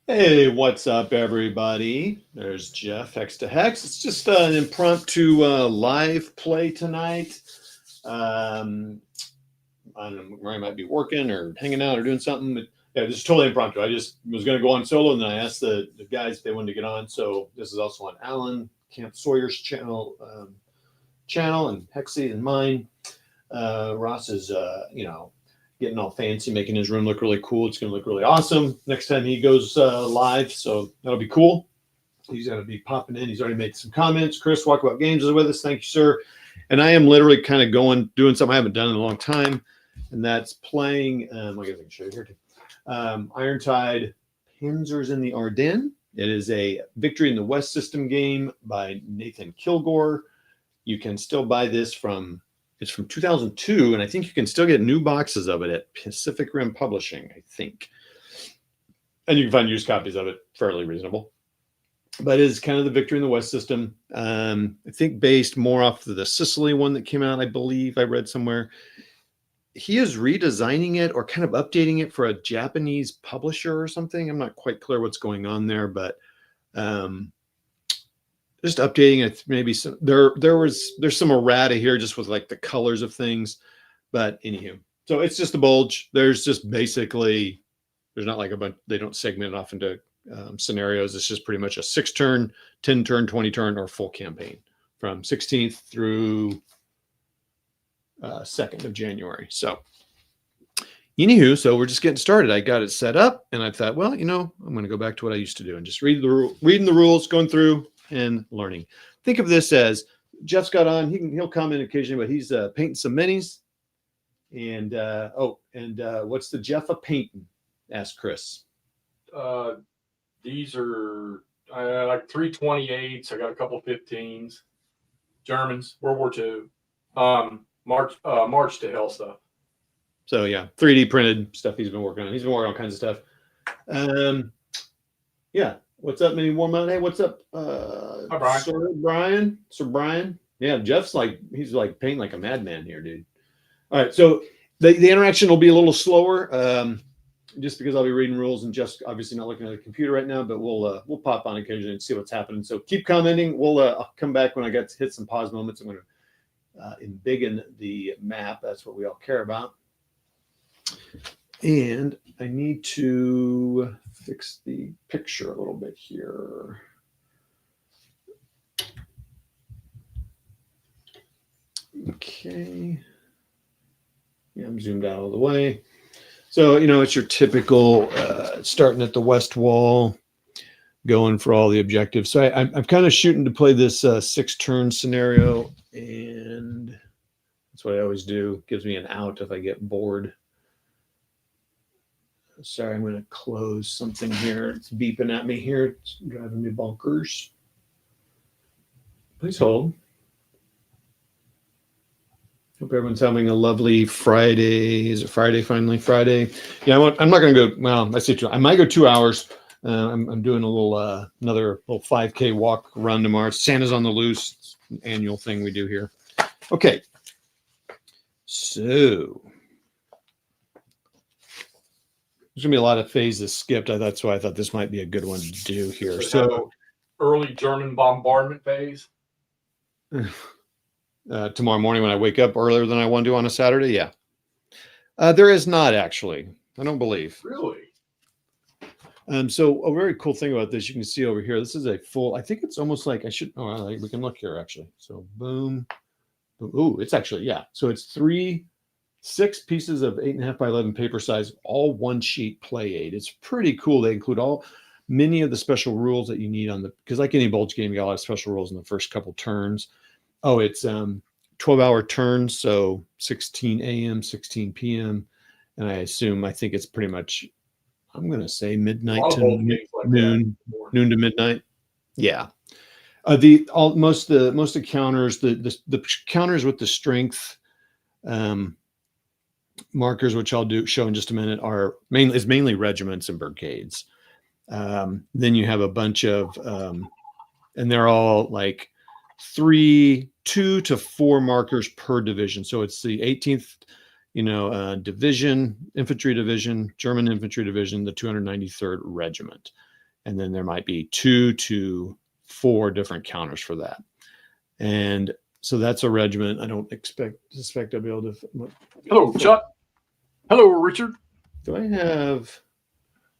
Hey, what's up, everybody? There's Jeff, Hex to Hex. It's just an impromptu live play tonight. Um, I don't know, I might be working or hanging out or doing something. But yeah, this is totally impromptu. I just was going to go on solo, and then I asked the guys if they wanted to get on. So this is also on Alan Camp Sawyer's channel and Hexy and mine. Ross is, getting all fancy, making his room look really cool. It's going to look really awesome next time he goes live. So that'll be cool. He's going to be popping in. He's already made some comments. Chris, Walk About Games is with us. Thank you, sir. And I am literally kind of doing something I haven't done in a long time, and that's playing. I guess I can show you here too. Irontide Panzers in the Ardennes. It is a Victory in the West system game by Nathan Kilgore. You can still buy this it's from 2002, and I think you can still get new boxes of it at Pacific Rim Publishing, I think. And you can find used copies of it fairly reasonable. But it is kind of the Victory in the West system. I think based more off of the Sicily one that came out, I believe I read somewhere. He is redesigning it or kind of updating it for a Japanese publisher or something. I'm not quite clear what's going on there, but just updating it. Maybe there's some errata here just with like the colors of things, but anywho, so it's just a bulge. There's just basically, there's not like a bunch, they don't segment it off into scenarios. It's just pretty much a 6-turn, 10-turn, 20-turn, or full campaign from 16th through 2nd of January. So anywho, so we're just getting started. I got it set up, and I thought, well, I'm going to go back to what I used to do and just reading the rules, going through and learning. Think of this as Jeff's got on. He'll comment occasionally, but he's painting some minis. And what's the Jeff a painting? Asked Chris. These are like 328s. I got a couple 15s. Germans, World War II. March to Hell stuff. So yeah, 3D printed stuff he's been working on. He's been working on all kinds of stuff. Yeah. What's up, Mini Warm Out? Hey, what's up? Hi, Brian. Sir Brian. Yeah, Jeff's he's like painting like a madman here, dude. All right, so the interaction will be a little slower, just because I'll be reading rules and Jeff's obviously not looking at the computer right now, but we'll pop on occasionally and see what's happening. So keep commenting. I'll come back when I get to hit some pause moments. I'm going to embiggen the map. That's what we all care about. And I need to fix the picture a little bit here. Okay. Yeah, I'm zoomed out all the way. So, it's your typical starting at the west wall, going for all the objectives. So I'm kind of shooting to play this 6-turn scenario, and that's what I always do. Gives me an out if I get bored. Sorry, I'm going to close something here. It's beeping at me here. It's driving me bonkers. Please hold. Hope everyone's having a lovely Friday. Is it Friday finally? Friday. Yeah, I'm not going to go. Well, I say I might go 2 hours. I'm doing a little another little 5K walk run tomorrow. Santa's on the Loose. It's an annual thing we do here. Okay. So there's gonna be a lot of phases skipped. That's why I thought this might be a good one to do here. So early German bombardment phase. Tomorrow morning when I wake up earlier than I want to on a Saturday, yeah. There is not actually. I don't believe. Really? So a very cool thing about this, you can see over here. This is a full. I think it's almost like we can look here actually. So boom. Ooh, it's actually, yeah. So it's 6 pieces of 8.5 by 11 paper size, all one sheet play aid. It's pretty cool. They include many of the special rules that you need because like any bulge game, you got a lot of special rules in the first couple turns. Oh, it's 12-hour turns, so 16 a.m., 16 p.m. And I think it's pretty much, I'm going to say midnight to noon to midnight. Yeah. Most of the counters, the counters with the strength markers, which I'll show in just a minute, is mainly regiments and brigades. Then you have a bunch of, and they're all like 2 to 4 markers per division. So it's the 18th, division, infantry division, German infantry division, the 293rd regiment. and then there might be 2 to 4 different counters for that. And so that's a regiment. I don't suspect I'll be able to. Hello, Chuck. Hello, Richard. Do I have?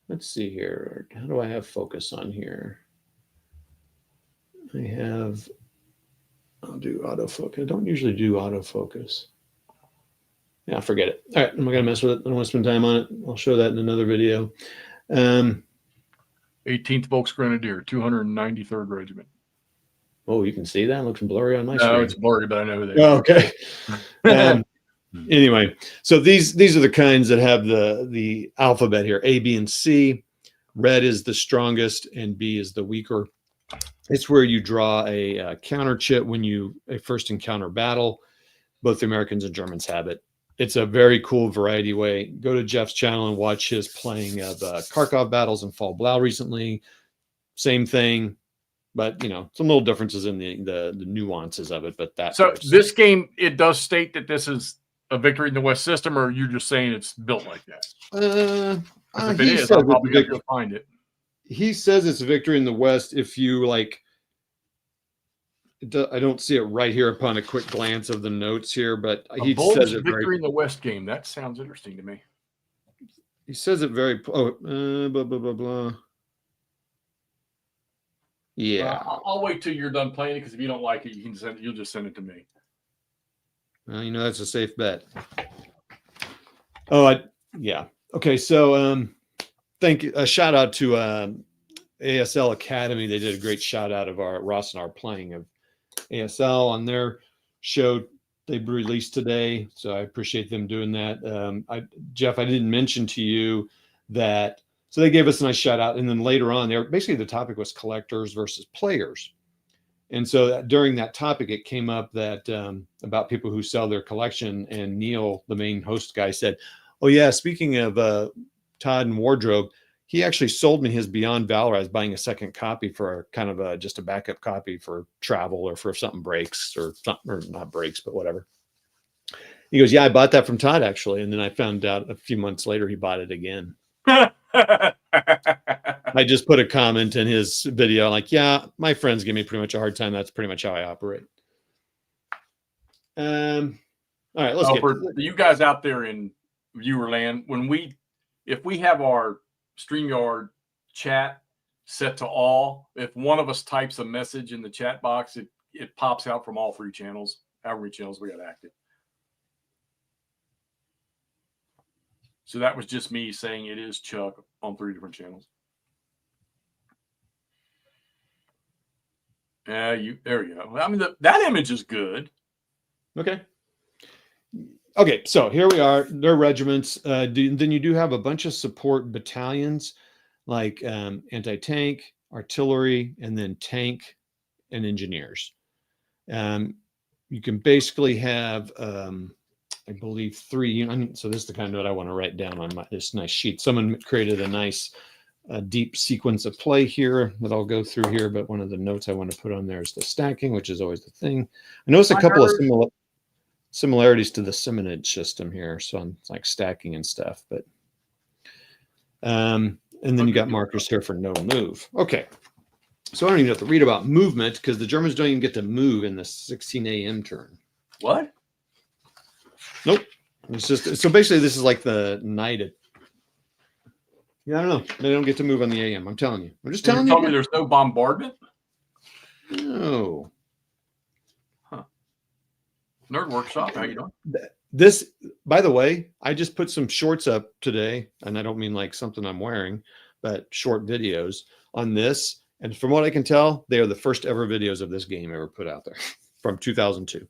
Let's see here. How do I have focus on here? I have. I'll do autofocus. I don't usually do autofocus. Yeah, forget it. All right, I'm not gonna mess with it. I don't want to spend time on it. I'll show that in another video. 18th Volksgrenadier, 293rd Regiment. Oh, you can see that? It looks blurry on my No, screen. it's blurry, but I know who they Oh, are. okay. Anyway, so these are the kinds that have the alphabet here: A, B, and C. Red is the strongest, and B is the weaker. It's where you draw a counter chit when you first encounter battle. Both the Americans and Germans have it. It's a very cool variety way. Go to Jeff's channel and watch his playing of Kharkov battles and Fall Blau recently. Same thing, but some little differences in the nuances of it. But that. So this game, it does state that this is a Victory in the West system, or you're just saying it's built like that? If it is, I'll probably have to go find it. He says it's a Victory in the West. If you like. I don't see it right here upon a quick glance of the notes here, but he says it Victory in the West game. That sounds interesting to me. He says it very. Blah blah blah blah. Yeah, I'll wait till you're done playing it, because if you don't like it, you can send it. You'll just send it to me. Well, that's a safe bet. Oh, yeah. Okay, so thank you. A shout out to ASL Academy. They did a great shout out of Ross and our playing of ASL on their show they released today. So I appreciate them doing that. Jeff, I didn't mention to you that. So they gave us a nice shout out. And then later on there, basically the topic was collectors versus players. And so during that topic, it came up that about people who sell their collection. And Neil, the main host guy, said, oh yeah, speaking of Todd and Wardrobe, he actually sold me his Beyond Valor. I was buying a second copy for kind of just a backup copy for travel or for if something breaks or not breaks, but whatever. He goes, yeah, I bought that from Todd actually. And then I found out a few months later, he bought it again. I just put a comment in his video like, yeah, my friends give me pretty much a hard time. That's pretty much how I operate. All right, let's get for you guys out there in viewer land, if we have our StreamYard chat set to all, if one of us types a message in the chat box, it pops out from all 3 channels, however many channels we got active. So that was just me saying it is Chuck on 3 different channels. There you go. I mean, that image is good. Okay. So here we are. They're regiments. Then you do have a bunch of support battalions like anti-tank, artillery, and then tank and engineers. You can basically have, I believe, 3. So this is the kind of note I want to write down on this nice sheet. Someone created a nice deep sequence of play here that I'll go through here. But one of the notes I want to put on there is the stacking, which is always the thing. I noticed a couple of similarities to the Simonage system here. So it's like stacking and stuff, but and then you got markers here for no move. Okay. So I don't even have to read about movement because the Germans don't even get to move in the 16 a.m. turn. What? Nope. It's just, so basically this is like the night at, yeah, I don't know. They don't get to move on the AM. I'm telling you. I'm just telling you. Tell me there's no bombardment? No. Nerd Workshop, how you doing? This, by the way, I just put some shorts up today, and I don't mean like something I'm wearing, but short videos on this. And from what I can tell, they are the first ever videos of this game ever put out there from 2002.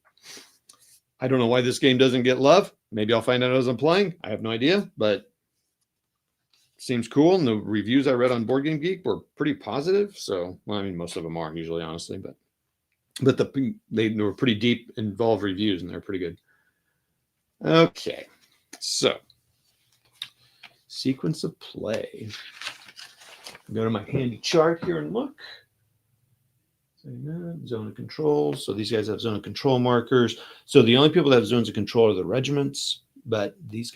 I don't know why this game doesn't get love. Maybe I'll find out as I'm playing. I have no idea, but seems cool. And the reviews I read on Board Game Geek were pretty positive. So, well, I mean, most of them are usually, honestly, but they were pretty deep, involved reviews, and they're pretty good. Okay, so sequence of play. Go to my handy chart here and look. Zone of control. So these guys have zone of control markers. So the only people that have zones of control are the regiments, but these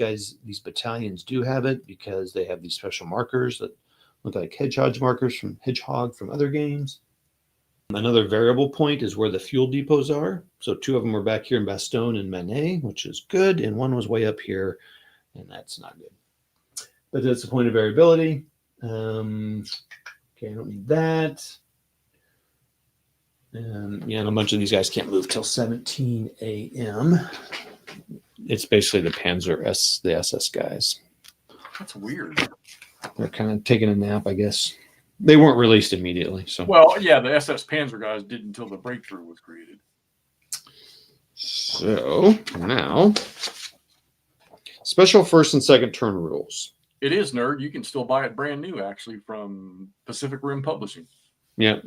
battalions do have it because they have these special markers that Look like hedgehog markers from other games. Another variable point is where the fuel depots are. So 2 of them were back here in Bastogne and Manet, which is good, and 1 was way up here, and that's not good. But that's the point of variability. Okay, I don't need that. Yeah, and a bunch of these guys can't move till 17 a.m. It's basically the the SS guys. That's weird. They're kind of taking a nap, I guess. They weren't released immediately. So well, yeah, the SS Panzer guys did until the breakthrough was created. So now, special first and second turn rules. It is, nerd. You can still buy it brand new, actually, from Pacific Rim Publishing. Yeah.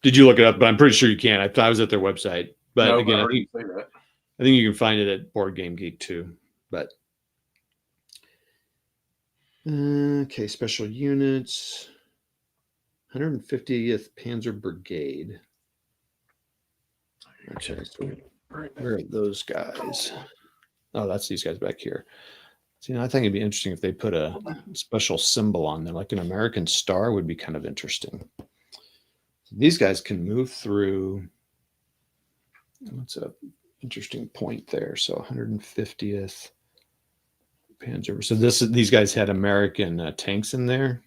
Did you look it up? But I'm pretty sure you can. I was at their website. But No, again, I think you can find it at Board Game Geek too. But okay, special units. 150th Panzer Brigade. Okay, so where are those guys? Oh, that's these guys back here. See, I think it'd be interesting if they put a special symbol on there, like an American star would be kind of interesting. These guys can move through. What's a interesting point there? So 150th Panzer. So these guys had American tanks in there.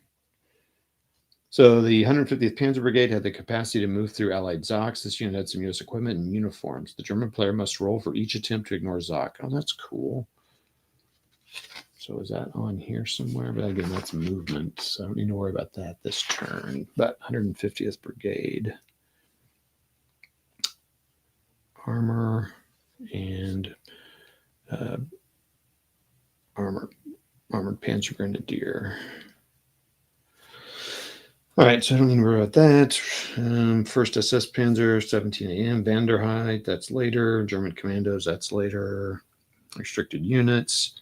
So the 150th Panzer Brigade had the capacity to move through Allied Zocs. This unit had some U.S. equipment and uniforms. The German player must roll for each attempt to ignore Zoc. Oh, that's cool. So is that on here somewhere? But again, that's movement, so I don't need to worry about that this turn. But 150th Brigade. Armor and armored Panzer Grenadier. All right, so I don't need to worry about that. First SS Panzer, 17 a.m. Vanderheit, that's later. German Commandos, that's later. Restricted units.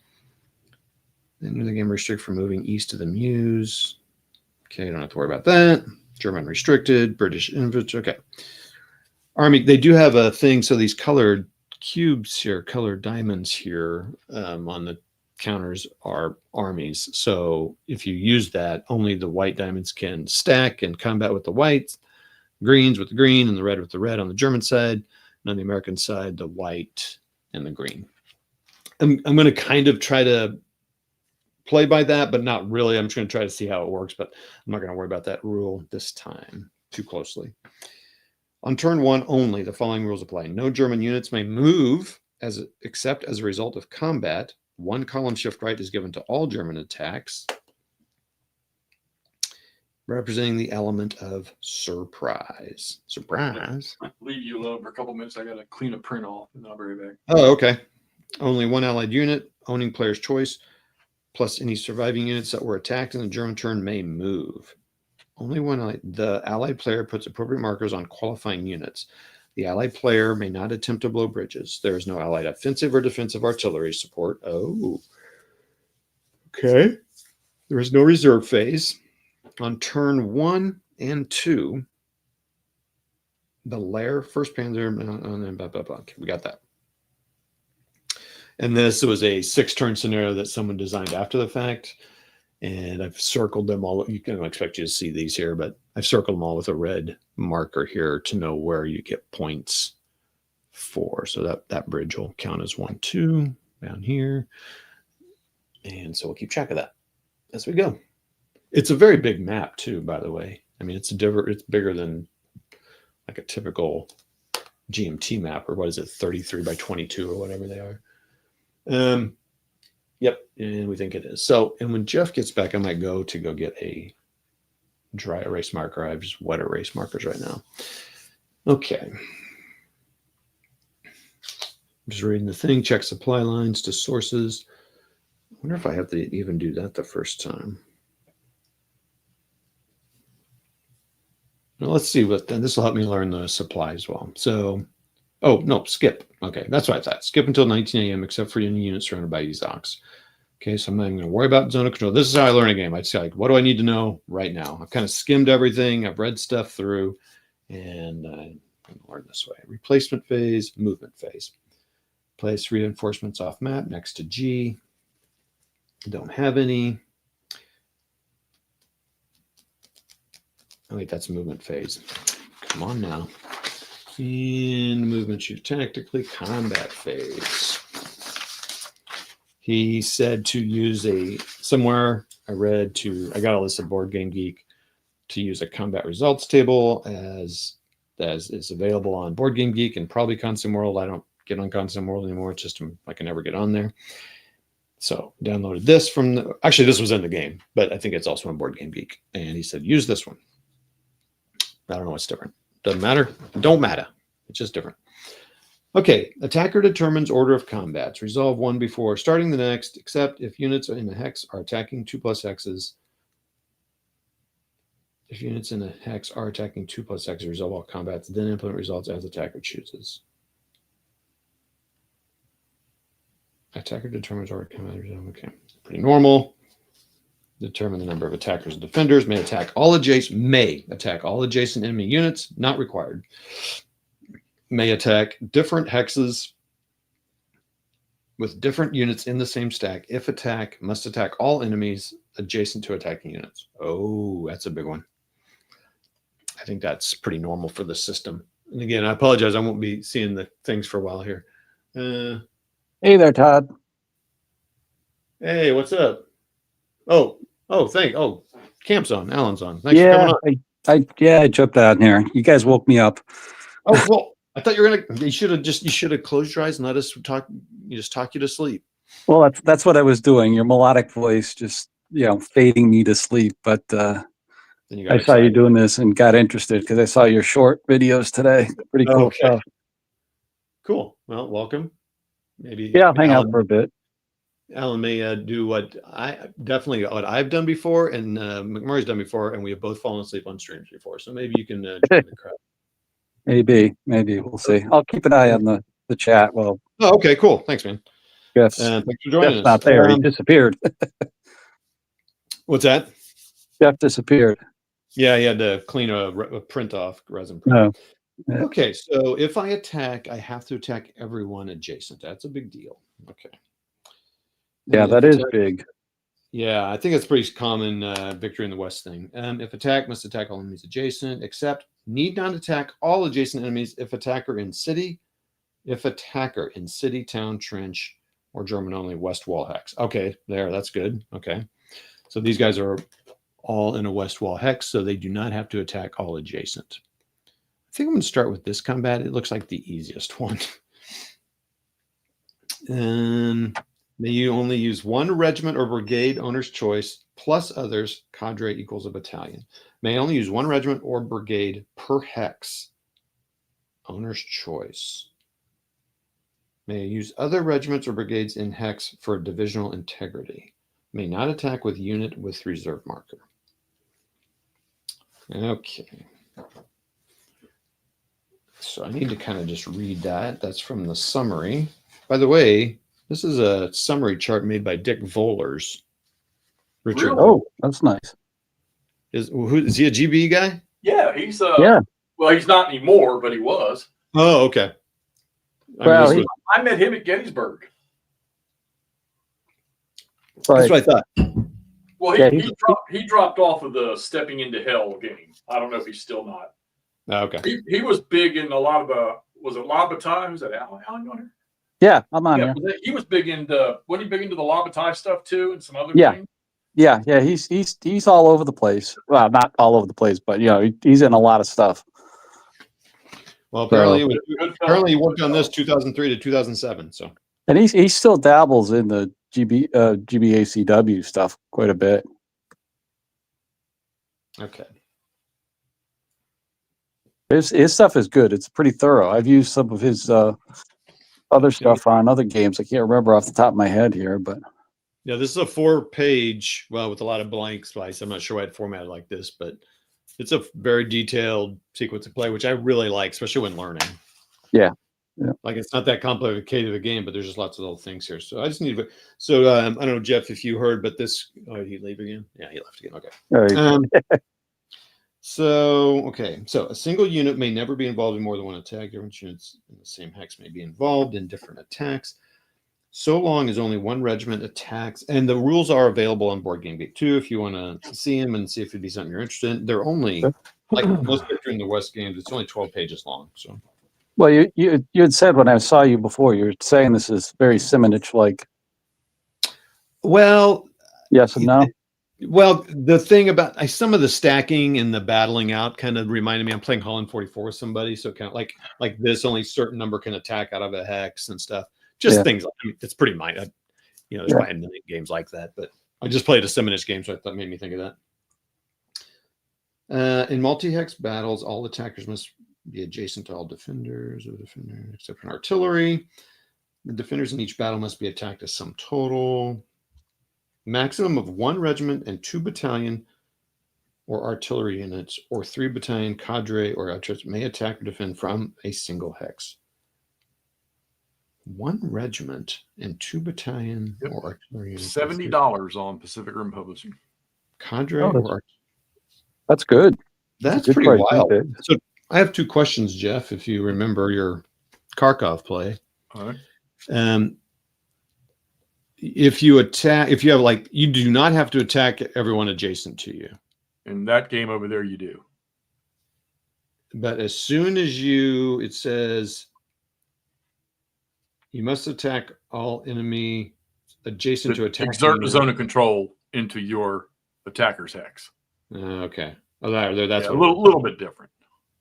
Then the game restrict for moving east of the Meuse. Okay, don't have to worry about that. German restricted, British infantry. Okay. Army, they do have a thing. So these colored cubes here, colored diamonds here on the counters are armies. So if you use that, only the white diamonds can stack and combat with the whites, greens with the green, and the red with the red on the German side. And on the American side, the white and the green. I'm going to kind of try to play by that, but not really. I'm just going to try to see how it works, but I'm not going to worry about that rule this time too closely. On turn 1 only, the following rules apply. No German units may move except as a result of combat. 1 column shift right is given to all German attacks, representing the element of surprise. Surprise. I'll leave you alone for a couple minutes. I got to clean a print off, and I'll be right back. Oh, okay. Only 1 allied unit, owning player's choice, plus any surviving units that were attacked in the German turn may move. Only 1 allied. The allied player puts appropriate markers on qualifying units. The allied player may not attempt to blow bridges. There is no allied offensive or defensive artillery support. Oh, okay. There is no reserve phase. On turn 1 and 2, the lair, first Panzer, blah, blah, blah. Okay, we got that. And this was a 6-turn scenario that someone designed after the fact. And I've circled them all. You can expect you to see these here, but I've circled them all with a red marker here to know where you get points for. So that bridge will count as 1, 2 down here. And so we'll keep track of that as we go. It's a very big map too, by the way. I mean, it's bigger than like a typical GMT map, or what is it, 33 by 22 or whatever they are. Yep, and we think it is. So, and when Jeff gets back, I might go get a dry erase marker. I have just wet erase markers right now. Okay. I'm just reading the thing. Check supply lines to sources. I wonder if I have to even do that the first time. Now let's see what, this will help me learn the supply as well. So, oh, no, skip. Okay, that's what I thought. Skip until 19 a.m. except for any units surrounded by these Zocs. Okay, so I'm not even going to worry about zone of control. This is how I learn a game. I'd say, like, what do I need to know right now? I've kind of skimmed everything. I've read stuff through, and I'm going to learn this way. Replacement phase, movement phase. Place reinforcements off map next to G. Don't have any. Oh, wait, that's movement phase. Come on now. In movement, shoot tactically, combat phase. He said to use somewhere I got a list of Board Game Geek to use a combat results table as is available on Board Game Geek and probably Consum World. I don't get on Consum World anymore. It's just I can never get on there. So downloaded this actually this was in the game, but I think it's also on Board Game Geek. And he said, use this one. I don't know what's different. Doesn't matter. Don't matter. It's just different. Okay. Attacker determines order of combats. Resolve one before starting the next, except if units in a hex are attacking 2+ hexes. If units in a hex are attacking 2+ hexes, resolve all combats, then implement results as attacker chooses. Attacker determines order of combats. Okay. Pretty normal. Determine the number of attackers and defenders. May attack all adjacent enemy units. Not required. May attack different hexes with different units in the same stack. If must attack all enemies adjacent to attacking units. Oh, that's a big one. I think that's pretty normal for the system. And again, I apologize. I won't be seeing the things for a while here. Hey there, Todd. Hey, what's up? Camp's on. Alan's on. Thanks for coming on. I jumped out here. You guys woke me up. Oh, well, I thought you should have closed your eyes and let us talk. You just talk you to sleep. Well, that's what I was doing. Your melodic voice just, fading me to sleep. But I saw you doing this and got interested because I saw your short videos today. Pretty cool stuff. Cool. Well, welcome. Maybe I'll hang out for a bit. Alan may do what I've done before and McMurray's done before, and we have both fallen asleep on streams before. So maybe you can join the crowd. Maybe we'll see. I'll keep an eye on the chat. Well, okay, cool. Thanks, man. Yes, thanks for joining us. Not there. He disappeared. What's that? Jeff disappeared. Yeah, he had to clean a print off resin print. No. Yeah. Okay, so if I attack, I have to attack everyone adjacent. That's a big deal. Okay. Yeah, that is big. Yeah, I think it's pretty common Victory in the West thing. If attack, must attack all enemies adjacent, except need not attack all adjacent enemies if attacker in city, town, trench, or German only west wall hex. Okay, that's good. Okay. So these guys are all in a west wall hex, so they do not have to attack all adjacent. I think I'm going to start with this combat. It looks like the easiest one. May you only use one regiment or brigade, owner's choice, plus others, cadre equals a battalion. May only use one regiment or brigade per hex, owner's choice. May use other regiments or brigades in hex for divisional integrity. May not attack with unit with reserve marker. Okay. So I need to kind of just read that. That's from the summary. By the way, this is a summary chart made by Dick Vollers. Richard. Oh, that's nice. Is he a GB guy? Yeah, he's yeah. Well, he's not anymore, but he was. Oh, okay. I met him at Gettysburg. That's what I thought. Well, he dropped off of the Stepping into Hell game. I don't know if he's still not. Oh, okay. He was big in a lot of the. Was it La Bataille? Was that Alan on here? Yeah, I'm on here. He was big into. Wasn't he big into the La Bataille stuff too, and some other things? Yeah. He's all over the place. Well, not all over the place, but he's in a lot of stuff. Well, apparently he worked on this 2003 to 2007. So. And he still dabbles in the GBACW stuff quite a bit. Okay. His stuff is good. It's pretty thorough. I've used some of his other stuff on other games. I can't remember off the top of my head here, but yeah, this is a 4-page, with a lot of blank space. I'm not sure why it's formatted like this, but it's a very detailed sequence of play, which I really like, especially when learning. Yeah. Like it's not that complicated of a game, but there's just lots of little things here. So I just need to. So I don't know, Jeff, if you heard, but this. Oh, did he leave again? Yeah, he left again. Okay. So a single unit may never be involved in more than one attack. Different units in the same hex may be involved in different attacks, so long as only one regiment attacks. And the rules are available on Board Game Geek too, if you want to see them and see if it'd be something you're interested in. They're only like most Victory in the West games, it's only 12 pages long. So, Well, you had said when I saw you before, you're saying this is very Simonich-like. well, Yes and no. well, the thing about some of the stacking and the battling out kind of reminded me. I'm playing Holland 44 with somebody, so kind of like this. Only certain number can attack out of a hex and stuff. Just things. It's pretty minor. There's probably a million games like that, but I just played a Simonich game, so that made me think of that. In multi-hex battles, all attackers must be adjacent to all defenders or defender except for artillery. The defenders in each battle must be attacked as sum total. Maximum of 1 regiment and 2 battalion or artillery units or 3 battalion cadre or outposts may attack or defend from a single hex. 1 regiment and 2 battalion or artillery units. $70 on Pacific Rim Publishing. Cadre or that's good. That's pretty wild. So I have 2 questions, Jeff, if you remember your Kharkov play. All right. If you have you do not have to attack everyone adjacent to you. In that game over there, you do. But as soon as it says you must attack all enemy adjacent to attack. Exert the zone of control into your attacker's hex. Okay. Oh, that's a little bit different.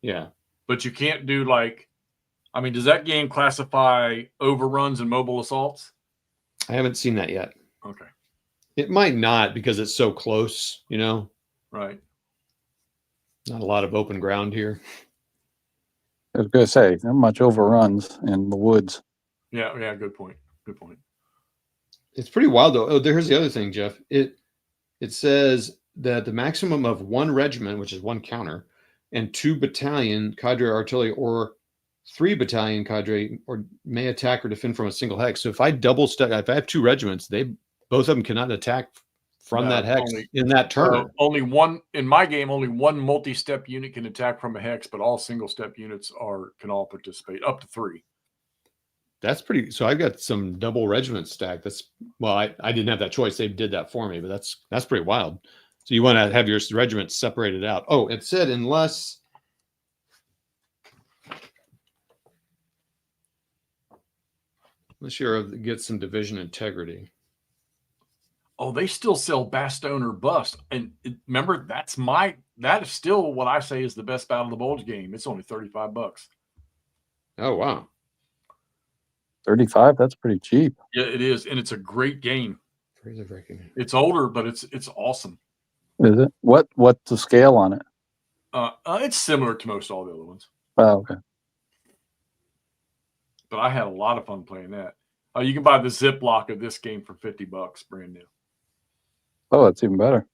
Yeah. But you can't do does that game classify overruns and mobile assaults? I haven't seen that yet. Okay. It might not because it's so close, Right. Not a lot of open ground here. I was going to say, not much overruns in the woods. Yeah, good point. Good point. It's pretty wild, though. Oh, here's the other thing, Jeff. It says that the maximum of 1 regiment, which is 1 counter, and 2 battalion cadre artillery or 3 battalion cadre or may attack or defend from a single hex. So if I if I have 2 regiments, both of them cannot attack from that hex in that turn. Only one in my game. Only 1 multi-step unit can attack from a hex, but all single-step units can all participate up to 3. That's pretty. So I've got some double regiment stack. I didn't have that choice. They did that for me, but that's pretty wild. So you want to have your regiments separated out. Oh, it said unless you get some division integrity. Oh, they still sell Bastogne or Bust. And remember, that is still what I say is the best Battle of the Bulge game. It's only $35. Oh, wow. 35? That's pretty cheap. Yeah, it is. And it's a great game. Freezer-breaking. It's older, but it's awesome. Is it? What's the scale on it? It's similar to most all the other ones. Oh, okay. But I had a lot of fun playing that. You can buy the Ziploc of this game for $50, brand new. Oh, that's even better.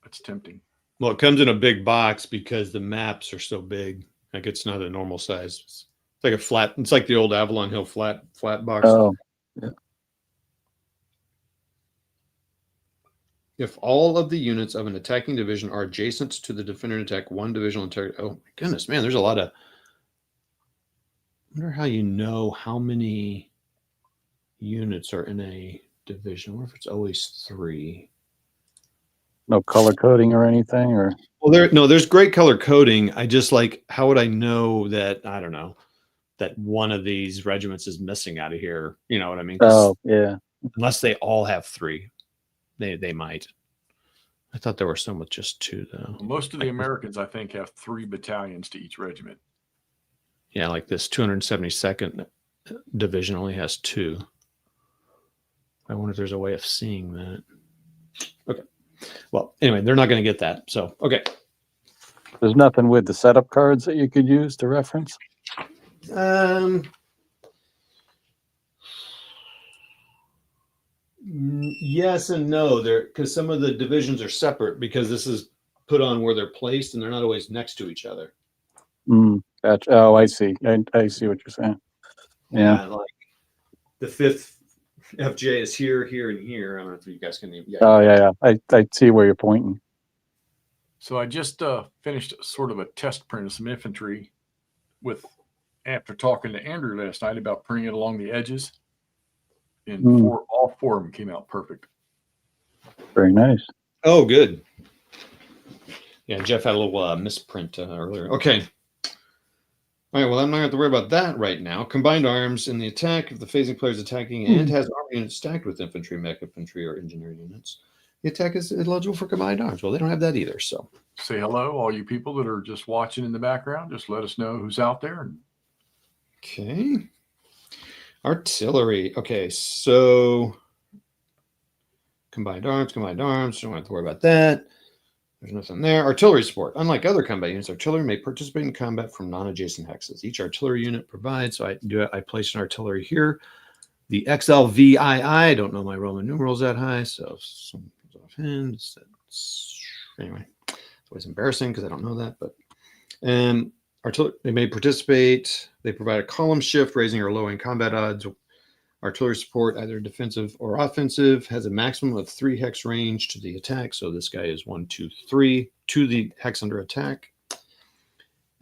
That's tempting. Well, it comes in a big box because the maps are so big. Like it's not a normal size. It's like a flat. It's like the old Avalon Hill flat box. Oh, yeah. If all of the units of an attacking division are adjacent to the defender and attack 1 divisional integrity. Oh my goodness, man! There's a lot of. I wonder how you know how many units are in a division. What if it's always 3? No color coding or anything, or there's great color coding. I just how would I know that? I don't know that one of these regiments is missing out of here. You know what I mean? Oh, yeah. Unless they all have 3, they might. I thought there were some with just 2 though. Most of the Americans, I think, have 3 battalions to each regiment. Yeah, like this 272nd division only has 2. I wonder if there's a way of seeing that. Okay. Well, anyway, they're not going to get that. So, okay. There's nothing with the setup cards that you could use to reference? Yes and no. Because some of the divisions are separate because this is put on where they're placed and they're not always next to each other. Gotcha. Oh, I see. I see what you're saying. Yeah. Like the 5th FJ is here, here, and here. I don't know if you guys can. Yeah. Oh, yeah. I see where you're pointing. So I just finished sort of a test print of some infantry after talking to Andrew last night about printing it along the edges. And all 4 of them came out perfect. Very nice. Oh, good. Yeah, Jeff had a little misprint earlier. Okay. All right, well, I'm not going to have to worry about that right now. Combined arms in the attack, if the phasing player is attacking and has armor units stacked with infantry, mech infantry, or engineer units, the attack is eligible for combined arms. Well, they don't have that either, so. Say hello, all you people that are just watching in the background. Just let us know who's out there. Okay. Artillery. Okay, so combined arms. Don't have to worry about that. There's nothing there. Artillery support. Unlike other combat units, artillery may participate in combat from non-adjacent hexes. Each artillery unit provides, so I placed an artillery here. The XLVII, I don't know my Roman numerals that high, so some offhand. Anyway, it's always embarrassing because I don't know that, but artillery, they may participate. They provide a column shift, raising or lowering combat odds. Artillery support, either defensive or offensive, has a maximum of 3 hex range to the attack. So this guy is 1, 2, 3 to the hex under attack.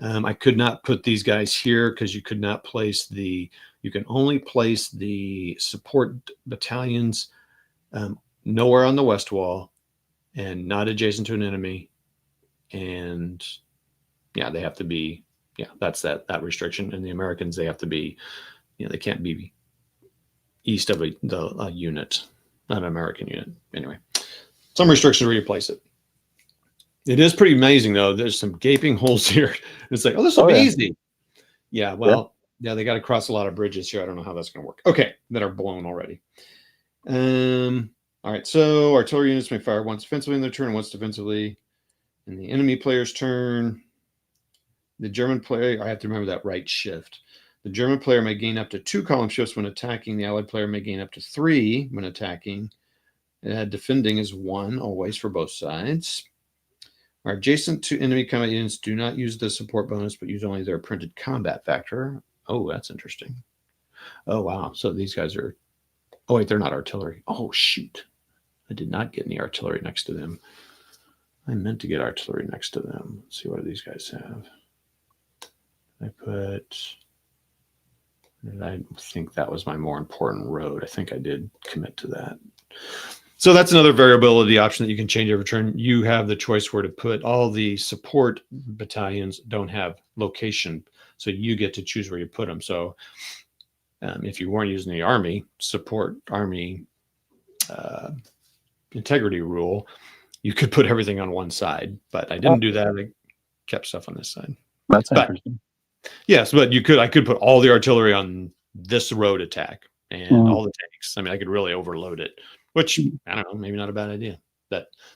I could not put these guys here because you could not place you can only place the support battalions nowhere on the west wall and not adjacent to an enemy. And yeah, they have to be, that's that restriction. And the Americans, they have to be, they can't be east of a unit, not an American unit. Anyway, some restrictions where you place it. It is pretty amazing, though. There's some gaping holes here. It's like, oh, this will be easy. Yeah, well, yeah, they got to cross a lot of bridges here. I don't know how that's going to work. Okay, that are blown already. All right, so artillery units may fire once offensively in their turn and once defensively in the enemy player's turn. The German player, I have to remember that right shift. The German player may gain up to 2 column shifts when attacking. The Allied player may gain up to 3 when attacking. Defending is 1 always for both sides. Are adjacent to enemy combat units, do not use the support bonus, but use only their printed combat factor. Oh, that's interesting. Oh, wow. So these guys are, oh, wait, they're not artillery. Oh, shoot. I did not get any artillery next to them. I meant to get artillery next to them. Let's see what these guys have. I think that was my more important road. I think I did commit to that. So that's another variability option that you can change every turn. You have the choice where to put. All the support battalions don't have location, so you get to choose where you put them. So if you weren't using the army integrity rule, you could put everything on one side, but I didn't do that. I kept stuff on this side. That's interesting. Yes, but I could put all the artillery on this road attack and all the tanks. I mean, I could really overload it, which I don't know, maybe not a bad idea.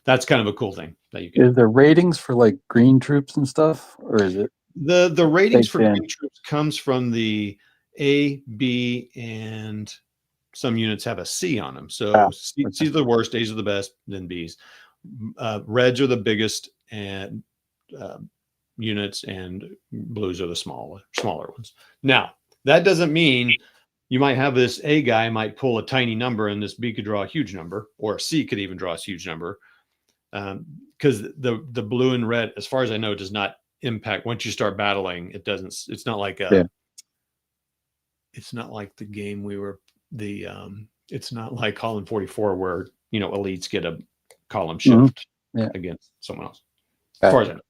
That's kind of a cool thing that you can. Is there ratings for like green troops and stuff, or is it the ratings for green troops comes from the A, B, and some units have a C on them. So C's are the worst, A's are the best, then B's. Reds are the biggest and units, and blues are the smaller ones. Now, that doesn't mean you might have this A guy might pull a tiny number and this B could draw a huge number, or a C could even draw a huge number. Because the blue and red, as far as I know, does not impact once you start battling. It doesn't. It's not like it's not like the game it's not like Column 44 where elites get a column shift against someone else. As far as I know.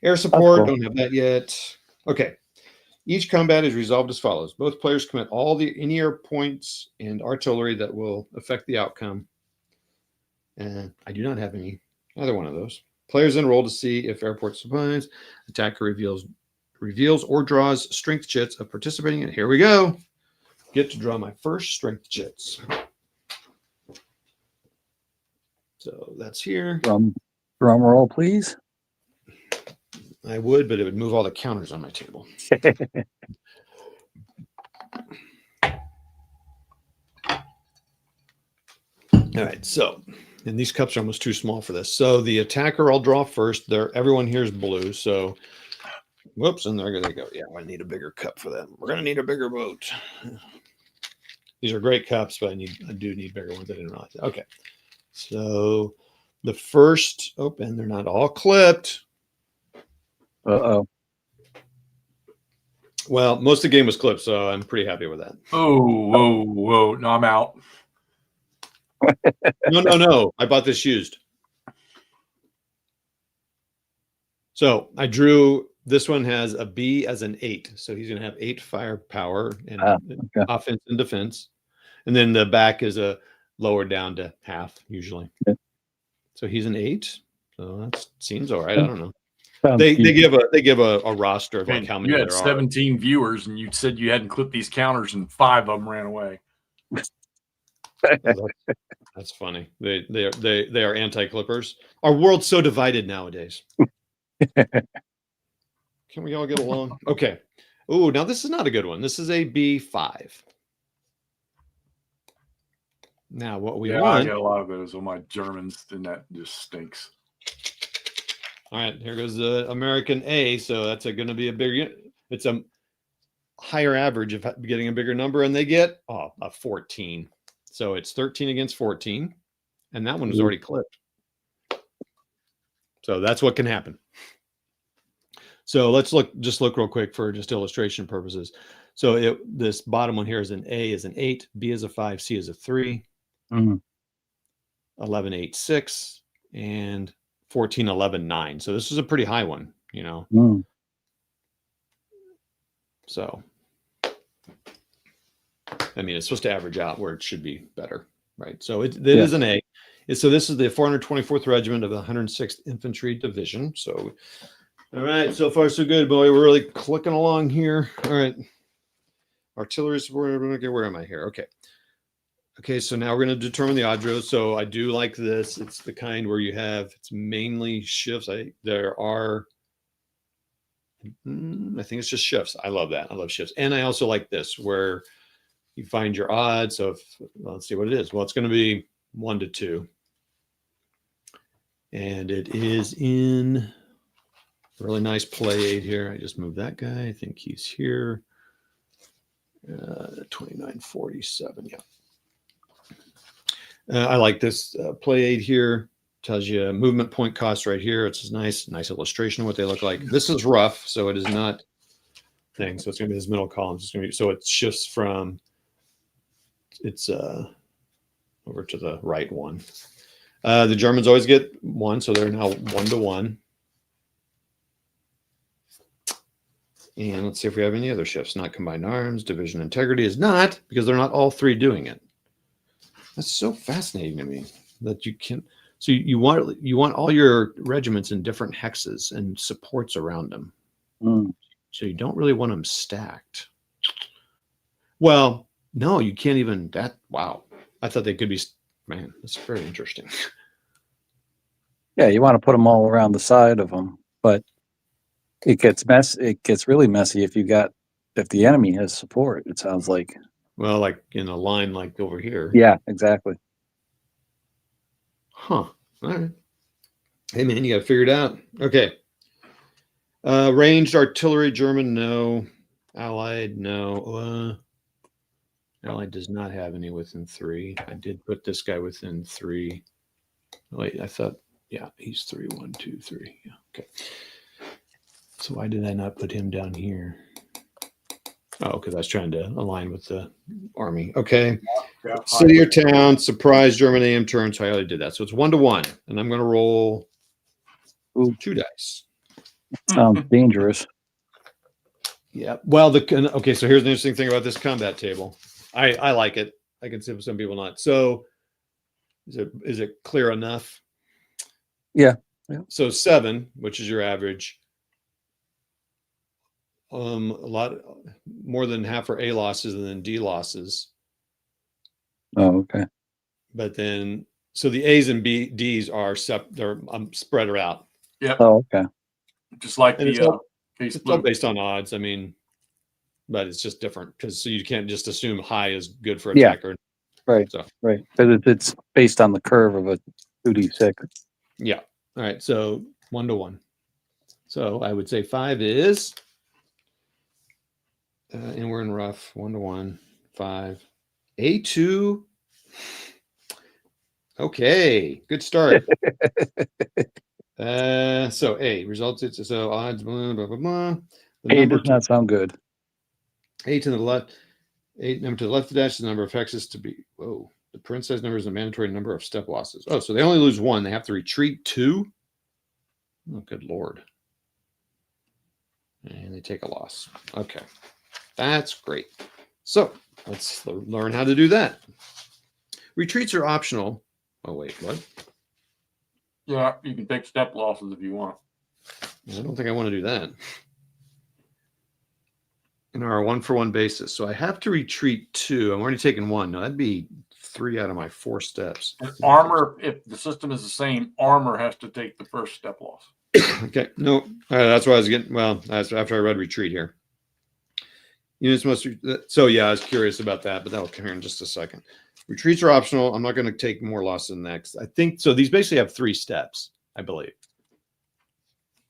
Air support, don't have that yet. Okay. Each combat is resolved as follows. Both players commit all the in-air points and artillery that will affect the outcome. And I do not have either one of those. Players then roll to see if airport supplies. Attacker reveals or draws strength chits of participating in. Here we go. Get to draw my first strength chits. So that's here. Drum roll, please. I would, but it would move all the counters on my table. All right, so, and these cups are almost too small for this. So the attacker I'll draw first. Everyone here is blue, so whoops, and there they go. Yeah, I need a bigger cup for that. We're going to need a bigger boat. These are great cups, but I do need bigger ones. I didn't realize that. Okay, so the first, and they're not all clipped. Uh-oh. Well, most of the game was clipped, so I'm pretty happy with that. Oh, whoa. No, I'm out. No. I bought this used. So I drew, this one has a B as an 8. So he's going to have 8 firepower and Okay. offense and defense. And then the back is a lower down to half usually. Yeah. So he's an 8. So that seems all right. I don't know. Sounds They cute. give a roster of like how many you had there 17 viewers, and you said you hadn't clipped these counters, and 5 of them ran away. are. That's funny. They are anti-clippers. Our world's so divided nowadays. Can we all get along? Okay. Oh, now this is not a good one. This is a B5. Now what we I want. got a lot of those on my Germans, and that just stinks. All right, here goes the American A. So that's going to be a bigger. It's a higher average of getting a bigger number, and they get a 14. So it's 13 against 14, and that one was already clipped. So that's what can happen. So let's look real quick for just illustration purposes. So this bottom one here is an A is an 8, B is a 5, C is a 3, 11, 8, 6, and 14, 11, 9. So this is a pretty high one, you know. So, I mean, it's supposed to average out where it should be better, right? So it is an A. So this is the 424th Regiment of the 106th Infantry Division. So, all right, so far so good, boy. We're really clicking along here. All right. Artillery support. Okay, where am I here? Okay, so now we're going to determine the odd rows. So I do like this. It's the kind where it's mainly shifts. There are, I think it's just shifts. I love that. I love shifts. And I also like this where you find your odds. So let's see what it is. Well, it's going to be 1 to 2. And it is in a really nice play aid here. I just moved that guy. I think he's here. 2947. Yeah. I like this play aid here. Tells you movement point cost right here. It's a nice illustration of what they look like. This is rough, so it is not thing. So it's going to be this middle column. It's going to be, so it shifts from over to the right one. The Germans always get 1, so they're now 1 to 1. And let's see if we have any other shifts. Not combined arms. Division integrity is not, because they're not all 3 doing it. That's so fascinating to me that you can. So you want all your regiments in different hexes and supports around them. So you don't really want them stacked. Well, no, you can't even that. Wow. I thought they could be, man, that's very interesting. Yeah, you want to put them all around the side of them, but it gets It gets really messy if the enemy has support. It sounds like. Well, like in a line, like over here. Yeah, exactly. Huh. All right. Hey, man, you got to figure it out. Okay. Ranged artillery, German, no. Allied, no. Allied does not have any within 3. I did put this guy within 3. Wait, I thought, yeah, he's 3, 1, 2, 3. Yeah, okay. So why did I not put him down here? Oh, because I was trying to align with the army. Okay. Yeah, city or town, surprise German AM turn. So I already did that. So it's 1 to 1. And I'm going to roll 2 dice. Sounds dangerous. Yeah. Well, okay. So here's the interesting thing about this combat table. I like it. I can see some people not. So is it clear enough? Yeah. So 7, which is your average. A lot more than half are A losses and then D losses. Oh, okay. But then, so the A's and D's are they're spread out. Yep. Oh, okay. Just like it's all based on odds. I mean, but it's just different because so you can't just assume high is good for attacker. Right. So right. Because it's based on the curve of a 2d6. Yeah. All right. So 1 to 1. So I would say 5 is. And we're in rough 1 to 1, 5, A2. Okay, good start. So A results. So odds. Blah blah blah blah. The A does not sound good. 8 to the left. 8 number to the left of dash. The number of hexes to be. Whoa. The print size number is the mandatory number of step losses. Oh, so they only lose 1. They have to retreat 2. Oh, good lord. And they take a loss. Okay. That's great. So let's learn how to do that. Retreats are optional. Oh, wait, what? Yeah, you can take step losses if you want. I don't think I want to do that. In our 1-for-1 basis. So I have to retreat 2. I'm already taking 1. No, that'd be 3 out of my 4 steps. And armor, if the system is the same, armor has to take the first step loss. Okay, no, that's why I was getting. Well, that's after I read retreat here. Units must. So yeah, I was curious about that, but that'll come here in just a second. Retreats are optional. I'm not going to take more losses than next. I think so. These basically have 3 steps, I believe,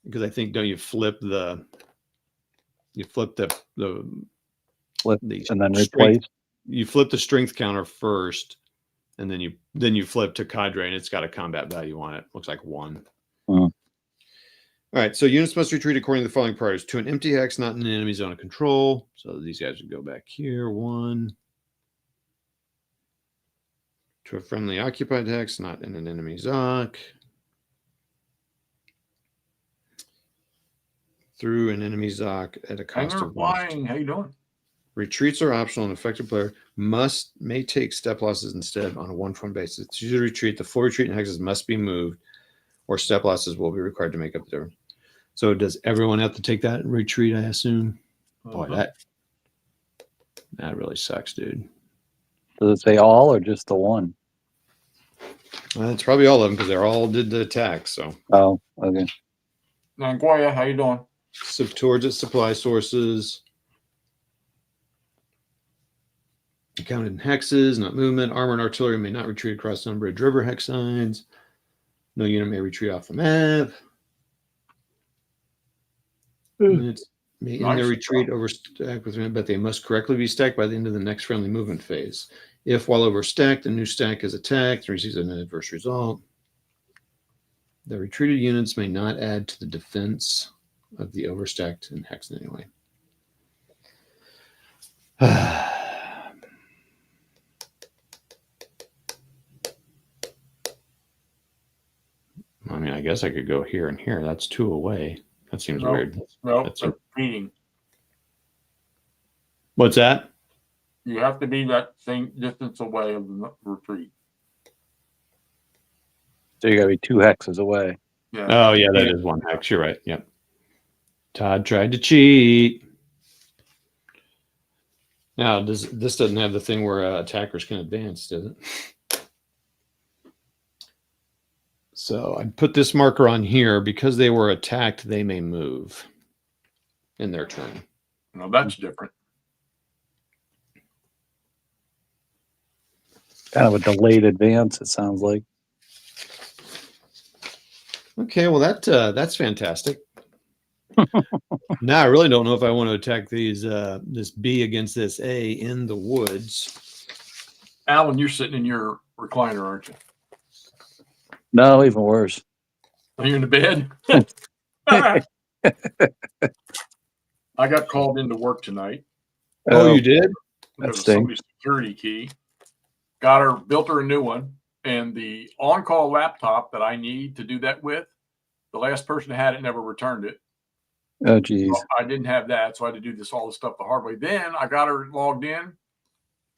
because I think don't you flip the Flip the and then strength, replace. You flip the strength counter first, and then you flip to cadre, and it's got a combat value on it. Looks like 1. All right, so units must retreat according to the following priorities: to an empty hex, not in an enemy zone of control. So these guys would go back here. 1. To a friendly occupied hex, not in an enemy zoc. Through an enemy zoc at a cost of 1. Flying. How you doing? Retreats are optional. An effective player may take step losses instead on a 1-for-1 basis. To use a retreat, the full retreat and hexes must be moved, or step losses will be required to make up the difference. So does everyone have to take that retreat, I assume? Boy, that really sucks, dude. Does it say all or just the 1? It's probably all of them because they all did the attack. So. Oh, okay. Nangoya, how you doing? Towards its supply sources. Counted in hexes, not movement. Armor and artillery may not retreat across a number of river hex signs. No unit may retreat off the map. Units may end their retreat overstacked with, but they must correctly be stacked by the end of the next friendly movement phase. If while overstacked, a new stack is attacked and receives an adverse result, the retreated units may not add to the defense of the overstacked and hex in any way. I mean, I guess I could go here and here. That's 2 away. That seems weird. No, that's retreating. What's that? You have to be that same distance away of the retreat. So you got to be 2 hexes away. Yeah. Oh, yeah, that is 1 hex. You're right. Yep. Todd tried to cheat. Now, this doesn't have the thing where attackers can advance, does it? So I put this marker on here because they were attacked. They may move in their turn. No, that's different. Kind of a delayed advance, it sounds like. Okay, well that's fantastic. Now I really don't know if I want to attack these this B against this A in the woods. Alan, you're sitting in your recliner, aren't you? No, even worse. Are you in the bed? I got called into work tonight. Oh, you did? There was somebody's security key. Got her, built her a new one, and the on-call laptop that I need to do that with, the last person had it never returned it. Oh, geez. So I didn't have that, so I had to do all this stuff the hard way. Then I got her logged in,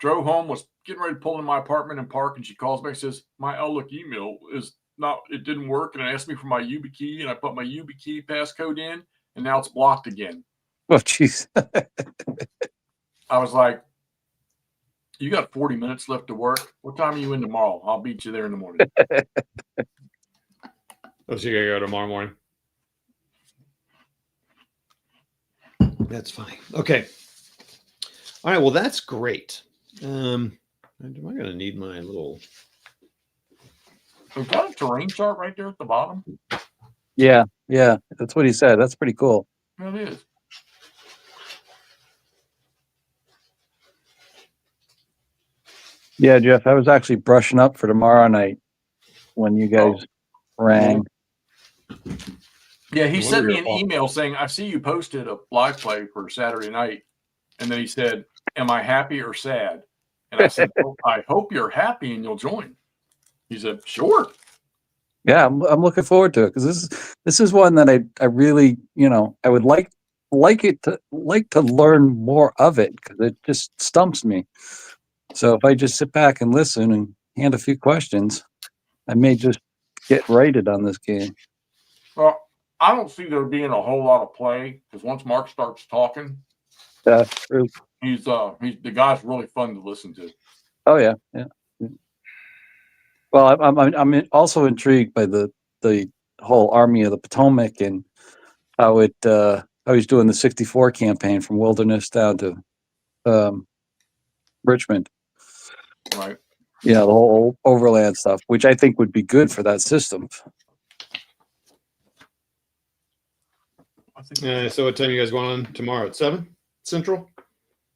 drove home, was getting ready to pull in my apartment and park, and she calls back and says, my Outlook email is not, it didn't work, and it asked me for my YubiKey, and I put my YubiKey passcode in, and now it's blocked again. Oh, jeez. I was like, you got 40 minutes left to work. What time are you in tomorrow? I'll beat you there in the morning. Oh, so you gotta go tomorrow morning. That's fine. Okay. All right. Well, that's great. Am I gonna need my little? Is that a terrain chart right there at the bottom? Yeah, that's what he said. That's pretty cool. It is. Yeah, Jeff, I was actually brushing up for tomorrow night when you guys rang. Yeah, he sent me an email saying, I see you posted a live play for Saturday night. And then he said, am I happy or sad? And I said, well, I hope you're happy and you'll join. He said, sure. Yeah, I'm looking forward to it because this is one that I really, I would like like to learn more of it because it just stumps me. So if I just sit back and listen and hand a few questions, I may just get rated on this game. Well, I don't see there being a whole lot of play because once Mark starts talking, True. he's the guy's really fun to listen to. Oh yeah. Well, I'm also intrigued by the whole Army of the Potomac and how he's doing the 64 campaign from Wilderness down to Richmond. Right. The whole overland stuff, which I think would be good for that system. I think So what time you guys going on tomorrow? At 7 Central?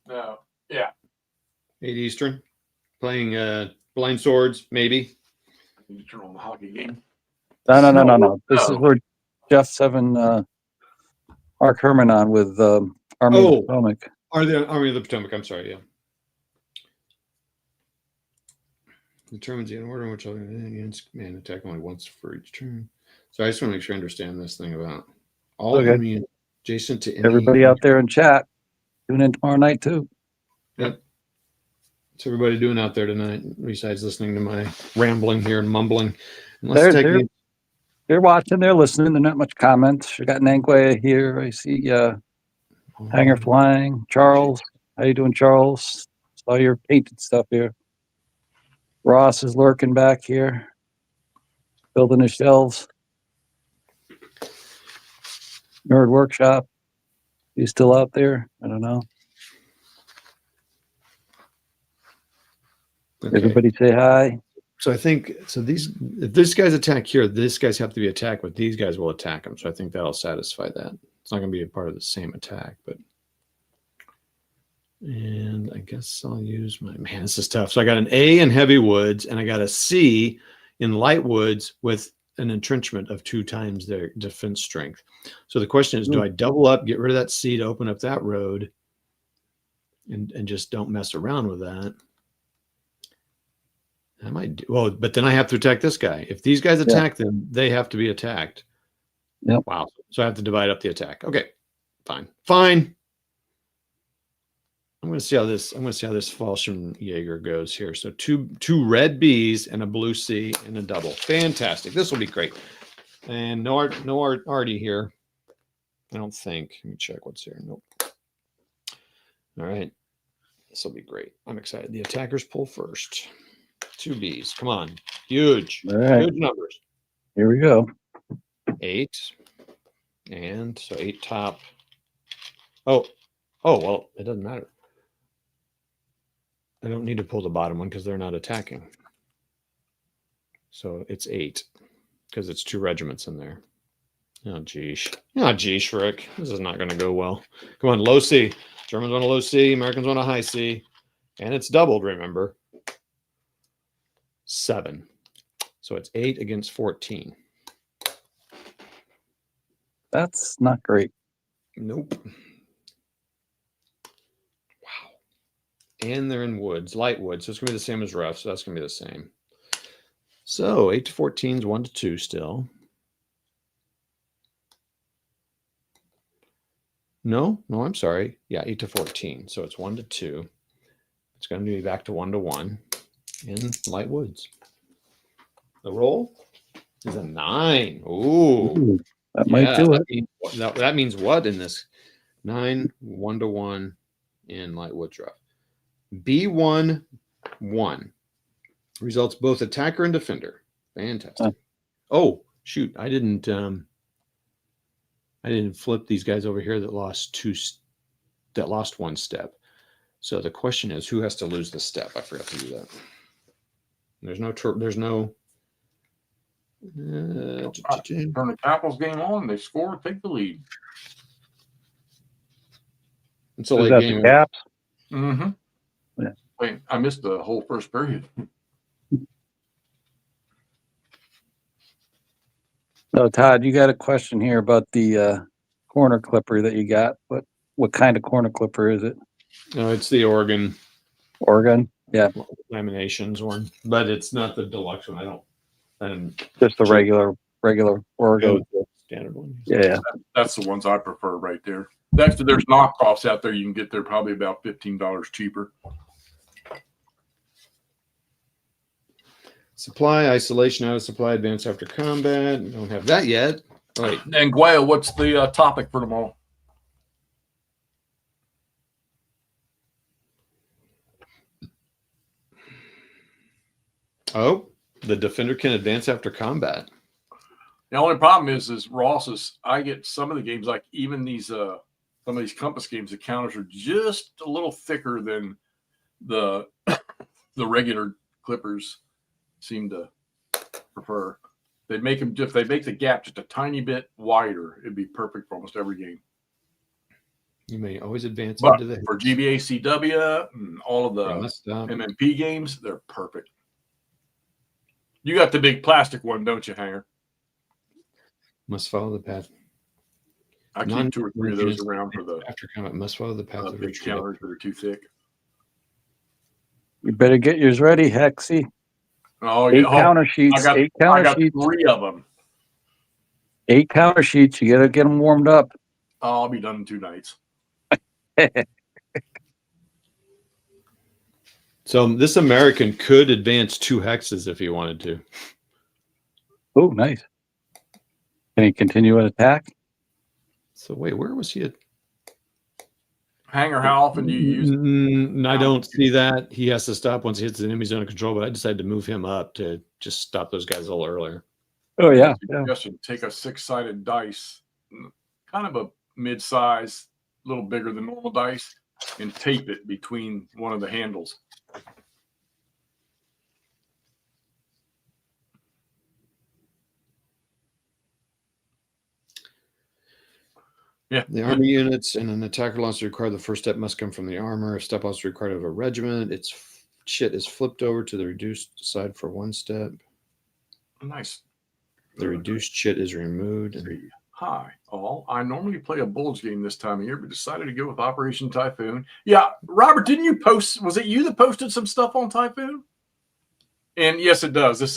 No. Yeah. 8 Eastern? Playing Blind Swords, maybe? You turn on the hockey game. No. This is where Jeff Seven, Mark Herman on with Army of the Potomac. Army of the Potomac. I'm sorry. Yeah. Determines the order in which man attack only once for each turn. So I just want to make sure I understand this thing about all enemy adjacent to any. Everybody out there in chat, tune in tomorrow night too. Yep. What's everybody doing out there tonight besides listening to my rambling here and mumbling? They're watching, they're listening. They're not much comments. We got Nangwe here. I see Hanger Flying. Charles. How you doing, Charles? Saw your painted stuff here. Ross is lurking back here, building his shelves. Nerd Workshop. He's still out there. I don't know. Okay. Everybody say hi. So I think if this guy's attack here, these guys have to be attacked, but these guys will attack him. So I think that'll satisfy that. It's not going to be a part of the same attack, and I guess I'll use this is tough. So I got an A in heavy woods and I got a C in light woods with an entrenchment of 2 times their defense strength. So the question is, do I double up, get rid of that C to open up that road and just don't mess around with that? I might do, well, but then I have to attack this guy. If these guys attack them, they have to be attacked. Yep. Wow. So I have to divide up the attack. Okay, fine. I'm going to see how this Falchion Jaeger goes here. So two red Bs and a blue C and a double. Fantastic. This will be great. And no Artie here. I don't think. Let me check what's here. Nope. All right. This will be great. I'm excited. The attackers pull first. 2 Bs. Come on. Huge. All right. Huge numbers. Here we go. 8. And so 8 top. Oh, well, it doesn't matter. I don't need to pull the bottom one because they're not attacking. So it's 8 because it's 2 regiments in there. Oh, geesh. Rick. This is not going to go well. Come on, low C. Germans want a low C. Americans want a high C. And it's doubled, remember. 7. So it's 8 against 14. That's not great. Nope. Wow. And they're in woods, light wood. So it's going to be the same as rough. So that's going to be the same. So 8 to 14 is 1 to 2 still. No, I'm sorry. Yeah, 8 to 14. So it's 1 to 2. It's going to be back to 1 to 1 in light woods. The roll is a 9. Ooh. That might do it. That means what in this? 9, 1 to 1 in light woods rough. B1, 1. Results both attacker and defender. Fantastic. Oh, shoot. I didn't flip these guys over here that lost 1 step. So the question is, who has to lose the step? I forgot to do that. There's no turn the Capitals game on. They score, take the lead. It's a late game. Caps? Mm-hmm. Yeah. Wait, I missed the whole first period. So Todd, you got a question here about the corner clipper that you got. What kind of corner clipper is it? No, it's the Oregon Yeah. laminations one, but it's not the deluxe one. Just the regular Oregon. The standard one. Yeah. That's the ones I prefer right there. Actually, there's knockoffs out there you can get. They're probably about $15 cheaper. Supply, isolation, out of supply, advance after combat. We don't have that yet. Right. And Guaya, what's the topic for tomorrow? Oh, the defender can advance after combat. The only problem is Ross is I get some of the games, like even these some of these compass games, the counters are just a little thicker than the the regular clippers seem to prefer. They make them, if they make the gap just a tiny bit wider, it'd be perfect for almost every game. You may always advance But into the for GBA CW and all of the stop. MMP games, they're perfect. You got the big plastic one, don't you, Hanger? Must follow the path. I keep 2 or 3 of those around for the after combat. Must follow the path of big retreat. counters that are too thick. You better get yours ready, Hexy. Oh, 8 yeah. counter sheets. 8 counter I got sheets. 3 of them. 8 counter sheets. You got to get them warmed up. Oh, I'll be done in 2 nights. So this American could advance 2 hexes if he wanted to. Oh, nice. Can he continue an attack? So wait, where was he at? Hanger, how often do you use it? I don't see that. He has to stop once he hits the enemy zone of control, but I decided to move him up to just stop those guys a little earlier. Oh, yeah. Suggestion, take a 6-sided dice, kind of a mid-size, a little bigger than normal dice, and tape it between one of the handles. Yeah. The army units and an attacker loss required. The first step must come from the armor. If step loss required of a regiment, its shit is flipped over to the reduced side for 1 step. Nice. The reduced shit is removed. Hi, all. I normally play a Bulls game this time of year, but decided to go with Operation Typhoon. Yeah, Robert, didn't you post? Was it you that posted some stuff on Typhoon? And yes, it does. This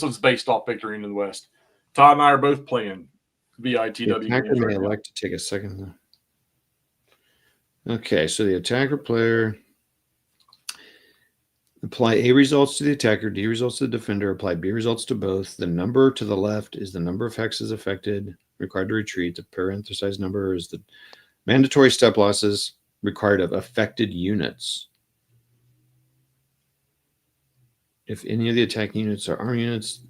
one's based off Victory in the West. Todd and I are both playing VITW. The attacker may elect to take a second. Okay, so the attacker player apply A results to the attacker, D results to the defender, apply B results to both. The number to the left is the number of hexes affected, required to retreat. The parenthesized number is the mandatory step losses required of affected units. If any of the attacking units are arm units,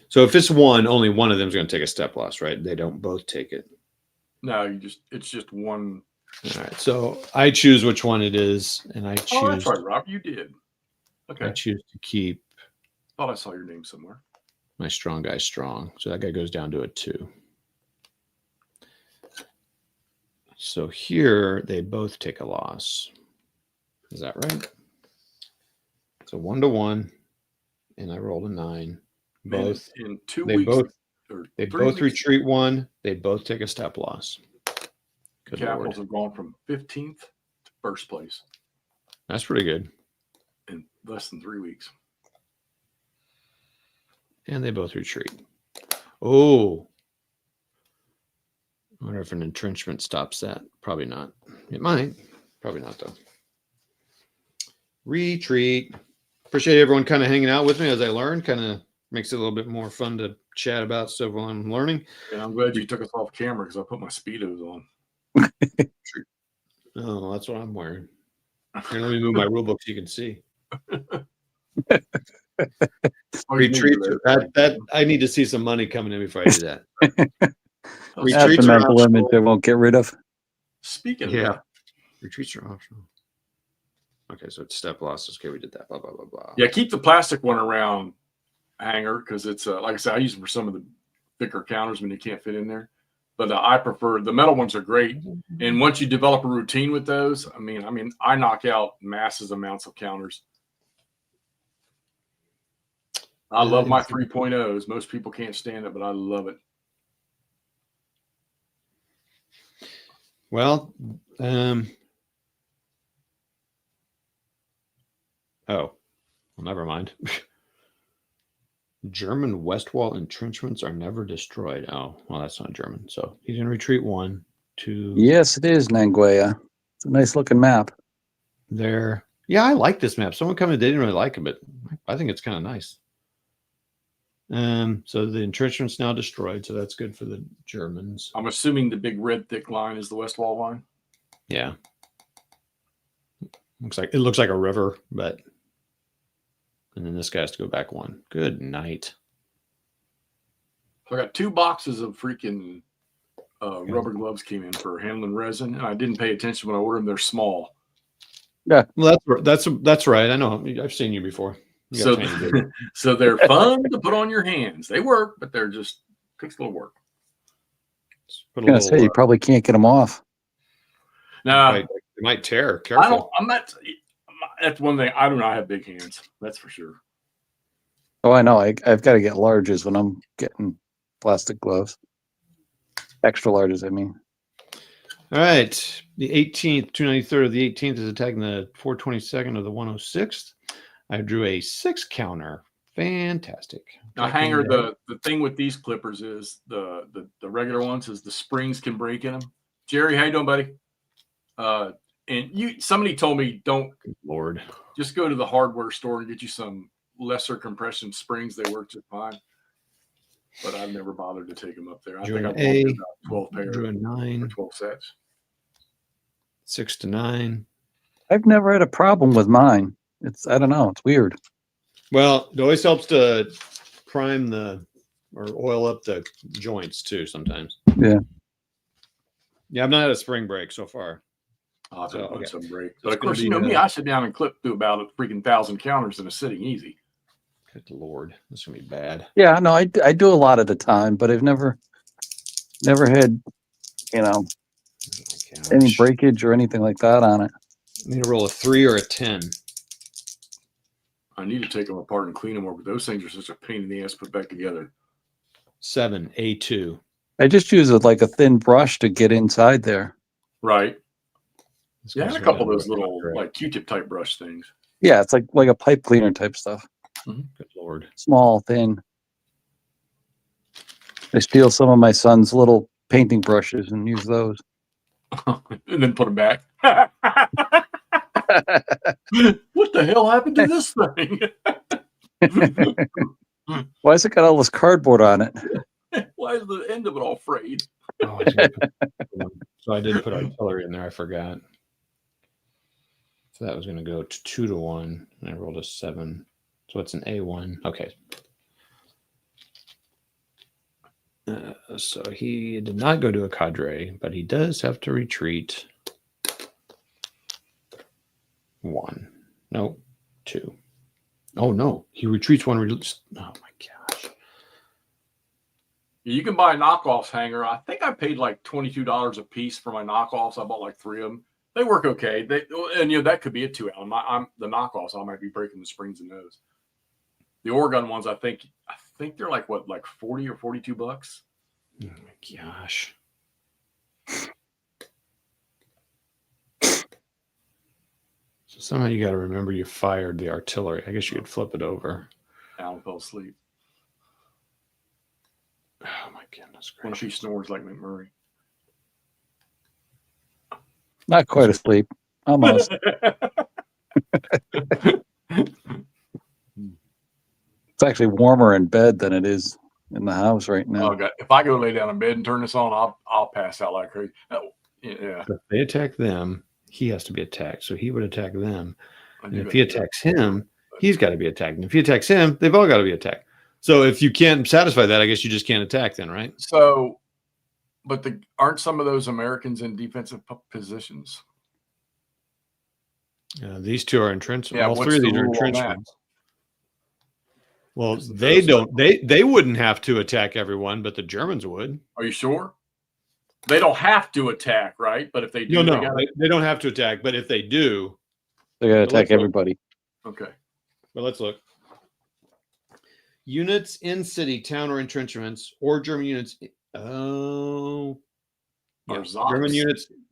so if it's one, only one of them is going to take a step loss, right? They don't both take it. No, it's just one. All right, so I choose which one it is, and I choose. Oh, that's right, Rob. You did. Okay. I choose to keep. Thought I saw your name somewhere. My strong guy strong, so that guy goes down to a 2. So here they both take a loss. Is that right? So 1-1, and I rolled a 9. Both in 2 they weeks. They both retreat 1. They both take a step loss. The Capitals have gone from 15th to first place. That's pretty good. In less than 3 weeks. And they both retreat. Oh. I wonder if an entrenchment stops that. Probably not. It might. Probably not, though. Retreat. Appreciate everyone kind of hanging out with me as I learn. Kind of makes it a little bit more fun to chat about stuff while I'm learning. And I'm glad you took us off camera because I put my Speedos on. Oh, that's what I'm wearing. Here, let me move my rule book so you can see. Retreat. That I need to see some money coming in before I do that. That's a mental image they won't get rid of. Speaking of that, retreats are optional. Okay, so it's step losses. Okay, we did that. Blah blah blah blah. Yeah, keep the plastic one around, Hanger, because it's like I said, I use them for some of the thicker counters when you can't fit in there. But I prefer the metal ones are great. And once you develop a routine with those, I mean, I knock out massive amounts of counters. I love my 3.0s. Most people can't stand it, but I love it. Well, never mind. German west wall entrenchments are never destroyed. Oh, well, that's not German. So he's going to retreat 1, to Yes, it is Nanguea. It's a nice looking map. there. Yeah, I like this map. Someone commented they didn't really like it, but I think it's kind of nice. So the entrenchment's now destroyed, so that's good for the Germans. I'm assuming the big red thick line is the west wall line. Yeah. It looks like a river, but and then this guy has to go back one. Good night. So I got 2 boxes of freaking rubber gloves came in for handling resin, and I didn't pay attention when I ordered them. They're small. Yeah, well, that's right. I know. I've seen you before. You got So, tiny baby. so they're fun to put on your hands. They work, but they're just takes a little work. Put I was going to say, you probably can't get them off. Nah, it might tear. Careful. I'm not. That's one thing. I do not have big hands. That's for sure. Oh, I know. I've got to get larges when I'm getting plastic gloves. Extra larges, I mean. All right. The 18th, 293rd of the 18th is attacking the 422nd of the 106th. I drew a 6 counter. Fantastic. Now, Hanger, the thing with these clippers is the regular ones is the springs can break in them. Jerry, how you doing, buddy? And somebody told me don't. Good Lord. Just go to the hardware store and get you some lesser compression springs. They work just fine. But I've never bothered to take them up there. I think I've bought about 12 pairs. Drew a 9. Or 12 sets. 6 to 9. I've never had a problem with mine. I don't know. It's weird. Well, it always helps to prime or oil up the joints too sometimes. Yeah. Yeah, I've not had a spring break so far. I'll have to put some break. But It's of course, gonna you know be, me, I sit down and clip through about a freaking 1,000 counters in a sitting easy. Good Lord. This is going to be bad. Yeah, no, I do a lot at a time, but I've never had, any breakage or anything like that on it. I need to roll a 3 or a 10. I need to take them apart and clean them more, but those things are such a pain in the ass to put back together. 7, A2. I just use it like a thin brush to get inside there. Right. This Yeah, guy's and a couple of gonna those little correct. like Q-tip type brush things. Yeah, it's like a pipe cleaner type stuff. Good Lord. Small, thin. I steal some of my son's little painting brushes and use those. And then put them back. What the hell happened to this thing? Why has it got all this cardboard on it? Why is the end of it all frayed? Oh, so I did put artillery in there. I forgot. So that was going to go to 2 to 1. And I rolled a 7. So it's an A1. Okay. So he did not go to a cadre, but he does have to retreat 1. No, 2. Oh, no. He retreats 1. Oh, my gosh. You can buy knockoffs, Hanger. I think I paid like $22 a piece for my knockoffs. I bought like 3 of them. They work okay. That could be a 2 ounce. The knockoffs, I might be breaking the springs in those. The Oregon ones, I think they're like what, like 40 or 42 bucks. Oh my gosh. So somehow you got to remember you fired the artillery. I guess you could flip it over. Alan fell asleep. Oh my goodness What if he snores like McMurray? Not quite asleep. Almost. It's actually warmer in bed than it is in the house right now. Oh God! If I go lay down in bed and turn this on, I'll pass out like crazy. Oh, yeah. If they attack them, he has to be attacked. So he would attack them. And if bet. he attacks him, he's got to be attacked. And if he attacks him, they've all got to be attacked. So if you can't satisfy that, I guess you just can't attack then, right? So, but aren't some of those Americans in defensive positions? These 2 are entrenched. Yeah, all 3 of these are rule on that? entrenchments. Well, they don't. They wouldn't have to attack everyone, but the Germans would. Are you sure? They don't have to attack, right? But if they do, they don't have to attack. But if they do, they got to attack everybody. Okay. But let's look. Units in city, town, or entrenchments, or German units. Oh, yeah.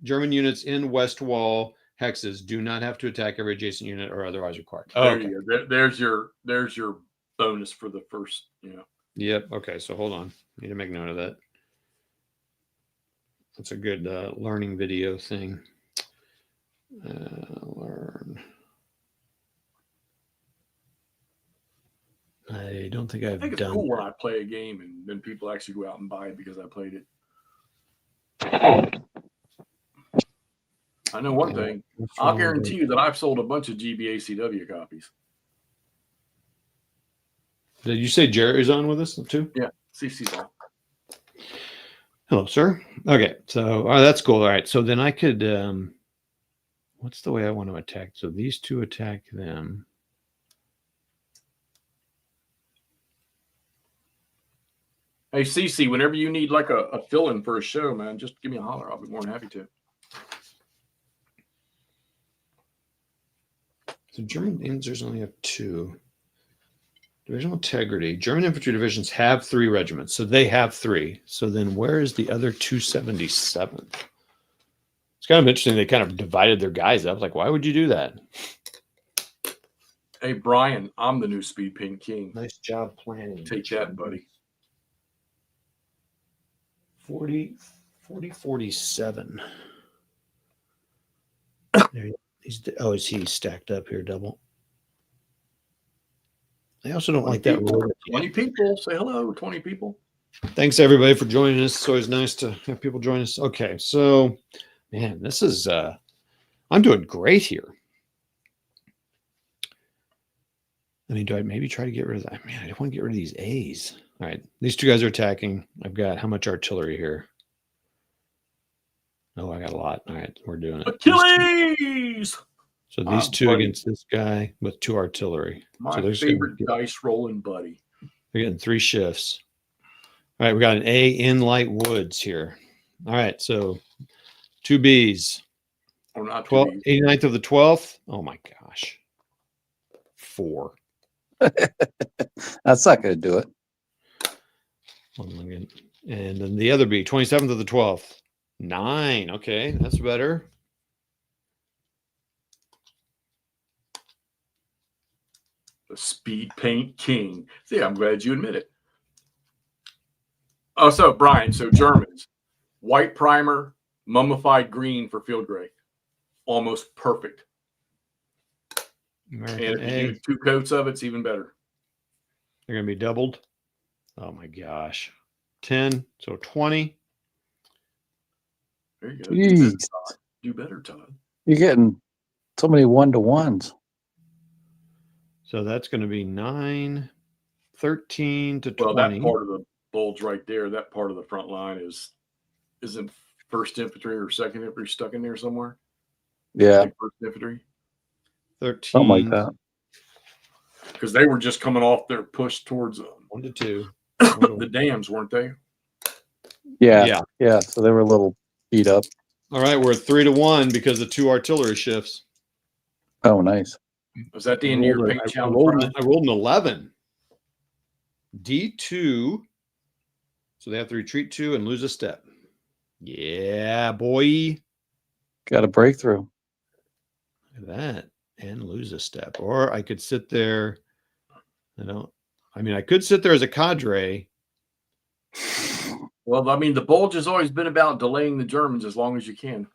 German units in west wall hexes do not have to attack every adjacent unit or otherwise required. Oh, okay. There's your bonus for the first. Yep. Okay. So hold on. Need to make note of that. That's a good learning video thing. Learn. I don't think I I've think it's done. cool when I play a game and then people actually go out and buy it because I played it. I know one thing. I'll guarantee you that I've sold a bunch of GBACW copies. Did you say Jerry's on with us too? Yeah, CC's on. Hello, sir. Okay, so that's cool. All right, so then I could. What's the way I want to attack? So these two attack them. Hey, CC, whenever you need like a fill-in for a show, man, just give me a holler. I'll be more than happy to. So German Panzers only have 2. Divisional integrity. German infantry divisions have 3 regiments, so they have 3. So then where is the other 277th? It's kind of interesting. They kind of divided their guys up. Like, why would you do that? Hey, Brian, I'm the new Speed Paint King. Nice job planning. Take that, buddy. 47. There he's is he stacked up here double? I also don't like that rule. 20 people. Say hello, 20 people. Thanks everybody for joining us. It's always nice to have people join us. Okay, so man, this is I'm doing great here. I mean, do I maybe try to get rid of that? Man, I don't want to get rid of these A's. All right, these 2 guys are attacking. I've got how much artillery here? Oh, I got a lot. All right, we're doing it. Achilles! So these 2 against this guy with 2 artillery. My so favorite dice rolling buddy. They're getting 3 shifts. All right, we got an A in light woods here. All right, so 2 Bs. Oh, not 12, 89th 89th of the 12th. Oh my gosh. 4. That's not going to do it. And then the other B, 27th of the 12th. 9. Okay, that's better. The Speed Paint King. See, I'm glad you admit it. Oh, so Brian, so Germans, white primer, mummified green for field gray. Almost perfect. American and if A. you do 2 coats of it, it's even better. They're going to be doubled. Oh my gosh. 10, so 20. There you go. Jeez. Do better, Todd. You're getting so many 1-to-1s. So that's going to be 9, 13 to 20. Well, that part of the bulge right there, that part of the front line isn't 1st Infantry or 2nd Infantry stuck in there somewhere? Yeah. Like 1st Infantry? 13. Something like that. Because they were just coming off their push towards 1 to 2. the dams, weren't they? Yeah. So they were a little beat up. All right, we're 3 to 1 because of 2 artillery shifts. Oh, nice. Was that the end of your paint I challenge? rolled an 11. D2. So they have to retreat 2 and lose a step. Yeah, boy. Got a breakthrough. Look at that. And lose a step. Or I could sit there. I could sit there as a cadre. Well, I mean, the bulge has always been about delaying the Germans as long as you can.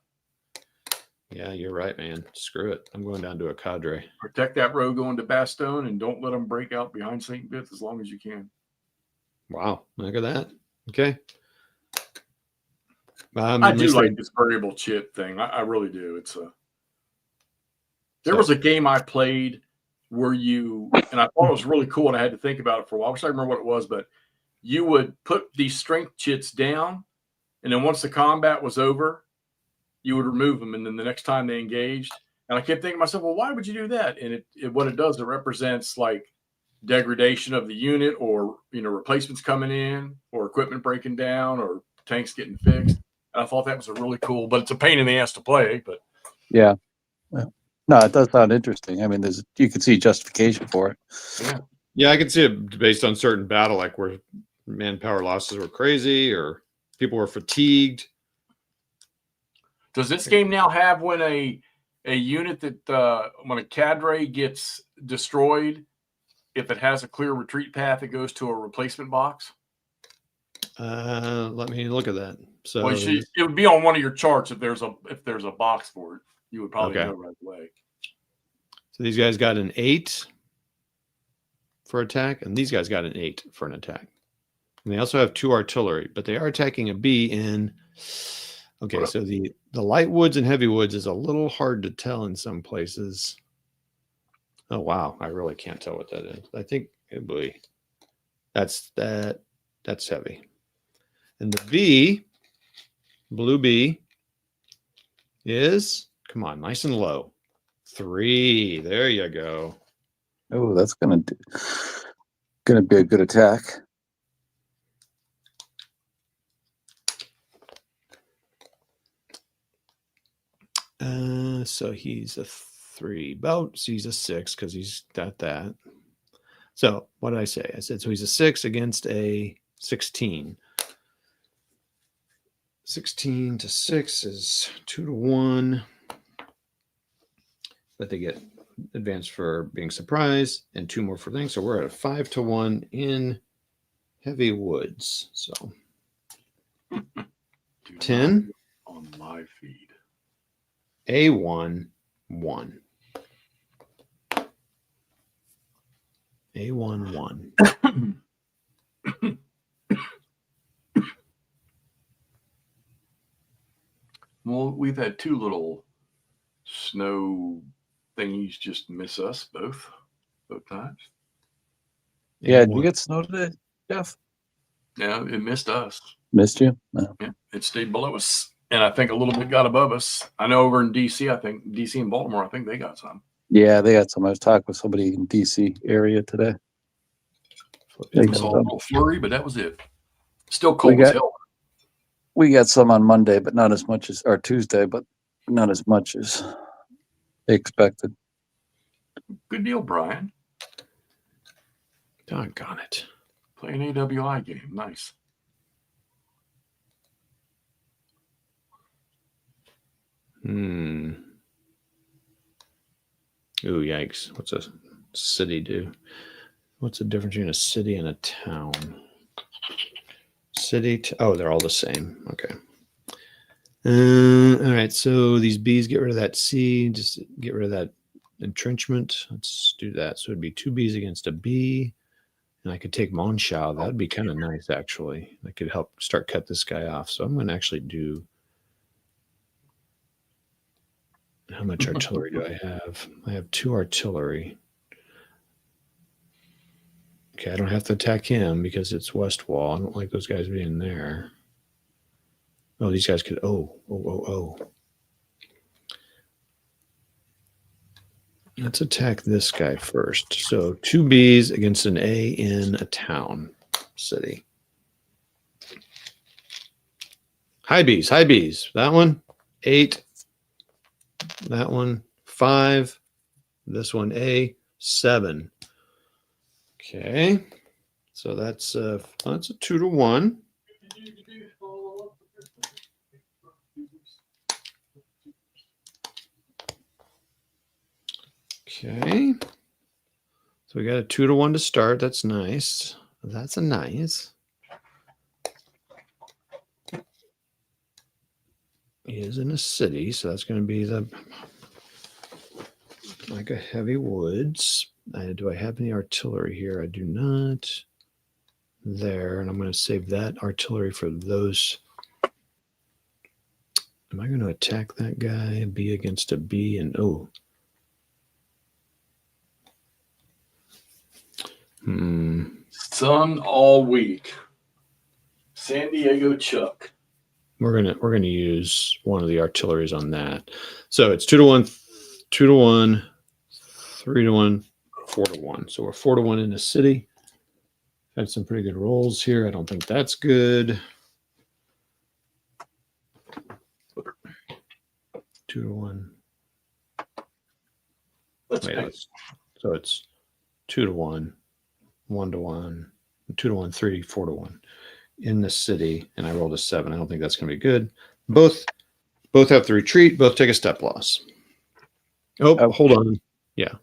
Yeah, you're right, man. Screw it. I'm going down to a cadre. Protect that road going to Bastogne and don't let them break out behind St. Vith as long as you can. Wow. Look at that. Okay. I do like this variable chip thing. I really do. There was a game I played where and I thought it was really cool and I had to think about it for a while. I wish I remember what it was, but you would put these strength chits down and then once the combat was over, you would remove them. And then the next time they engaged, and I kept thinking to myself, well, why would you do that? And what it does, it represents like degradation of the unit or, replacements coming in or equipment breaking down or tanks getting fixed. And I thought that was a really cool, but it's a pain in the ass to play. But yeah. No, it does sound interesting. I mean, you can see justification for it. Yeah, I can see it based on certain battle, like where manpower losses were crazy or people were fatigued. Does this game now have when a unit that when a cadre gets destroyed, if it has a clear retreat path, it goes to a replacement box? Let me look at that. So Well, it would be on one of your charts if there's a box for it. You would probably Okay. know right away. so these guys got an 8 for attack, and these guys got an 8 for an attack. And they also have 2 artillery, but they are attacking a B in. Okay, so the light woods and heavy woods is a little hard to tell in some places. Oh wow, I really can't tell what that is. I think it be that's heavy. And the B, blue B, is come on, nice and low. 3. There you go. Oh, that's gonna be a good attack. So he's a 3. So he's a 6 because he's got that. So what did I say? I said so he's a 6 against a 16. 16 to 6 is 2 to 1. But they get advanced for being surprised and 2 more for things. So we're at a 5 to 1 in heavy woods. So 10 on my feed. A1 1. A1 1. Well, we've had 2 little snow thingies just miss us both times. Yeah, did you get snow today, Jeff? Yeah, it missed us. Missed you? No. Yeah, it stayed below us, and I think a little bit got above us. I know over in DC, I think DC and Baltimore, I think they got some. Yeah, they got some. I was talking with somebody in DC area today. It was a little flurry, but that was it. Still cold as hell. We got some on Monday, but not as much as, or Tuesday, but not as much as they expected. Good deal, Brian. Doggone it. Play an AWI game. Nice. Ooh, yikes. What's a city do? What's the difference between a city and a town? Oh, they're all the same. Okay. All right. So these B's get rid of that C. Just get rid of that entrenchment. Let's do that. So it'd be 2 B's against a B. And I could take Monschau. That'd be kind of nice, actually. I could help start cut this guy off. So I'm going to actually do. How much artillery do I have? I have 2 artillery. Okay, I don't have to attack him because it's west wall. I don't like those guys being there. Oh, these guys could. Oh. Let's attack this guy first. So 2 B's against an A in a town, city. High B's. That one, 8. That one, 5. This one, A, 7. Okay. So that's a 2 to 1. Okay. So we got a 2 to 1 to start. That's nice. That's a nice. He is in a city, so that's going to be like a heavy woods. Do I have any artillery here? I do not. There, and I'm going to save that artillery for those. Am I going to attack that guy? B against a B and oh. Sun all week. San Diego Chuck. We're gonna use one of the artilleries on that. So it's 2 to 1, 2 to 1, 3 to 1, 4 to 1. So we're 4 to 1 in the city. Had some pretty good rolls here. I don't think that's good. 2 to 1. So it's 2 to 1, 1 to 1, 2 to 1, 3, 4 to 1 in the city, and I rolled a 7. I don't think that's going to be good. Both have to retreat. Both take a step loss. Oh, hold on. Yeah.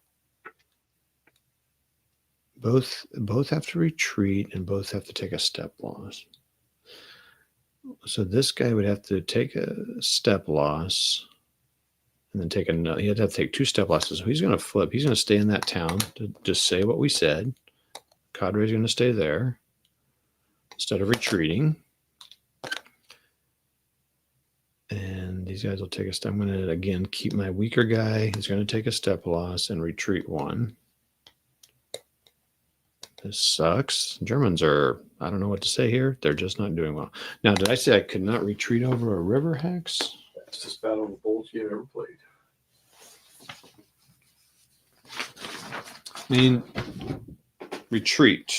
Both have to retreat, and both have to take a step loss. So this guy would have to take a step loss and then take another. He'd have to take 2 step losses. So he's going to flip. He's going to stay in that town to just say what we said. Cadre's going to stay there instead of retreating. And these guys will take a step. I'm going to, again, keep my weaker guy. He's going to take a step loss and retreat 1. This sucks. Germans are, I don't know what to say here. They're just not doing well. Now, did I say I could not retreat over a river hex? Fastest battle of the bulls you ever played. I mean, retreat.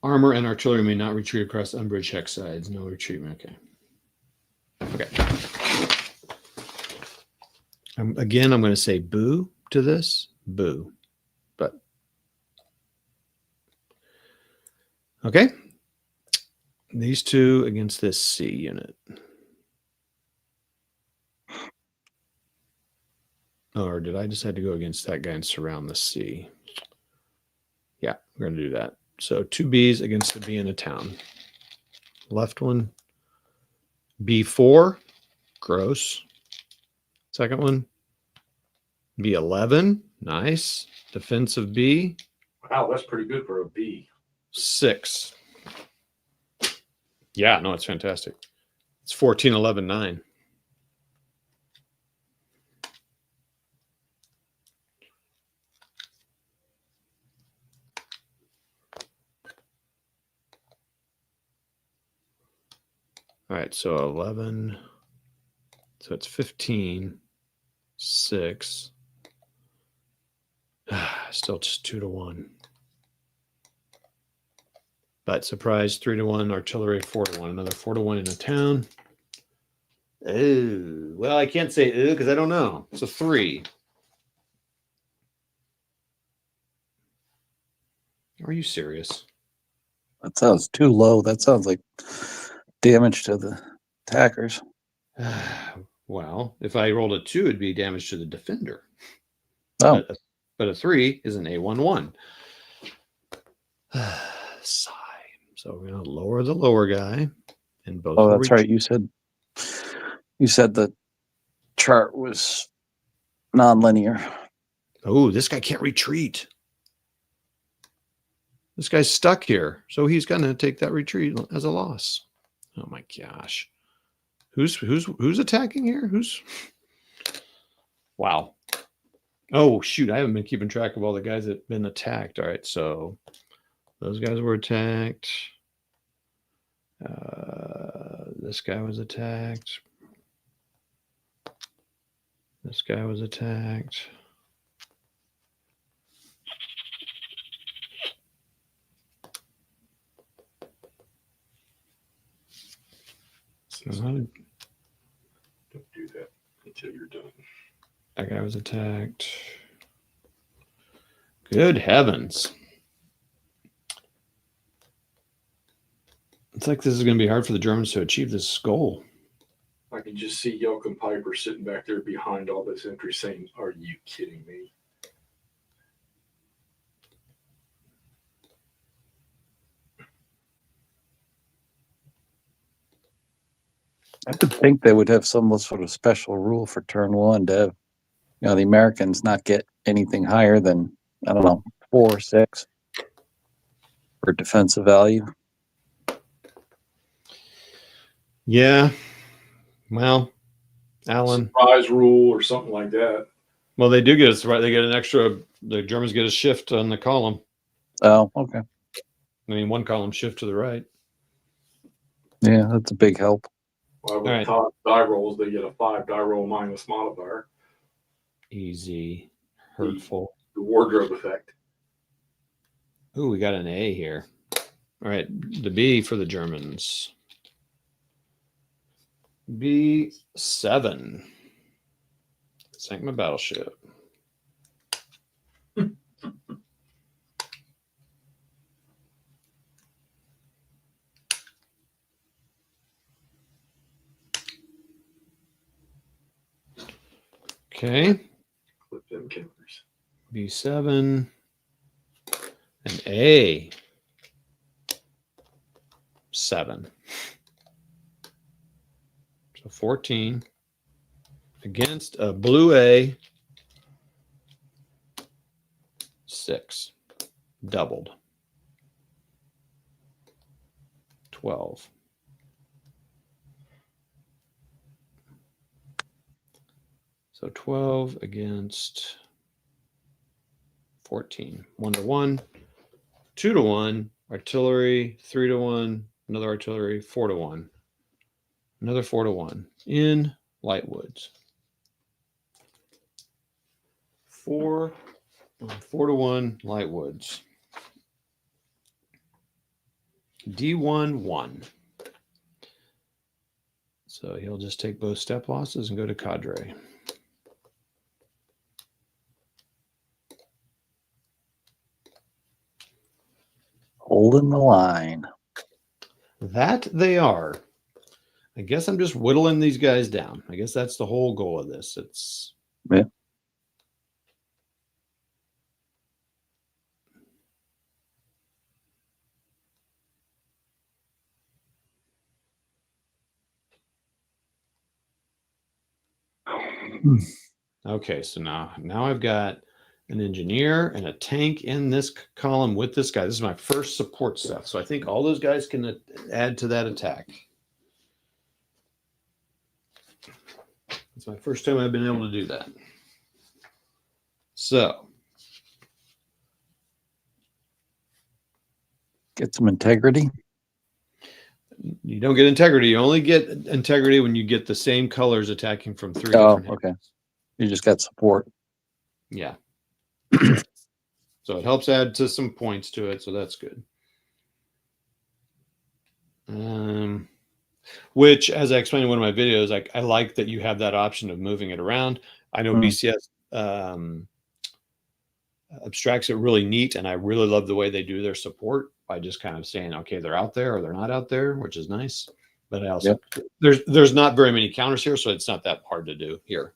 Armor and artillery may not retreat across unbridged hex sides. No retreat. Okay. Okay. Again, I'm going to say boo to this. Boo. But okay. These 2 against this C unit. Or did I decide to go against that guy and surround the C? Yeah, we're going to do that. So 2 Bs against the B in a town. Left one. B4. Gross. Second one. B11. Nice. Defensive B. Wow, that's pretty good for a B. 6. Yeah, no, it's fantastic. It's 14, 11, 9. All right, so 11. So it's 15, 6. Still just 2 to 1. But surprise, 3 to 1. Artillery, 4 to 1. Another 4 to 1 in a town. Oh, well, I can't say because I don't know. It's a 3. Are you serious? That sounds too low. That sounds like damage to the attackers. Well, if I rolled a 2, it'd be damage to the defender. Oh, But a 3 is an A11. Sigh. So we're going to lower the lower guy. And both. oh, that's right. You said the chart was non-linear. Oh, this guy can't retreat. This guy's stuck here. So he's going to take that retreat as a loss. Oh my gosh. Who's attacking here? Wow. Oh shoot, I haven't been keeping track of all the guys that have been attacked. All right, so those guys were attacked. This guy was attacked. This guy was attacked. Don't do that until you're done. That guy was attacked. Good heavens. It's like this is going to be hard for the Germans to achieve this goal. I can just see Yelk and Piper sitting back there behind all this entry saying, "Are you kidding me?" I would think they would have some sort of special rule for turn 1 to have, the Americans not get anything higher than, I don't know, 4 or 6 for defensive value. Yeah. Well, Alan. Surprise rule or something like that. Well, they do get us right. They get an extra. The Germans get a shift on the column. Oh, okay. I mean, 1 column shift to the right. Yeah, that's a big help. Well, with right. top die rolls, they get a 5 die roll minus modifier. Easy. Hurtful. The wardrobe effect. Ooh, we got an A here. All right, the B for the Germans. B7. Sank my battleship. Okay. Clip them counters. B7. An A 7. So 14 against a blue A 6. Doubled. 12. So 12 against 14. 1-1, 2-1, artillery, 3-1, another artillery, 4-1. Another 4-1 in light woods. 4-1 light woods. D1-1. So he'll just take both step losses and go to cadre. Holding the line. That they are. I guess I'm just whittling these guys down. I guess that's the whole goal of this. It's Yeah. okay. So now I've got an engineer and a tank in this column with this guy. This is my first support stuff. So I think all those guys can add to that attack. It's my first time I've been able to do that. So Get some integrity. you don't get integrity. You only get integrity when you get the same colors attacking from 3 Oh, different okay. You just got support. Yeah. So it helps add to some points to it, so that's good. Which, as I explained in one of my videos, I like that you have that option of moving it around. I know BCS abstracts it really neat, and I really love the way they do their support by just kind of saying, okay, they're out there or they're not out there, which is nice. But I also there's not very many counters here, so it's not that hard to do here.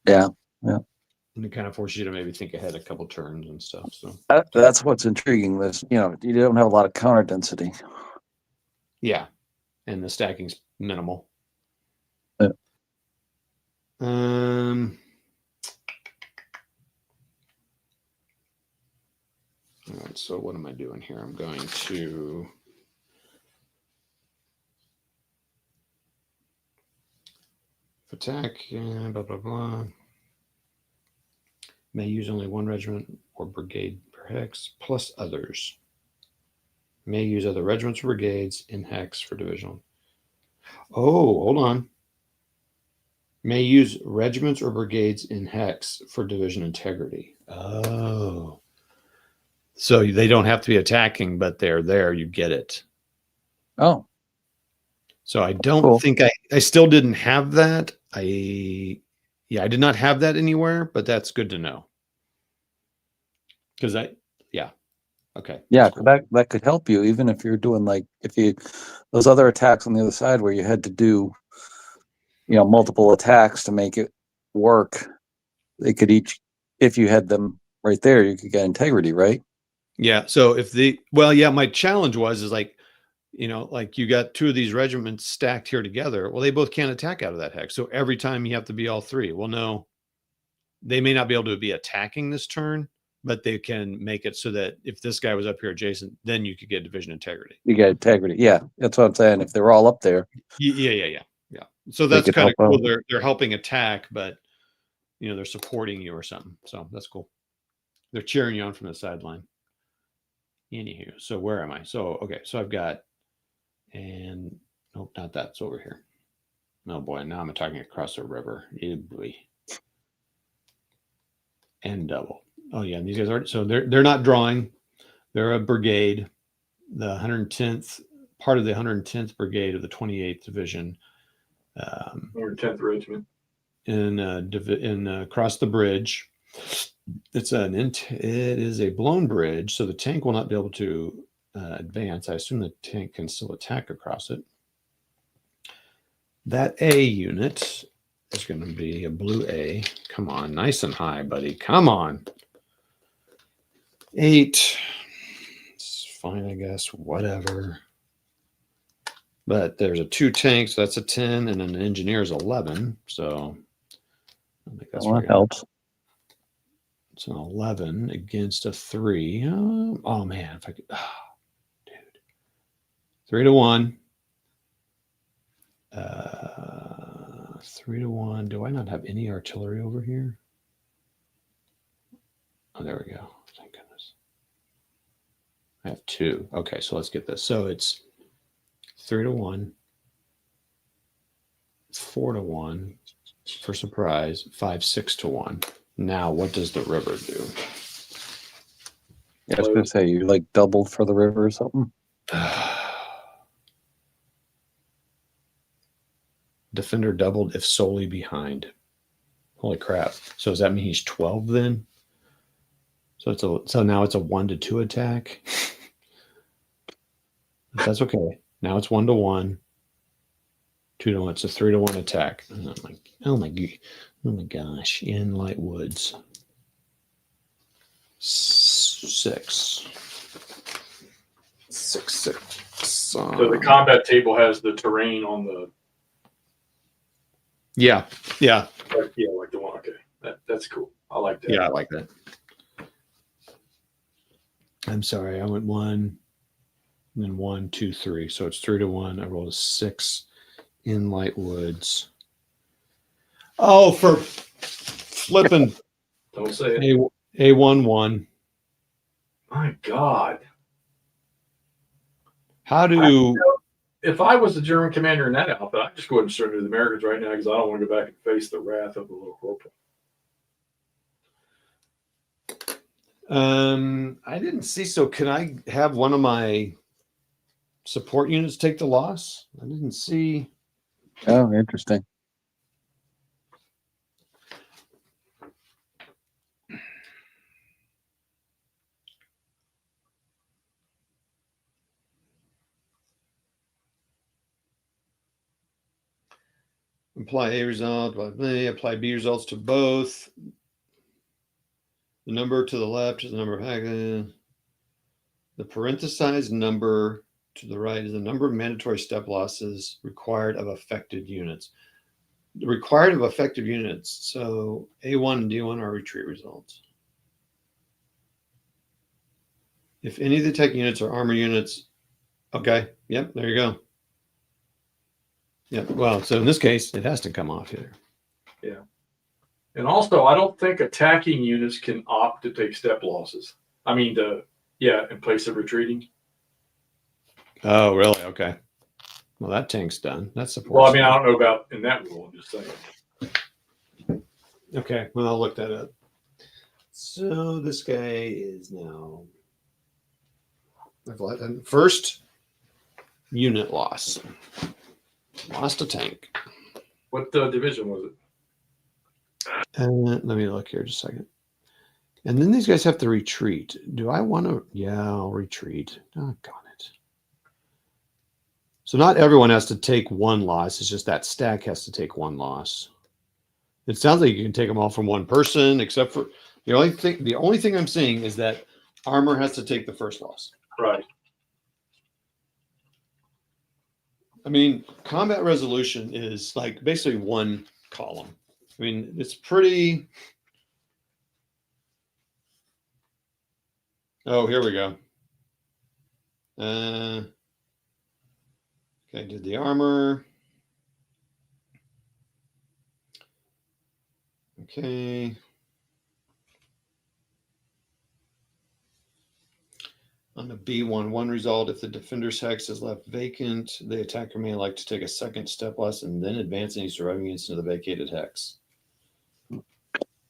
Yeah, yeah. And it kind of forces you to maybe think ahead a couple turns and stuff. So That's what's intriguing. This, you don't have a lot of counter density. yeah, and the stacking's minimal. Yeah. All right, so what am I doing here? I'm going to attack, blah, blah, blah. May use only one regiment or brigade per hex, plus others. May use other regiments or brigades in hex for divisional. Oh, hold on. May use regiments or brigades in hex for division integrity. Oh. So they don't have to be attacking, but they're there. You get it. Oh. So I don't think I still didn't have that. I did not have that anywhere, but that's good to know. Because okay. Yeah, cool. that could help you, even if you're doing those other attacks on the other side where you had to do, multiple attacks to make it work. They could if you had them right there, you could get integrity, right? Yeah. So my challenge is like you got 2 of these regiments stacked here together. Well, they both can't attack out of that hex. So every time you have to be all 3. Well, no, they may not be able to be attacking this turn, but they can make it so that if this guy was up here adjacent, then you could get division integrity. You get integrity. Yeah. That's what I'm saying. If they're all up there. Yeah. So that's kind of cool. They're helping attack, but they're supporting you or something. So that's cool. They're cheering you on from the sideline. Anywho, so where am I? So I've got, and nope, not that. It's over here. Oh boy, now I'm attacking across a river. Boy. And double. Oh yeah, and these guys are so they're not drawing. They're a brigade, the 110th part of the 110th Brigade of the 28th Division. 110th Regiment. In across the bridge. It is a blown bridge, so the tank will not be able to advance. I assume the tank can still attack across it. That A unit is going to be a blue A. Come on, nice and high, buddy. Come on. 8. It's fine, I guess. Whatever. But there's a 2 tank, so that's a 10, and then the engineer is 11. So I think that's Well, where that helps. it's an 11 against a 3. Oh man, if I could, dude, 3-1. 3-1. Do I not have any artillery over here? Oh, there we go. Thank goodness. I have 2. Okay, so let's get this. So it's 3-1, 4-1 for surprise, 5-6-1. Now, what does the river do? Yeah, I was going to say, you like doubled for the river or something? Defender doubled if solely behind. Holy crap. So does that mean he's 12 then? So now it's a 1-2 attack. That's okay. Now it's 1-1. 2-1. It's a 3-1 attack. Oh my gosh. In Light Woods. 6. 6. So the combat table has the terrain on the. Yeah. Like the one. Okay, that's cool. I like that. Yeah, I like that. I'm sorry. I went 1, and then 1, 2, 3. So it's 3-1. I rolled a 6 in Light Woods. Oh, for flipping Don't say it. A1-1. My God. How do If I was the German commander in that outfit, I'd just go ahead and surrender to the Americans right now because I don't want to go back and face the wrath of the little corporal. I didn't see. So can I have one of my support units take the loss? I didn't see. Oh, interesting. Apply A result, apply B results to both. The number to the left is the number of the parenthesized number to the right is the number of mandatory step losses required of affected units. Required of affected units. So A1 and D1 are retreat results. If any of the tech units are armor units, okay. Yep, there you go. Yep. Well, so in this case, it has to come off here. Yeah. And also, I don't think attacking units can opt to take step losses. I mean, in place of retreating. Oh, really? Okay. Well, that tank's done. That's support. Well, I mean, I don't know about in that rule. I'm just saying. Okay. Well, I'll look that up. So this guy is now first unit loss. Lost a tank. What division was it? Let me look here just a second. And then these guys have to retreat. Do I want to? Yeah, I'll retreat. Oh, got it. So not everyone has to take one loss. It's just that stack has to take one loss. It sounds like you can take them all from one person, except for the only thing I'm seeing is that armor has to take the first loss. Right. I mean, combat resolution is like basically one column. I mean, it's pretty. Oh, here we go. Okay, did the armor. Okay. On the B1 result, if the defender's hex is left vacant, the attacker may elect to take a second step loss and then advance any surviving units into the vacated hex.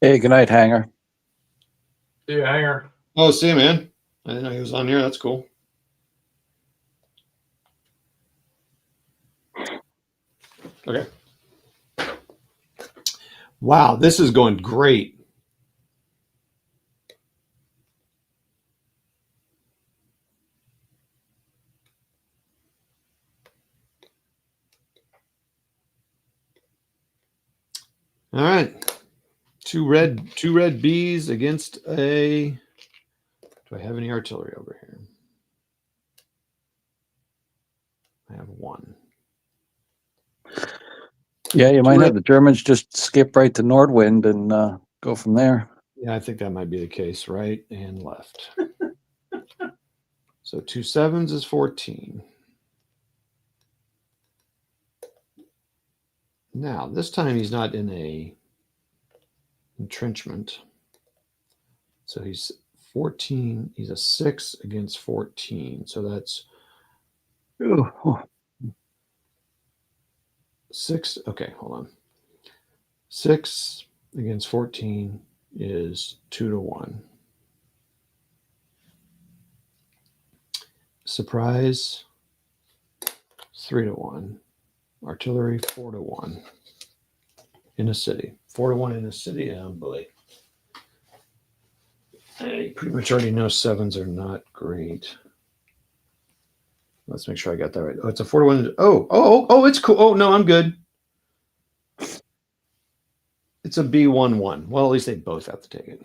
Hey, good night, Hanger. See you, Hanger. Oh, see you, man. I didn't know he was on here. That's cool. Okay. Wow, this is going great. All right. Two red Bs against a Do I have any artillery over here? I have one. Yeah, you might have the Germans just skip right to Nordwind and go from there. Yeah, I think that might be the case. Right and left. So 2 7s is 14. Now, this time he's not in a entrenchment. So he's 14. He's a 6 against 14. So that's 6. Okay, hold on. 6 against 14 is 2 to 1. Surprise, 3 to 1. Artillery, 4 to 1. In a city. 4 to 1 in a city. Oh, boy. I pretty much already know 7s are not great. Let's make sure I got that right. Oh, it's a 4 to 1. Oh, it's cool. Oh, no, I'm good. It's a B11. Well, at least they both have to take it.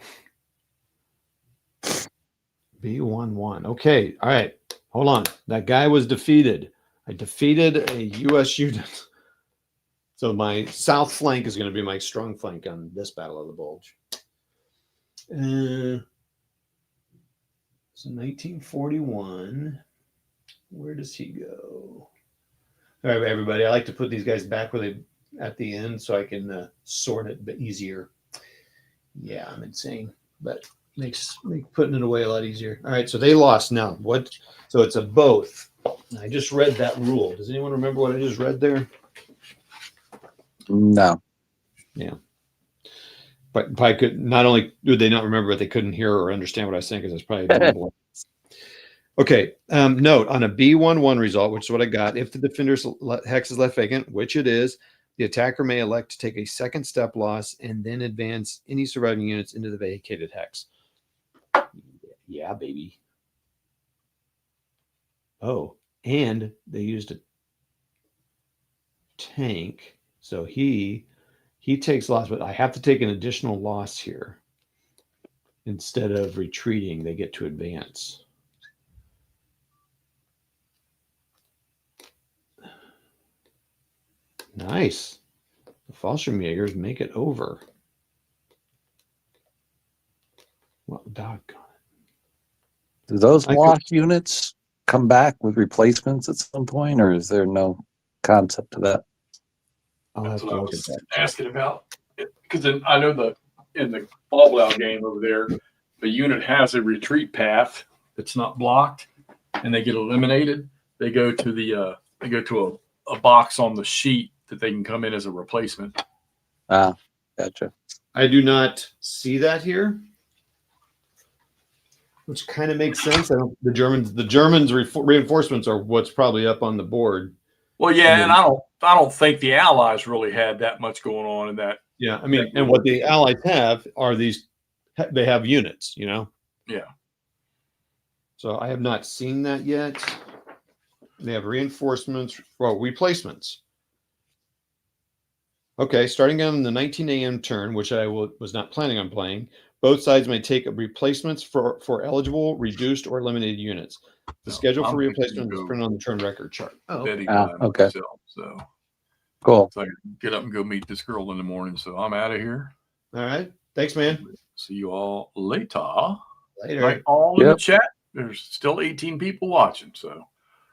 B11. Okay. All right. Hold on. That guy was defeated. I defeated a U.S. unit. So my south flank is going to be my strong flank on this Battle of the Bulge. So 1941. Where does he go? All right, everybody. I like to put these guys back where they at the end so I can sort it a bit easier. Yeah, I'm insane, but makes putting it away a lot easier. All right, so they lost now. What? So it's a both. I just read that rule. Does anyone remember what I just read there? No. Yeah. But I could not only would they not remember, but they couldn't hear or understand what I was saying because it's probably normal. Okay. Note on a B11 result, which is what I got. If the defender's hex is left vacant, which it is, the attacker may elect to take a second step loss and then advance any surviving units into the vacated hex. Yeah, baby. Oh, and they used a tank, so he takes loss, but I have to take an additional loss here. Instead of retreating, they get to advance. Nice. The Fallschirmjägers make it over. Well, doggone it. Do those lost units come back with replacements at some point, or is there no concept to that? I'll have That's to what I look at was that. asking about. Because I know in the all-out game over there, the unit has a retreat path that's not blocked, and they get eliminated. They go to a box on the sheet that they can come in as a replacement. Ah, gotcha. I do not see that here, which kind of makes sense. The Germans reinforcements are what's probably up on the board. Well, yeah, and I don't think the Allies really had that much going on in that. Yeah, I mean, and what the Allies have are they have units, you know? Yeah. So I have not seen that yet. They have reinforcements, replacements. Okay, starting on the 19 a.m. turn, which I was not planning on playing, both sides may take replacements for eligible, reduced, or eliminated units. The schedule for replacement is printed on the turn record chart. Oh, okay. Myself, so cool. So I can get up and go meet this girl in the morning. So I'm out of here. All right. Thanks, man. See you all later. Later. Like all in the chat. There's still 18 people watching. So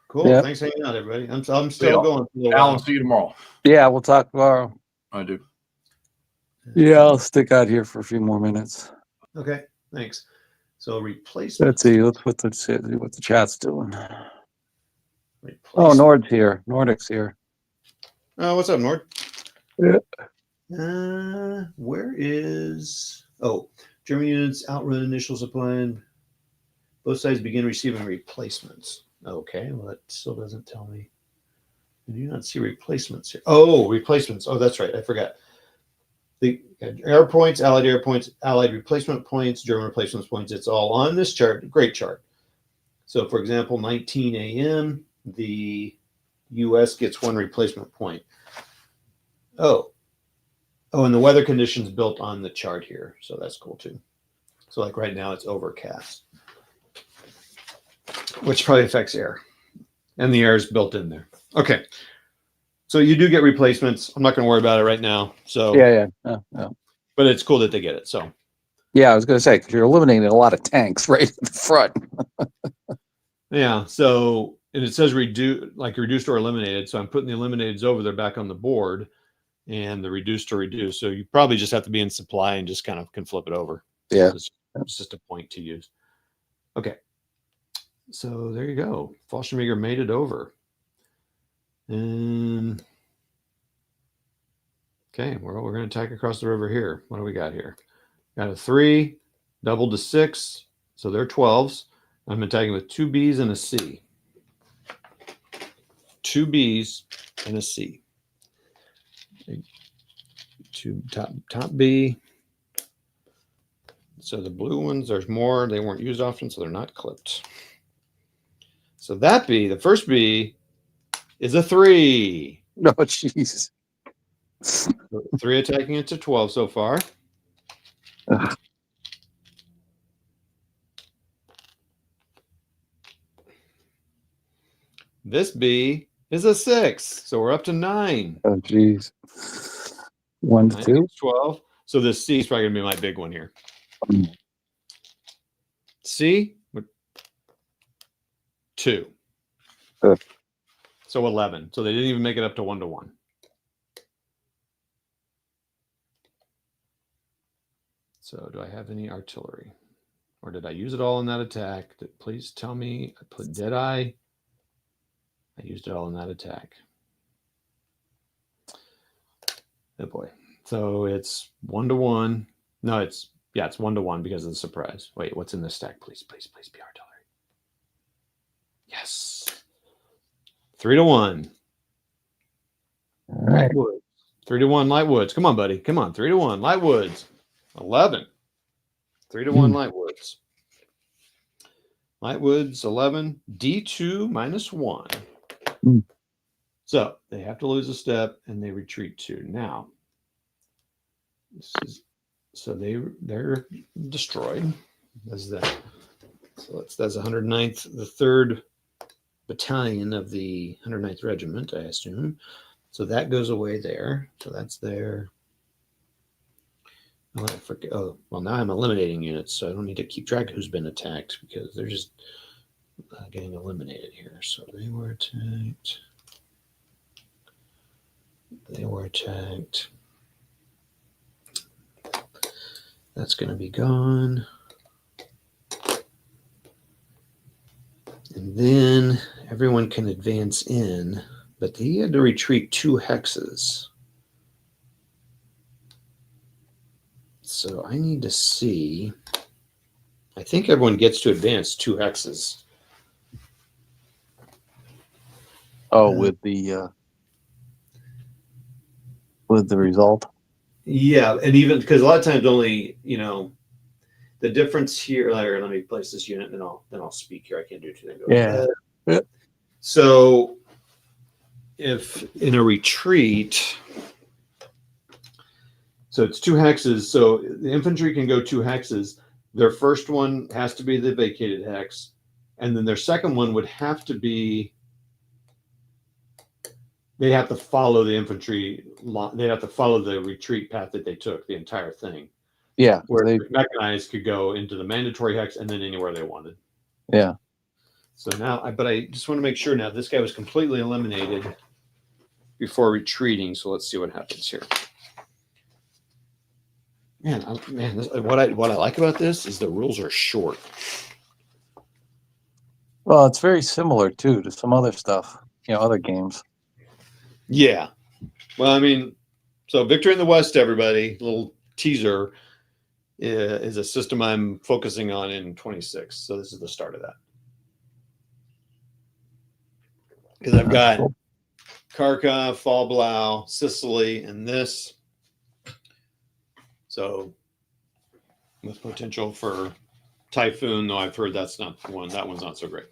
cool. Yep. Thanks for hanging out, everybody. I'm still going. Alan, see you tomorrow. Yeah, we'll talk tomorrow. I do. Yeah, I'll stick out here for a few more minutes. Okay. Thanks. So replacement. Let's see. Let's what the chat's doing. Oh, Nord's here. Nordic's here. Oh, what's up, Nord? Yeah. Where is? Oh, German units outrun initial supply. Both sides begin receiving replacements. Okay, well that still doesn't tell me. I do not see replacements here. Oh, replacements. Oh, that's right. I forgot. The air points, allied replacement points, German replacement points. It's all on this chart. Great chart. So, for example, 19 a.m., the U.S. gets 1 replacement point. Oh, and the weather conditions built on the chart here. So that's cool too. So like right now it's overcast. which probably affects air, and the air is built in there. Okay, so you do get replacements. I'm not going to worry about it right now. So Yeah. but it's cool that they get it. So Yeah, I was going to say, because you're eliminating a lot of tanks right at the front. yeah, so and it says reduced or eliminated. So I'm putting the eliminateds over there back on the board, and the reduced or reduced. So you probably just have to be in supply and just kind of can flip it over. Yeah. It's just a point to use. Okay. So there you go. Fallschirmjäger made it over. And okay, well, we're going to attack across the river here. What do we got here? Got a 3, doubled to 6. So they're 12s. I'm attacking with 2 Bs and a C. 2 Bs and a C. Top B. So the blue ones, there's more. They weren't used often, so they're not clipped. So that B, the first B, is a 3. No, jeez. 3 attacking into 12 so far. Ugh. This B is a 6. So we're up to 9. Oh, jeez. 1 to 9 2. against 12. So this C is probably going to be my big one here. C, 2. So 11. So they didn't even make it up to 1-1. So do I have any artillery? Or did I use it all in that attack? Please tell me. Did I? I used it all in that attack. Oh boy. So it's 1-1. No, it's 1-1 because of the surprise. Wait, what's in this stack? Please be artillery. Yes. 3-1. All right. Lightwoods. 3-1 Lightwoods. Come on, buddy. Come on. 3-1 Lightwoods. 11. 3-1 Lightwoods. Lightwoods 11. D2 -1. So they have to lose a step and they retreat 2. Now, so they're destroyed. That's 109th, the 3rd battalion of the 109th Regiment, I assume. So that goes away there. So that's there. Oh, I forget. Oh, well, now I'm eliminating units, so I don't need to keep track of who's been attacked because they're just getting eliminated here. So they were attacked. That's going to be gone. And then everyone can advance in, but he had to retreat 2 hexes. So I need to see. I think everyone gets to advance 2 hexes. Oh, with the result. Yeah, and even because a lot of times only, the difference here. Let me place this unit, and then I'll speak here. I can't do 2 things. Yeah. So if in a retreat, so it's 2 hexes. So the infantry can go 2 hexes. Their first one has to be the vacated hex, and then their second one would have to be. They have to follow the infantry. They have to follow the retreat path that they took, the entire thing. Yeah. Where mechanized could go into the mandatory hex and then anywhere they wanted. Yeah. So now, but I just want to make sure now this guy was completely eliminated before retreating. So let's see what happens here. What I like about this is the rules are short. Well, it's very similar too to some other stuff, other games. Yeah. Well, I mean, so Victory in the West, everybody, little teaser, is a system I'm focusing on in 26. So this is the start of that. Because I've got Kharkov, Fallblau, Sicily, and this. So with potential for Typhoon, though I've heard that's not the one. That one's not so great.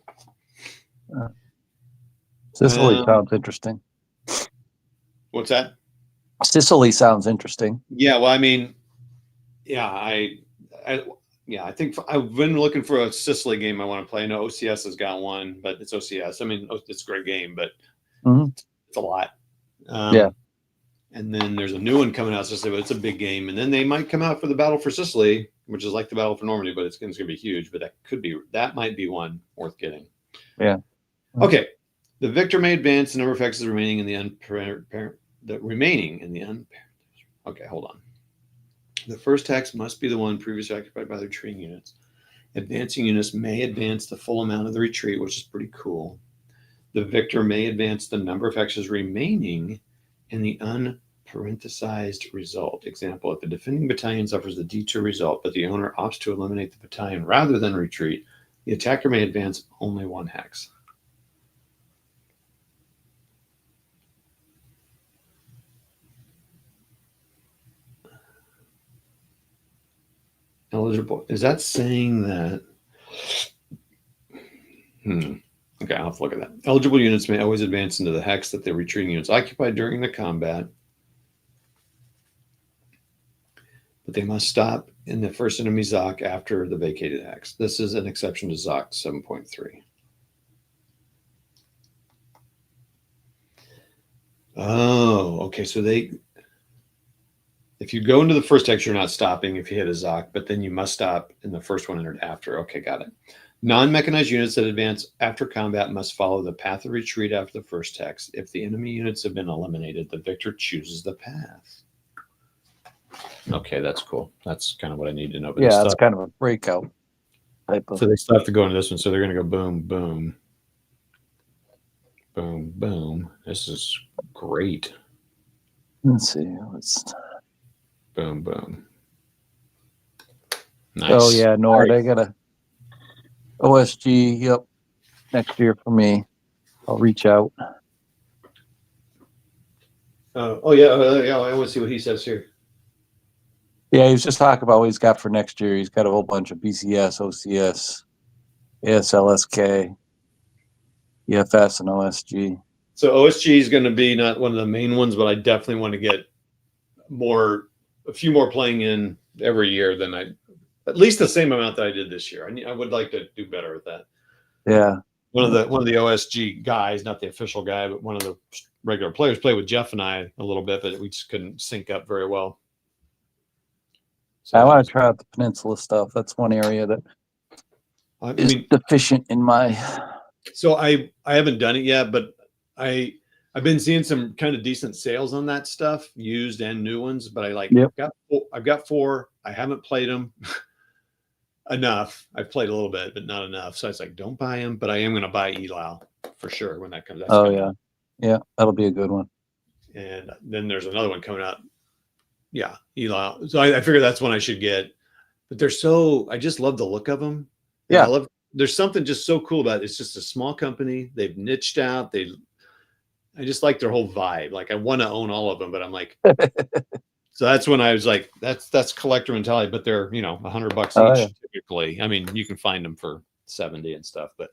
Sicily sounds interesting. What's that? Sicily sounds interesting. Yeah, well, I mean, yeah, yeah, I think I've been looking for a Sicily game I want to play. I know OCS has got one, but it's OCS. I mean, it's a great game, but Mhm. it's a lot. Yeah. And then there's a new one coming out, Sicily, but it's a big game. And then they might come out for the Battle for Sicily, which is like the Battle for Normandy, but it's going to be huge. But that might be one worth getting. Yeah. Okay. The victor may advance the number of hexes remaining in the Okay, hold on. The first hex must be the one previously occupied by the retreating units. Advancing units may advance the full amount of the retreat, which is pretty cool. The victor may advance the number of hexes remaining in the unparenthesized result. Example, if the defending battalion suffers the detour result, but the owner opts to eliminate the battalion rather than retreat, the attacker may advance only one hex. Eligible. Is that saying that? Okay, I'll have to look at that. Eligible units may always advance into the hex that the retreating units occupied during the combat, but they must stop in the first enemy ZOC after the vacated hex. This is an exception to ZOC 7.3. Oh, okay. So if you go into the first hex, you're not stopping if you hit a ZOC, but then you must stop in the first one entered after. Okay, got it. Non-mechanized units that advance after combat must follow the path of retreat after the first hex. If the enemy units have been eliminated, the victor chooses the path. Okay, that's cool. That's kind of what I need to know. But Yeah, it's kind of a breakout type of. So they still have to go into this one. So they're going to go boom, boom, boom, boom. This is great. Let's see. Boom, boom. Nice. Oh yeah, Nord. Right. I got a OSG. Yep, next year for me. I'll reach out. Oh yeah, I want to see what he says here. Yeah, he was just talking about what he's got for next year. He's got a whole bunch of BCS, OCS, ASLSK, EFS, and OSG. So OSG is going to be not one of the main ones, but I definitely want to get a few more playing in every year than at least the same amount that I did this year. I would like to do better with that. Yeah. One of the OSG guys, not the official guy, but one of the regular players, played with Jeff and I a little bit, but we just couldn't sync up very well. So I want to try out the Peninsula stuff. That's one area that is deficient in my. So I haven't done it yet, but I've been seeing some kind of decent sales on that stuff, used and new ones. But I've got 4. I haven't played them enough. I've played a little bit, but not enough. So I was like, don't buy them. But I am going to buy Elau for sure when that comes out. Yeah, that'll be a good one. And then there's another one coming out. Yeah, Elau. So I figure that's one I should get. But I just love the look of them. Yeah. There's something just so cool about it. It's just a small company. They've niched out. I just like their whole vibe. Like I want to own all of them, but I'm like, so that's when I was like, that's collector mentality, but they're, $100 each typically. I mean, you can find them for 70 and stuff, but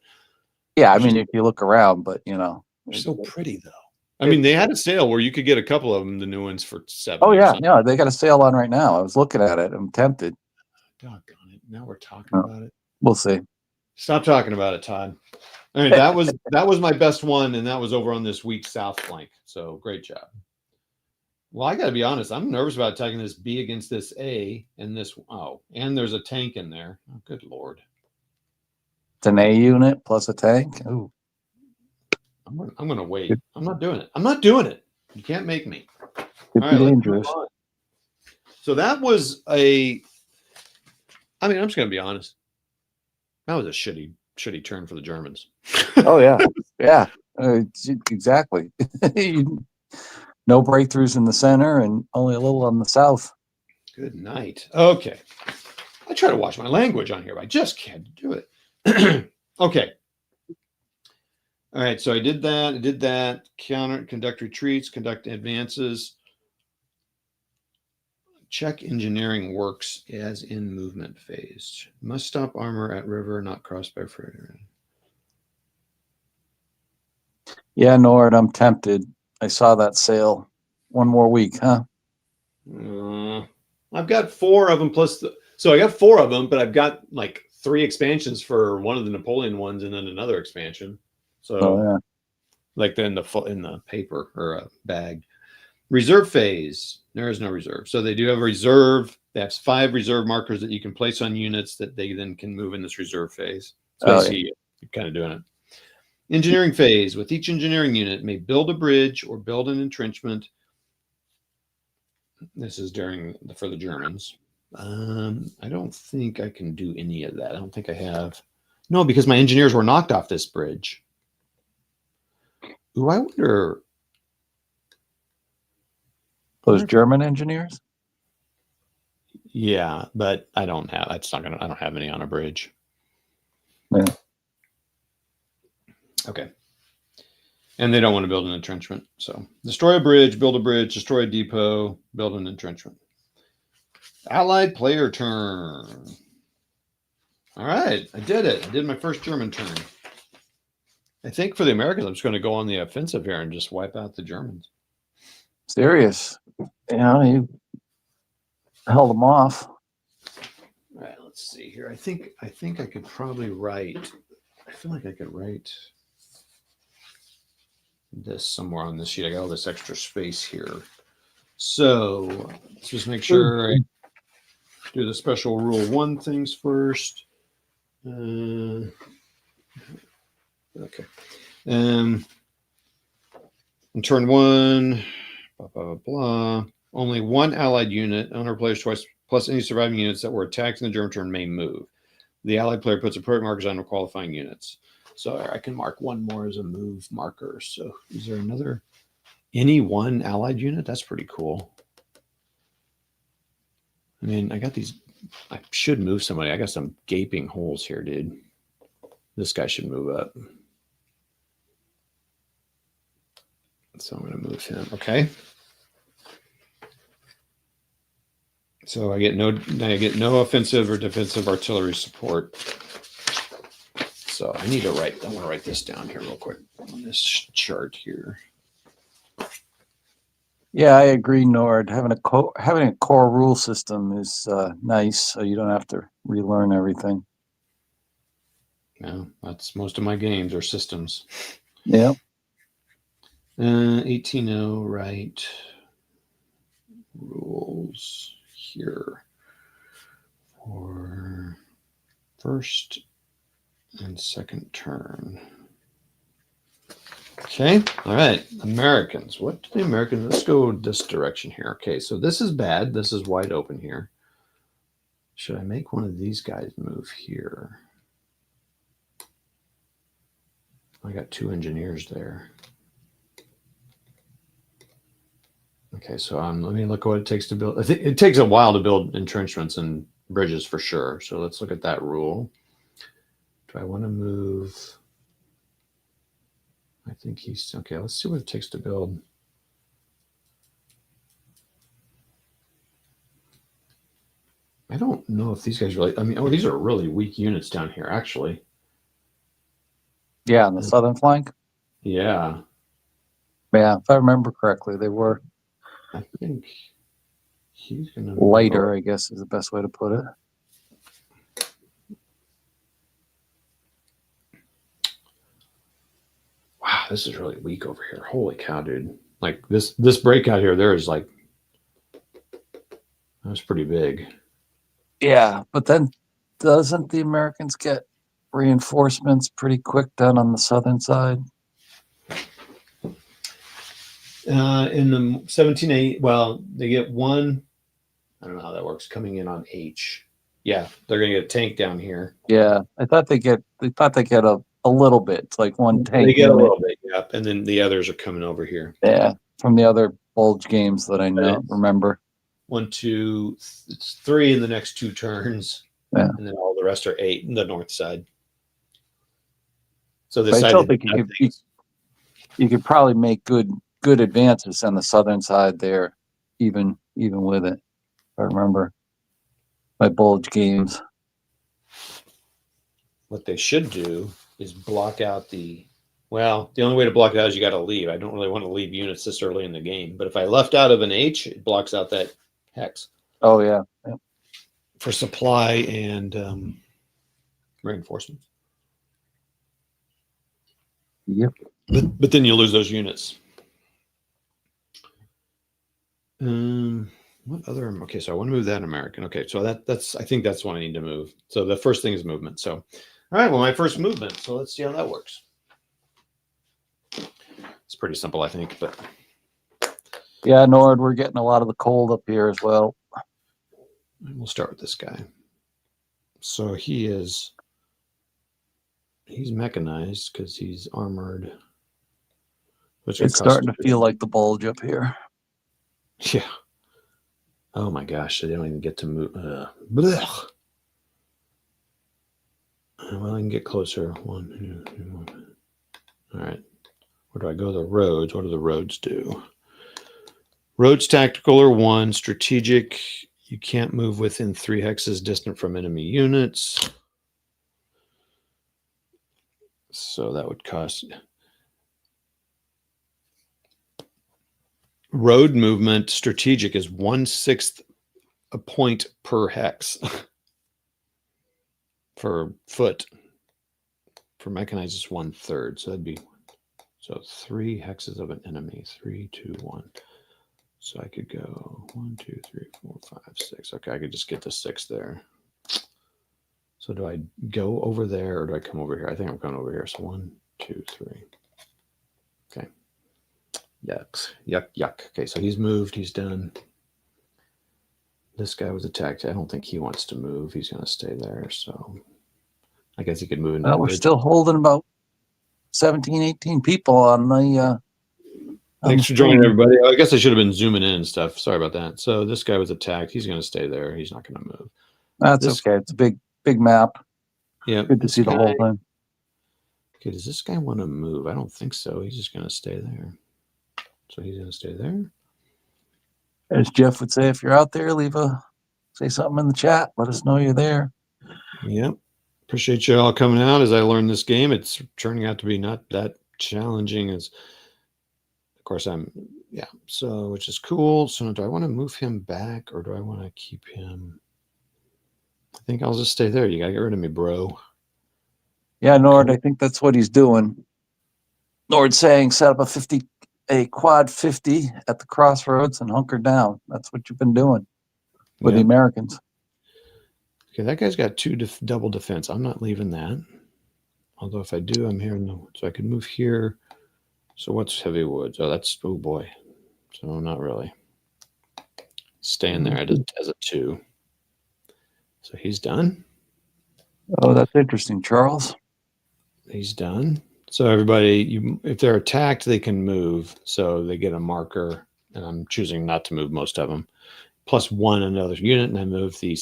yeah, I mean, if you look around, but they're so pretty though. I mean, they had a sale where you could get a couple of them, the new ones, for 70. Oh yeah, they got a sale on right now. I was looking at it. I'm tempted. Doggone it! Now we're talking about it. We'll see. Stop talking about it, Todd. I mean, that was my best one, and that was over on this weak south flank. So great job. Well, I got to be honest. I'm nervous about attacking this B against this A and this. Oh, and there's a tank in there. Oh, good Lord. It's an A unit plus a tank. Ooh. I'm going to wait. I'm not doing it. You can't make me. All right, dangerous. So that was I'm just going to be honest. That was a shitty turn for the Germans. Oh yeah. Yeah, exactly. No breakthroughs in the center and only a little on the south. Good night. Okay. I try to watch my language on here, but I just can't do it. Okay. All right. So I did that. Conduct retreats, conduct advances. Check engineering works as in movement phase. Must stop armor at river, not crossed by freighter. Yeah, Nord, I'm tempted. I saw that sale. One more week, huh? I've got 4 of them plus So I got 4 of them, but I've got like 3 expansions for one of the Napoleon ones, and then another expansion. So Oh, yeah. like in the paper or a bag. Reserve phase. There is no reserve. So they do have a reserve. They have 5 reserve markers that you can place on units that they then can move in this reserve phase. So basically, you're kind of doing it. Engineering phase. With each engineering unit, may build a bridge or build an entrenchment. This is for the Germans. I don't think I can do any of that. I don't think I have. No, because my engineers were knocked off this bridge. Ooh, I wonder. Those German engineers? Yeah, but I don't have. I don't have any on a bridge. Yeah. Okay. And they don't want to build an entrenchment. So destroy a bridge, build a bridge, destroy a depot, build an entrenchment. Allied player turn. All right, I did it. I did my first German turn. I think for the Americans, I'm just going to go on the offensive here and just wipe out the Germans. Serious. You held them off. All right, let's see here. I think I could probably write. I feel like I could write this somewhere on this sheet. I got all this extra space here. So let's just make sure I do the special rule 1 things first. Okay. In turn 1, blah, blah, blah, blah. Only 1 allied unit, owner player's choice, plus any surviving units that were attacked in the German turn may move. The allied player puts appropriate markers on qualifying units. So I can mark 1 more as a move marker. So is there any 1 allied unit? That's pretty cool. I mean, I should move somebody. I got some gaping holes here, dude. This guy should move up. So I'm going to move him. Okay. So I get no offensive or defensive artillery support. So I want to write this down here real quick on this chart here. Yeah, I agree, Nord. Having a core rule system is nice, so you don't have to relearn everything. Yeah, that's most of my games are systems. Yeah. 18-0, right. Rules here for first and second turn. Okay. All right. Americans. What do the Americans? Let's go this direction here. Okay. So this is bad. This is wide open here. Should I make one of these guys move here? I got 2 engineers there. Okay. So let me look at what it takes to build. I think it takes a while to build entrenchments and bridges for sure. So let's look at that rule. Do I want to move? I think he's okay. Let's see what it takes to build. I don't know if these guys really. I mean, these are really weak units down here, actually. Yeah, on the southern flank. Yeah. Yeah, if I remember correctly, they were. I think he's gonna lighter, I guess, is the best way to put it. Wow, this is really weak over here. Holy cow, dude. Like this breakout here, that was pretty big. Yeah, but then doesn't the Americans get reinforcements pretty quick down on the southern side? In the 17-8, well, they get 1. I don't know how that works. Coming in on H. Yeah, they're gonna get a tank down here. Yeah, I thought they get a little bit. It's like 1 tank. They get a little bit, yeah. And then the others are coming over here. Yeah, from the other bulge games that I remember. 1, 2, it's 3 in the next 2 turns. Yeah. And then all the rest are 8 in the north side. So I still think you could probably make good advances on the southern side there, even with it. If I remember my bulge games. What they should do is block out the only way to block it out is you got to leave. I don't really want to leave units this early in the game, but if I left out of an H, it blocks out that hex. Oh yeah. for supply and reinforcements. Yep. But then you lose those units. What other? Okay, so I want to move that American. Okay, so that's I think that's what I need to move. So the first thing is movement. So, all right, well, my first movement. So let's see how that works. It's pretty simple, I think. But Yeah, Nord, we're getting a lot of the cold up here as well. we'll start with this guy. So he's mechanized because he's armored. It's starting to feel like the bulge up here. Yeah. Oh my gosh, they don't even get to move. Blech. Well, I can get closer. 1, 2, 3, 4. All right. Where do I go? The roads. What do the roads do? Roads tactical are 1. Strategic. You can't move within 3 hexes distant from enemy units. So that would cost. Road movement strategic is 1/6 a point per hex. For foot. For mechanized, it's 1/3. So that'd be 3 hexes of an enemy. 3, 2, 1. So I could go 1, 2, 3, 4, 5, 6. Okay, I could just get to 6 there. So do I go over there or do I come over here? I think I'm going over here. So 1, 2, 3. Okay. Yuck, yuck, yuck. Okay, so he's moved. He's done. This guy was attacked. I don't think he wants to move. He's going to stay there. So I guess he could move into. Well, we're still holding about 17, 18 people on the. Thanks for joining, everybody. I guess I should have been zooming in and stuff. Sorry about that. So this guy was attacked. He's going to stay there. He's not going to move. That's okay. It's a big map. Yeah. Good to see the whole thing. Okay, does this guy want to move? I don't think so. He's just going to stay there. So he's going to stay there. As Jeff would say, if you're out there, say something in the chat. Let us know you're there. Yep. Appreciate you all coming out as I learn this game. It's turning out to be not that challenging as, of course, so which is cool. So do I want to move him back or do I want to keep him? I think I'll just stay there. You got to get rid of me, bro. Yeah, Nord, I think that's what he's doing. Nord's saying set up a quad 50 at the crossroads and hunker down. That's what you've been doing with the Americans. Okay, that guy's got 2 double defense. I'm not leaving that. Although if I do, I'm here. So I could move here. So what's heavy woods? Oh, oh boy. So not really. Staying there as a 2. So he's done. Oh, that's interesting, Charles. He's done. So everybody, if they're attacked, they can move. So they get a marker, and I'm choosing not to move most of them. +1 another unit, and I move the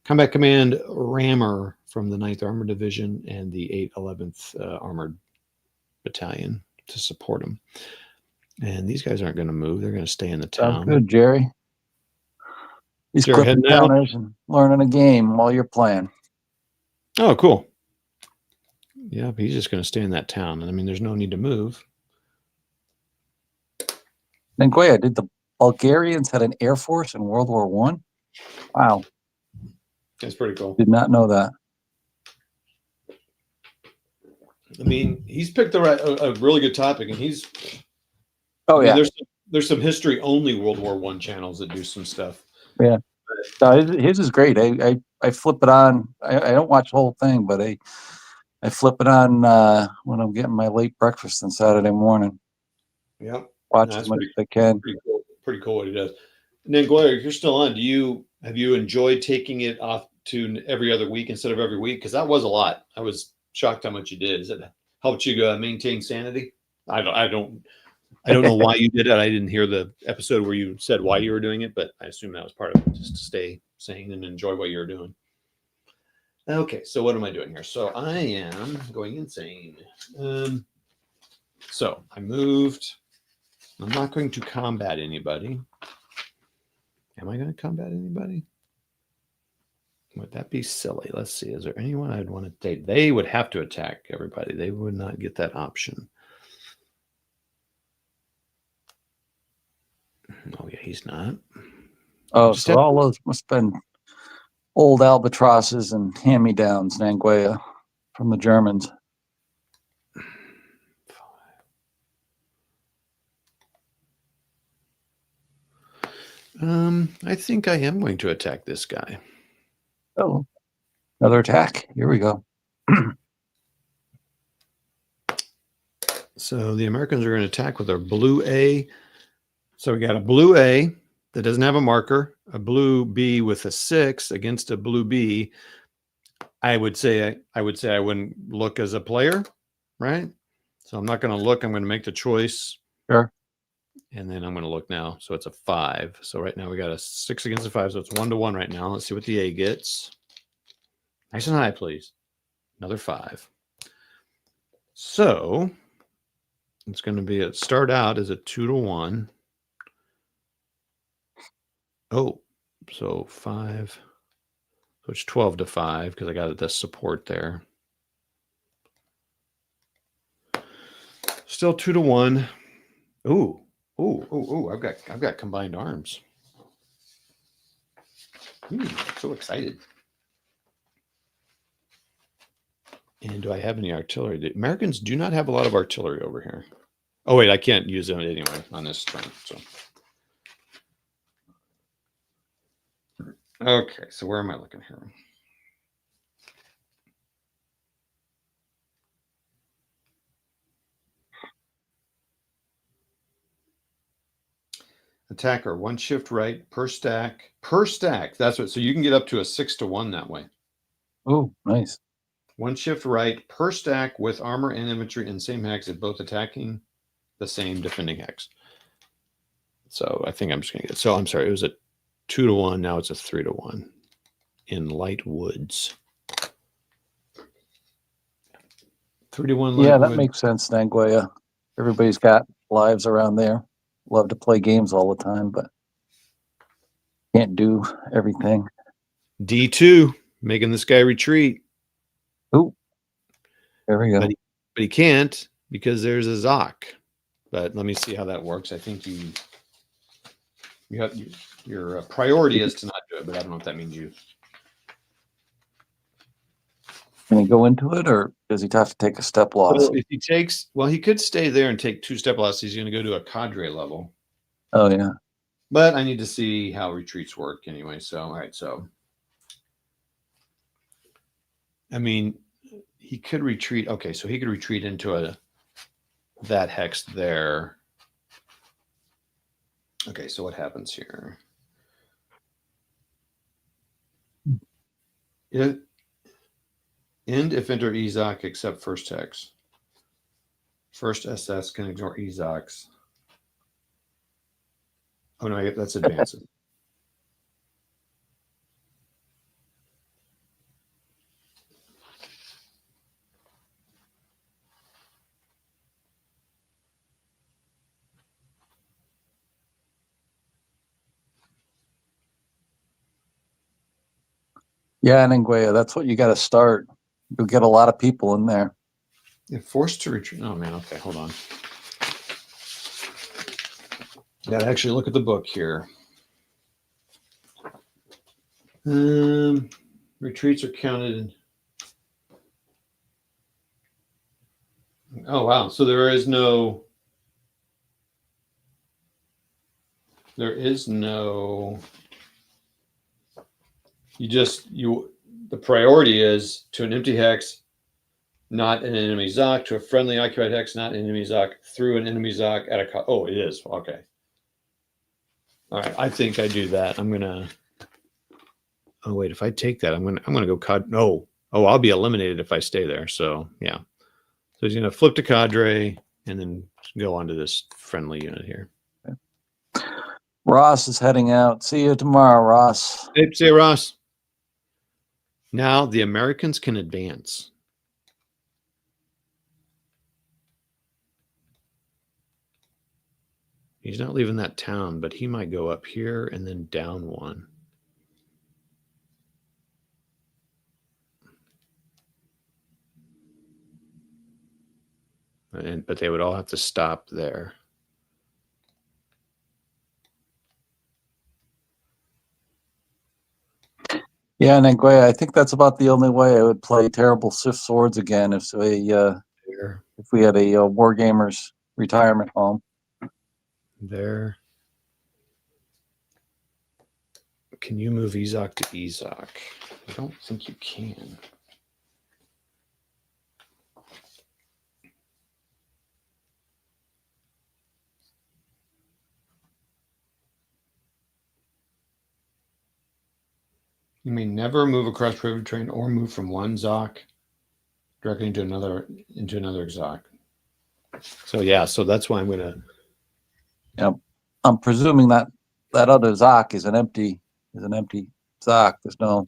Combat Command Rammer from the 9th Armored Division and the 811th Armored Battalion to support them. And these guys aren't going to move. They're going to stay in the town. Sounds good, Jerry. He's clipping counters and learning a game while you're playing. Oh, cool. Yeah, but he's just going to stay in that town. And I mean, there's no need to move. Nengoya, did the Bulgarians had an air force in World War I? Wow. That's pretty cool. Did not know that. I mean, he's picked a really good topic, and he's. Oh, yeah. There's some history only World War I channels that do some stuff. Yeah. No, his is great. I flip it on. I don't watch the whole thing, but I flip it on when I'm getting my late breakfast on Saturday morning. Yep. Watch as much as I can. Pretty cool what he does. And then, Gloria, if you're still on, have you enjoyed taking it off to every other week instead of every week? Because that was a lot. I was shocked how much you did. Has it helped you maintain sanity? I don't know why you did it. I didn't hear the episode where you said why you were doing it, but I assume that was part of it, just to stay sane and enjoy what you're doing. Okay, so what am I doing here? So I am going insane. So I moved. I'm not going to combat anybody. Am I going to combat anybody? Would that be silly? Let's see. Is there anyone I'd want to date? They would have to attack everybody. They would not get that option. Oh, yeah, he's not. Oh, so all those must have been old albatrosses and hand-me-downs, Nanguea, from the Germans. I think I am going to attack this guy. Oh, another attack. Here we go. So the Americans are going to attack with our blue A. So we got a blue A that doesn't have a marker, a blue B with a 6 against a blue B. I would say I wouldn't look as a player, right? So I'm not going to look. I'm going to make the choice. Sure. And then I'm going to look now. So it's a 5. So right now we got a 6 against a 5. So it's 1-1 right now. Let's see what the A gets. Nice and high, please. Another 5. So it's going to be start out as a 2-1. Oh, so 5. So it's 12-5 because I got the support there. Still 2-1. Ooh. I've got combined arms. So excited. And do I have any artillery? The Americans do not have a lot of artillery over here. Oh, wait, I can't use them anyway on this turn. So. Okay, so where am I looking here? Attacker, 1 shift right per stack. Per stack. That's what. So you can get up to a 6-1 that way. Oh, nice. 1 shift right per stack with armor and infantry in same hex if both attacking the same defending hex. So I think I'm just going to get. So I'm sorry. It was a 2-1. Now it's a 3-1 in light woods. 3-1. Yeah, that makes sense, Nanguea. Everybody's got lives around there. Love to play games all the time, but can't do everything. D2, making this guy retreat. Oh, there we go. But he can't because there's a Zoc. But let me see how that works. I think you have your priority is to not do it, but I don't know if that means you. Can he go into it, or does he have to take a step loss? So if he takes, well, he could stay there and take 2 step losses. He's going to go to a cadre level. Oh, yeah. But I need to see how retreats work anyway. So, all right. So, I mean, he could retreat. Okay. So he could retreat into that hex there. Okay. So what happens here? End if enter Ezoc except first hex. First SS can ignore Ezocs. Oh no, that's advances. Yeah, Nanguea, that's what you got to start. You'll get a lot of people in there. You're forced to retreat. Oh man, okay, hold on. Got to actually look at the book here. Retreats are counted. Oh wow! So there is no. The priority is to an empty hex, not an enemy Zoc, to a friendly occupied hex, not an enemy Zoc, through an enemy Zoc at a. Oh, it is okay. All right, I think I do that. I'm gonna. Oh wait, if I take that, I'm gonna go cod. No, oh, I'll be eliminated if I stay there. So yeah, so he's gonna flip to cadre and then go on to this friendly unit here. Ross is heading out. See you tomorrow, Ross. Hey, say Ross. Now the Americans can advance. He's not leaving that town, but he might go up here and then down 1. But they would all have to stop there. Yeah, and Nguyen, I think that's about the only way I would play Terrible Sith Swords again if we had a Wargamers retirement home. There. Can you move Ezok to Ezok? I don't think you can. You may never move across river terrain or move from one Zok directly into another Zok. So yeah, so that's why I'm gonna. I'm presuming that other Zok is an empty Zok. There's no.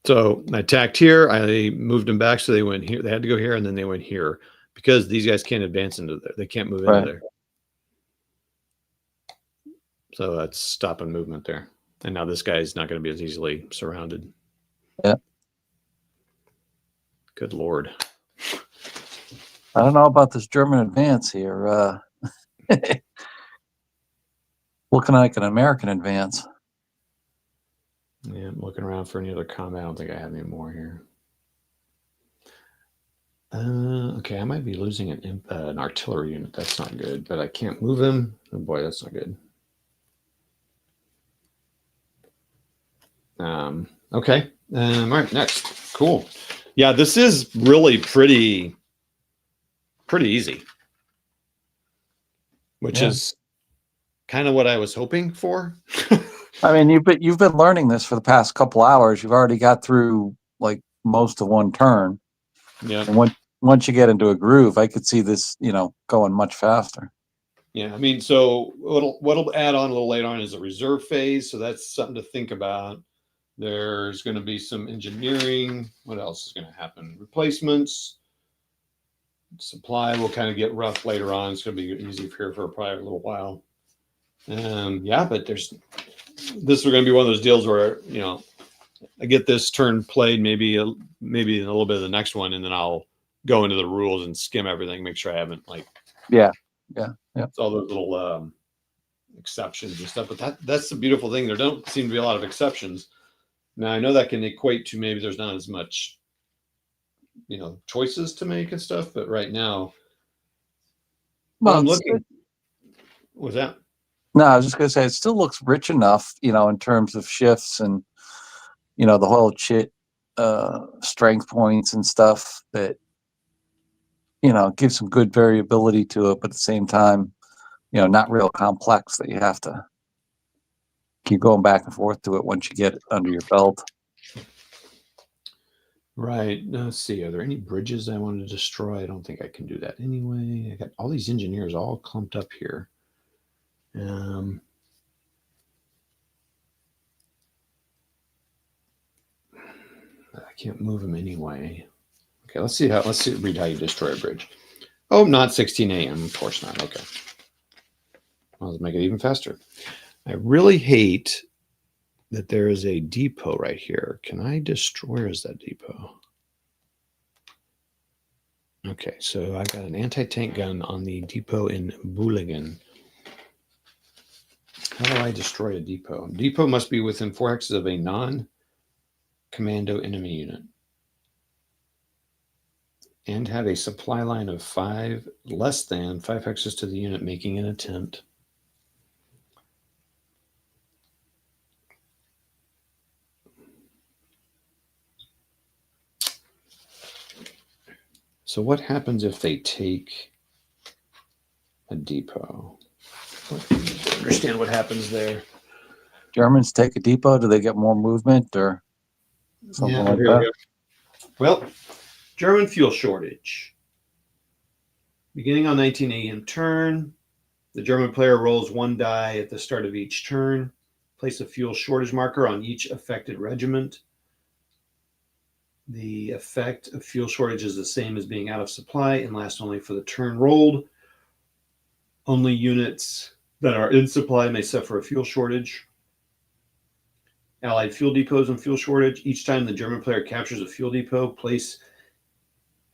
So I attacked here. I moved them back so they went here. They had to go here, and then they went here because these guys can't advance into there. They can't move into Right. there. So that's stopping movement there. And now this guy's not going to be as easily surrounded. Yeah. Good Lord. I don't know about this German advance here. Looking like an American advance. Yeah, I'm looking around for any other combat. I don't think I have any more here. Okay, I might be losing an artillery unit. That's not good, but I can't move him. Oh boy, that's not good. Okay. All right, next. Cool. Yeah, this is really pretty easy, which is kind of what I was hoping for. I mean, you've been learning this for the past couple hours. You've already got through like most of one turn. Yeah. And once you get into a groove, I could see this, going much faster. Yeah, I mean, so what'll add on a little later on is a reserve phase. So that's something to think about. There's going to be some engineering. What else is going to happen? Replacements. Supply will kind of get rough later on. It's going to be easy here for probably a little while. Yeah, but this is going to be one of those deals where, I get this turn played, maybe a little bit of the next one, and then I'll go into the rules and skim everything, make sure I haven't Yeah. It's all those little exceptions and stuff. But that's the beautiful thing. There don't seem to be a lot of exceptions. Now I know that can equate to maybe there's not as much, choices to make and stuff. But right now, I'm looking. What's that? No, I was just going to say it still looks rich enough, in terms of shifts and the whole strength points and stuff that gives some good variability to it, but at the same time, not real complex that you have to keep going back and forth to it once you get it under your belt. Right. Let's see. Are there any bridges I want to destroy? I don't think I can do that anyway. I got all these engineers all clumped up here. I can't move them anyway. Okay, read how you destroy a bridge. Oh, not 16 a.m. Of course not. Okay. Well, let's make it even faster. I really hate that there is a depot right here. Can I destroy? Where is that depot? Okay, so I've got an anti-tank gun on the depot in Boulingen. How do I destroy a depot? Depot must be within 4 hexes of a non-commando enemy unit and have a supply line of less than 5 hexes to the unit making an attempt. So what happens if they take a depot? Understand what happens there. Germans take a depot. Do they get more movement or something like that? Well, German fuel shortage. Beginning on 19 a.m. turn, the German player rolls one die at the start of each turn. Place a fuel shortage marker on each affected regiment. The effect of fuel shortage is the same as being out of supply and lasts only for the turn rolled. Only units that are in supply may suffer a fuel shortage. Allied fuel depots and fuel shortage. Each time the German player captures a fuel depot, place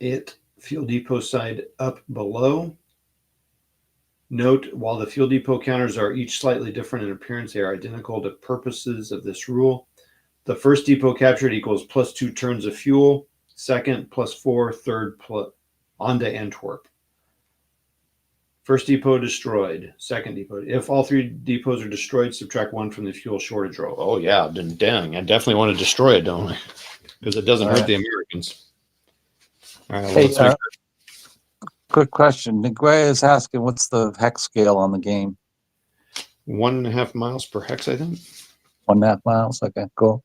it fuel depot side up below. Note, while the fuel depot counters are each slightly different in appearance, they are identical to purposes of this rule. The first depot captured equals +2 turns of fuel. Second, +4. Third, on to Antwerp. First depot destroyed. Second depot. If all 3 depots are destroyed, subtract 1 from the fuel shortage roll. Oh, yeah. Then dang. I definitely want to destroy it, don't I? Because it doesn't hurt the Americans. All right. Well, Hey, let's make quick question. Niguea is asking, what's the hex scale on the game? 1.5 miles per hex, I think. 1.5 miles. Okay, cool.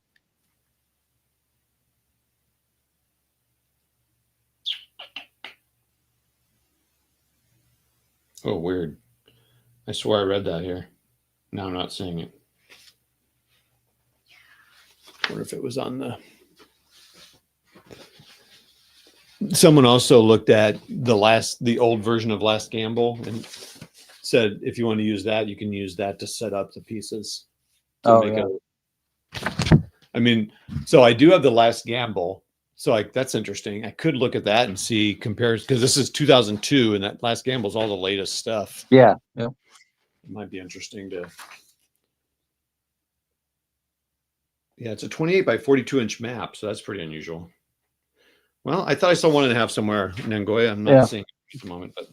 Oh, weird. I swear I read that here. Now I'm not seeing it. I wonder if it was on the... Someone also looked at the old version of Last Gamble and said if you want to use that, you can use that to set up the pieces. I mean, so I do have the Last Gamble. So that's interesting. I could look at that and see compares because this is 2002 and that Last Gamble is all the latest stuff. Yeah. Yep. It might be interesting to. Yeah, it's a 28 by 42 inch map, so that's pretty unusual. Well, I thought I saw 1.5 somewhere in Nagoya. I'm not seeing it at the moment, but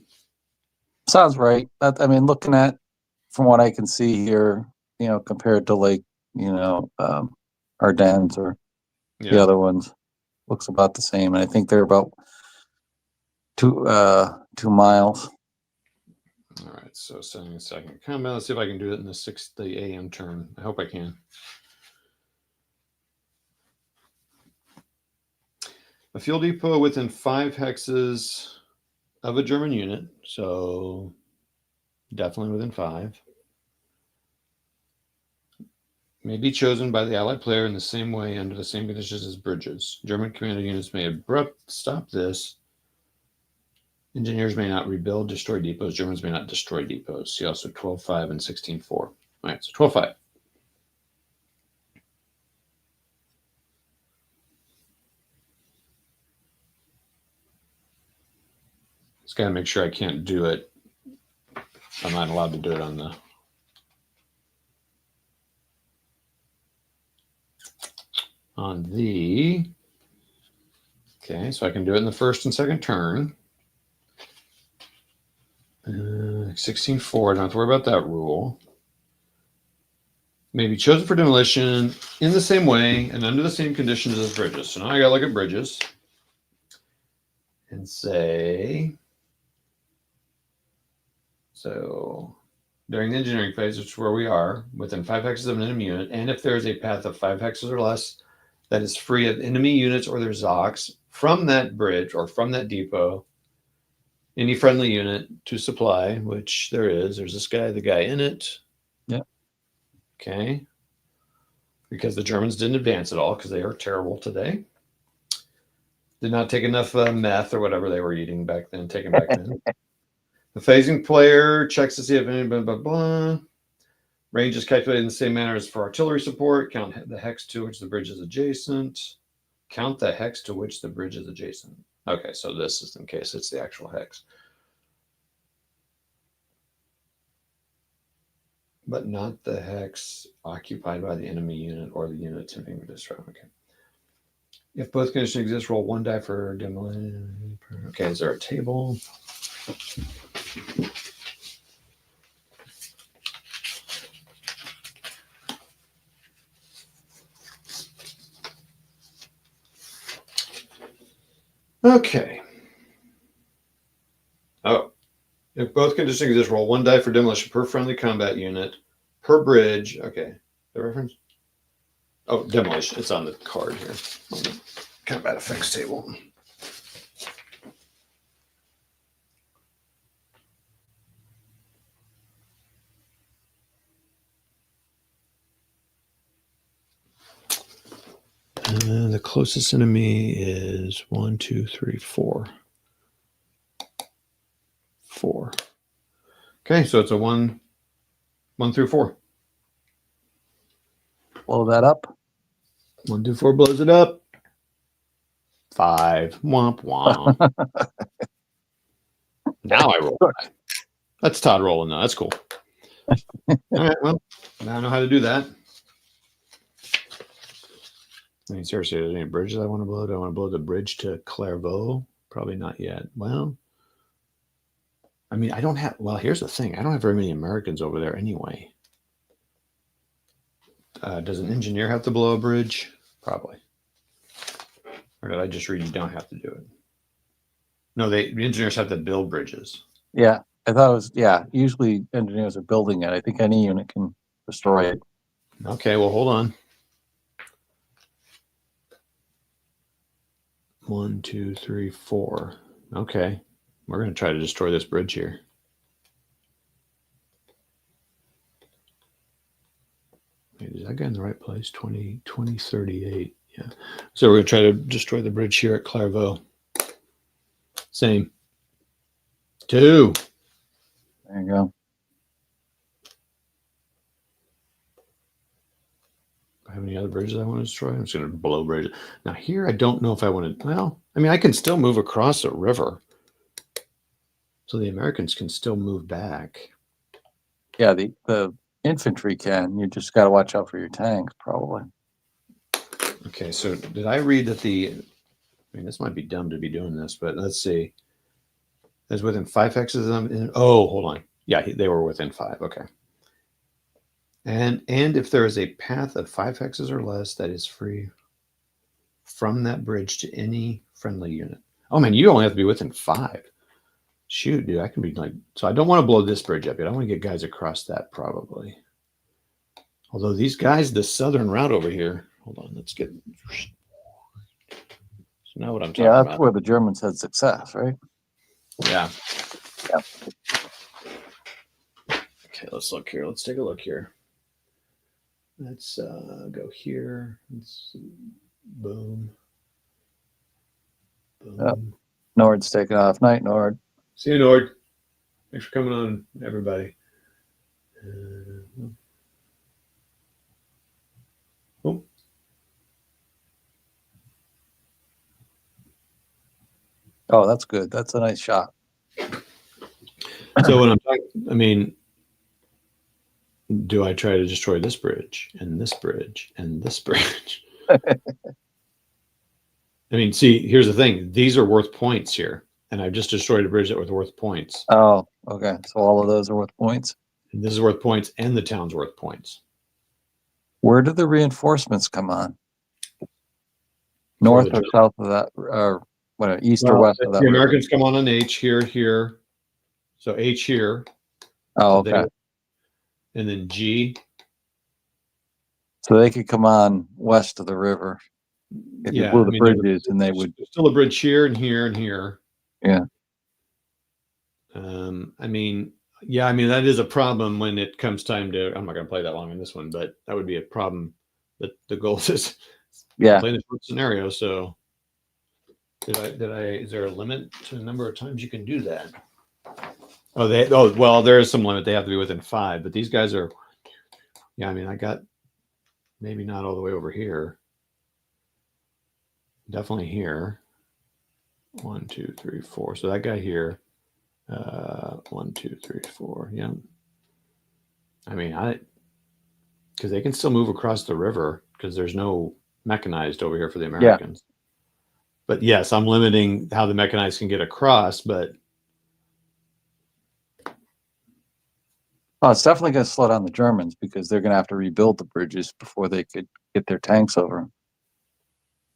sounds right. I mean, looking at from what I can see here, compared to like, Ardennes or the other ones, looks about the same. And I think they're about 2 miles. All right, so setting a second combat. Let's see if I can do it in the AM turn. I hope I can. A fuel depot within 5 hexes of a German unit, so definitely within 5, may be chosen by the Allied player in the same way under the same conditions as bridges. German commander units may abrupt stop this. Engineers may not rebuild, destroy depots. Germans may not destroy depots. See also 12.5 and 16.4. All right, so 12.5. Just got to make sure I can't do it. I'm not allowed to do it on the... Okay, so I can do it in the first and second turn. 16.4, I don't have to worry about that rule. May be chosen for demolition in the same way and under the same conditions as bridges. So now I got to look at bridges and say, so during the engineering phase, which is where we are, within 5 hexes of an enemy unit, and if there is a path of 5 hexes or less that is free of enemy units or their Zocs from that bridge or from that depot, any friendly unit to supply, which there is. There's this guy, the guy in it. Yeah. Okay. Because the Germans didn't advance at all because they are terrible today. Did not take enough meth or whatever they were eating back then, taken back then. The phasing player checks to see if any blah, blah, blah. Range is calculated in the same manner as for artillery support. Count the hex to which the bridge is adjacent. Count the hex to which the bridge is adjacent. Okay, so this is in case it's the actual hex. But not the hex occupied by the enemy unit or the unit attempting to destroy. Okay. If both conditions exist, roll 1 die for demolition. Okay, is there a table? Okay. Oh, if both conditions exist, roll 1 die for demolition per friendly combat unit per bridge. Okay, the reference. Oh, demolition. It's on the card here on the combat effects table. The closest enemy is 1, 2, 3, 4. 4. Okay, so it's a 1 through 4. Blow that up. 1 through 4 blows it up. 5. Womp womp. Now I roll. That's Todd rolling though. That's cool. All right, well, now I know how to do that. I mean, seriously, are there any bridges I want to blow? Do I want to blow the bridge to Clairvaux? Probably not yet. Well, I mean, I don't have. Well, here's the thing. I don't have very many Americans over there anyway. Does an engineer have to blow a bridge? Probably. Or did I just read you don't have to do it? No, the engineers have to build bridges. Yeah, I thought it was. Yeah, usually engineers are building it. I think any unit can destroy it. Okay, well, hold on. 1, 2, 3, 4. Okay, we're going to try to destroy this bridge here. Wait, is that guy in the right place? 2038. Yeah. So we're going to try to destroy the bridge here at Clairvaux. Same. 2. There you go. I have any other bridges I want to destroy? I'm just going to blow bridges. Now here, I don't know if I want to. Well, I mean, I can still move across a river, so the Americans can still move back. Yeah, the infantry can. You just got to watch out for your tanks, probably. Okay, so did I read that I mean, this might be dumb to be doing this, but let's see. It's within 5 hexes of them. Oh, hold on. Yeah, they were within 5. Okay. And if there is a path of 5 hexes or less that is free from that bridge to any friendly unit. Oh man, you only have to be within 5. Shoot, dude, I can be like. So I don't want to blow this bridge up yet. I want to get guys across that probably. Although these guys, the southern route over here. Hold on, let's get. So now what I'm talking Yeah, that's about. where the Germans had success, right? Yeah. Yeah. Okay, let's look here. Let's take a look here. Let's go here. Let's boom. Boom. Yep. Nord's taking off. Night, Nord. See you, Nord. Thanks for coming on, everybody. Oh. Oh, that's good. That's a nice shot. So when I'm talking, I mean, do I try to destroy this bridge and this bridge and this bridge? I mean, see, here's the thing. These are worth points here. And I've just destroyed a bridge that was worth points. Oh, okay. So all of those are worth points. And this is worth points and the town's worth points. Where do the reinforcements come on? North or south of that, or what? East or west of that? The river? Americans come on H here. So H here. Oh, So okay. And then G. So they could come on west of the river if you blew the bridges, and they would. There's still a bridge here and here and here. Yeah. I mean, yeah, I mean, that is a problem when it comes time to. I'm not going to play that long in this one, but that would be a problem. That the goal is. Yeah. Playing the short scenario. So, is there a limit to the number of times you can do that? Well, there is some limit. They have to be within 5, but these guys are. Yeah, I mean, I got maybe not all the way over here. Definitely here. 1, 2, 3, 4. So that guy here. 1, 2, 3, 4. Yeah. I mean, because they can still move across the river because there's no mechanized over here for the Americans. Yeah. But yes, I'm limiting how the mechanized can get across, but. Oh, it's definitely going to slow down the Germans because they're going to have to rebuild the bridges before they could get their tanks over.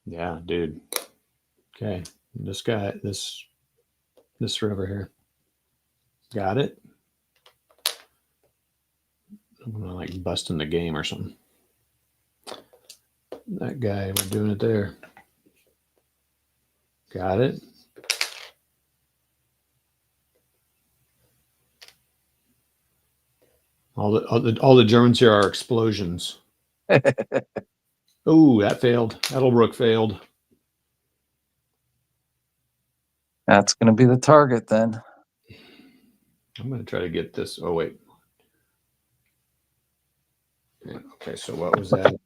Yeah, dude. Okay. This guy, this river here. Got it. I'm gonna like bust in the game or something. That guy, we're doing it there. Got it. All the Germans here are explosions. Oh, that failed. Edelbrook failed. That's going to be the target then. I'm going to try to get this. Oh, wait. Yeah, okay, so what was that?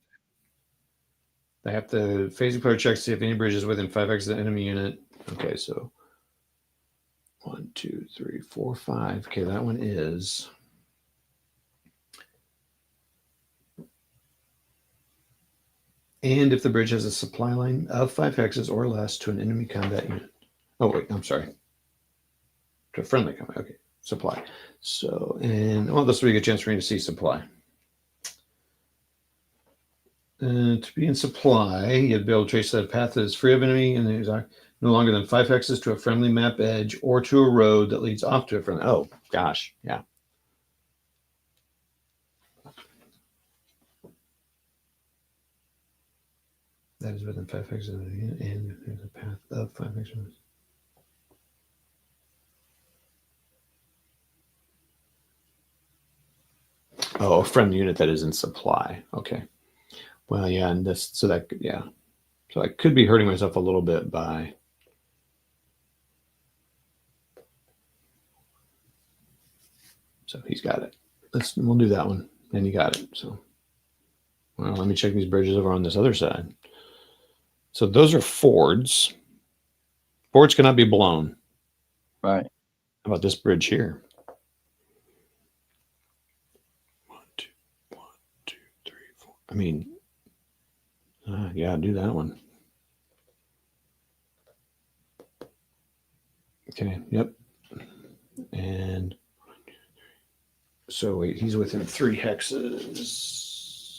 They have to phasing player check to see if any bridge is within 5x of the enemy unit. Okay, so 1, 2, 3, 4, 5. Okay, that one is. And if the bridge has a supply line of 5 hexes or less to an enemy combat unit. Oh, wait, I'm sorry. To a friendly combat. Okay, supply. So, and well, this will be a good chance for me to see supply. To be in supply, you have to be able to trace that path that is free of enemy and is no longer than 5 hexes to a friendly map edge or to a road that leads off to a friendly. Oh, gosh. Yeah. That is within 5 hexes of the unit, and there's a path of 5 hexes. Oh, a friendly unit that is in supply. Okay. Well, yeah, and this, so that, yeah. So I could be hurting myself a little bit by. So he's got it. We'll do that one. And he got it. So, well, let me check these bridges over on this other side. So those are fords. Fords cannot be blown. Right. How about this bridge here? 1, 2, 3, 4. I mean, yeah, do that one. Okay. Yep. And so wait, he's within 3 hexes.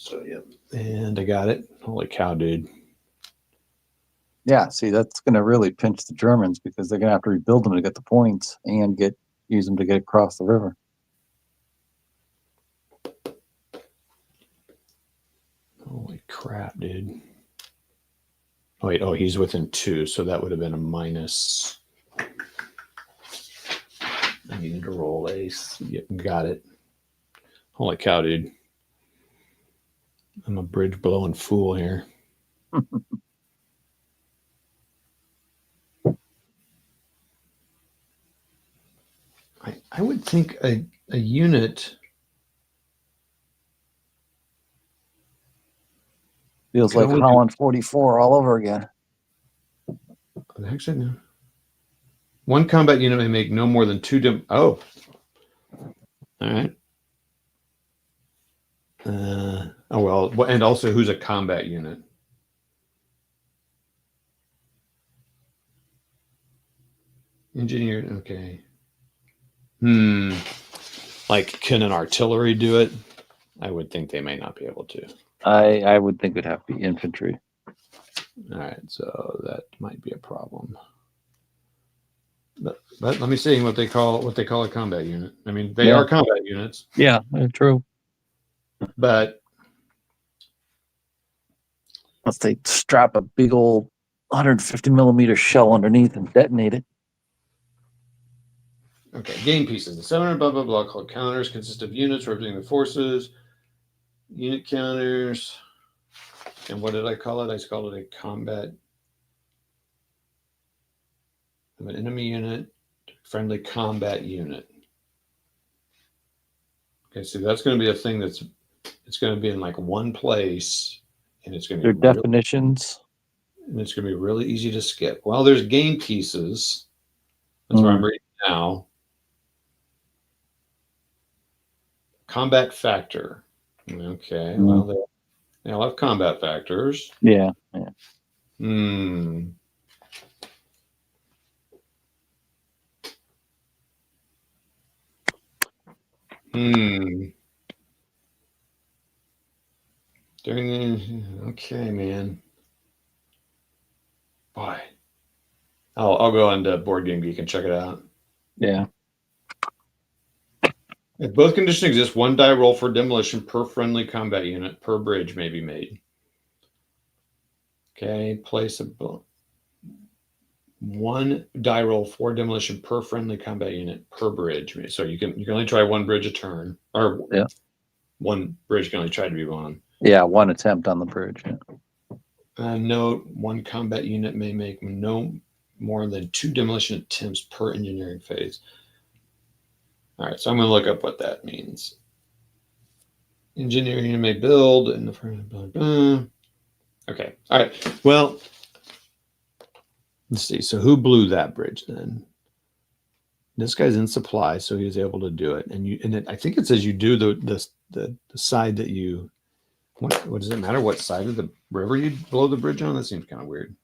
So yep. And I got it. Holy cow, dude. Yeah, see, that's going to really pinch the Germans because they're going to have to rebuild them to get the points and use them to get across the river. Holy crap, dude. Oh, wait. Oh, he's within 2. So that would have been a minus. I needed to roll ace. Yep, got it. Holy cow, dude. I'm a bridge blowing fool here. I would think a unit. Feels like Holland 44 all over again. Actually, no. One combat unit may make no more than 2 Oh. All right. Oh, well, and also who's a combat unit? Engineer, okay. Like, can an artillery do it? I would think they may not be able to. I would think it'd have to be infantry. All right, so that might be a problem. But let me see what they call a combat unit. I mean, they are combat units. Yeah, true. But unless they strap a big old 150 millimeter shell underneath and detonate it. Okay, game pieces. The 700 blah blah blah called counters consist of units representing the forces. Unit counters. And what did I call it? I just called it a combat of an enemy unit, friendly combat unit. Okay, so that's going to be a thing it's going to be in like one place, and it's going to be their definitions. And it's going to be really easy to skip. Well, there's game pieces. That's what I'm reading now. Combat factor. Okay, well, they all have combat factors. Yeah. Okay, man. Boy. I'll go on to Board Game Geek and check it out. Yeah. If both conditions exist, 1 die roll for demolition per friendly combat unit per bridge may be made. Okay, place a 1 die roll for demolition per friendly combat unit per bridge. So you can only try 1 bridge a turn, or 1 bridge can only try to be won. Yeah, 1 attempt on the bridge. Yeah. Note: 1 combat unit may make no more than 2 demolition attempts per engineering phase. All right, so I'm going to look up what that means. Engineering may build in the front. Blah, blah. Okay. All right. Well, let's see. So who blew that bridge then? This guy's in supply, so he was able to do it. And I think it says you do the side that you What does it matter? What side of the river you blow the bridge on? That seems kind of weird.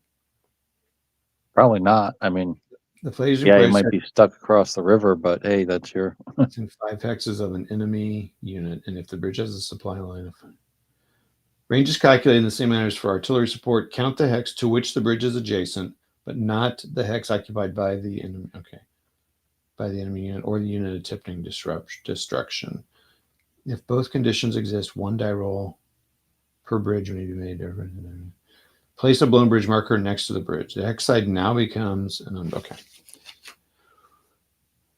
Probably not. I mean, The phasing yeah, you place might be stuck across the river, but hey, that's your. has in 5 hexes of an enemy unit, and if the bridge has a supply line of range is calculated in the same manner as for artillery support. Count the hex to which the bridge is adjacent, but not the hex occupied by the enemy. Okay, by the enemy unit or the unit attempting destruction. If both conditions exist, 1 die roll per bridge may be made. Place a blown bridge marker next to the bridge. The hex side now becomes okay.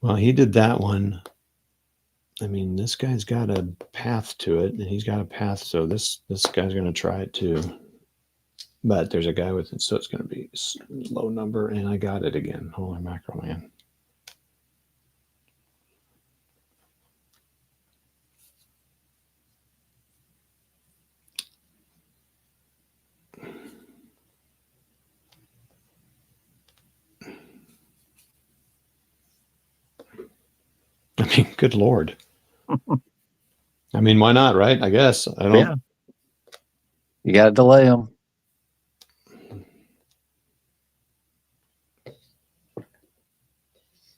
Well, he did that one. I mean, this guy's got a path to it, and he's got a path, so this guy's going to try it too. But there's a guy with it, so it's going to be low number, and I got it again. Holy mackerel, man. I mean, good Lord. I mean, why not, right? I guess. I don't. Yeah. You got to delay them.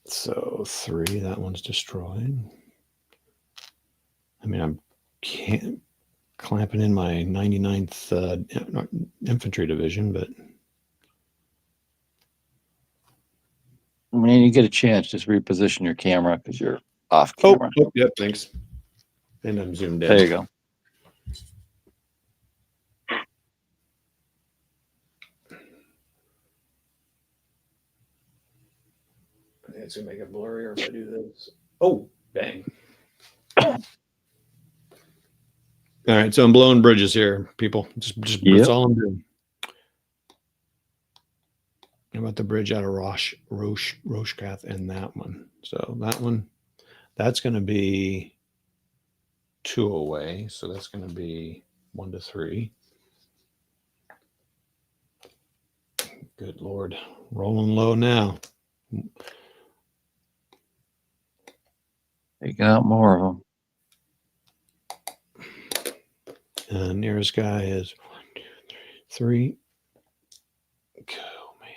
So 3, that one's destroyed. I mean, I'm clamping in my 99th infantry division, but When you get a chance, just reposition your camera because you're off camera. Yep, thanks. And I'm zoomed in. There you go. I think it's gonna make it blurrier if I do this. Oh, bang. All right, so I'm blowing bridges here, people. Just that's all I'm doing. How about the bridge out of Roshkath and that one? So that one, that's going to be 2 away. So that's going to be 1 to 3. Good Lord. Rolling low now. Taking out more of them. Nearest guy is 1, 2, 3. Oh, man.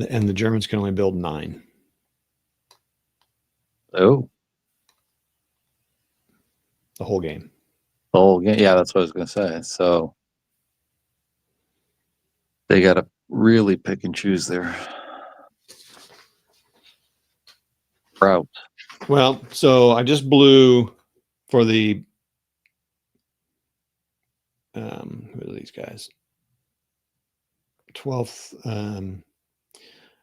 And the Germans can only build 9. Oh. The whole game. The whole game. Yeah, that's what I was going to say. So they got to really pick and choose their route. Well, so I just blew for the who are these guys? 12th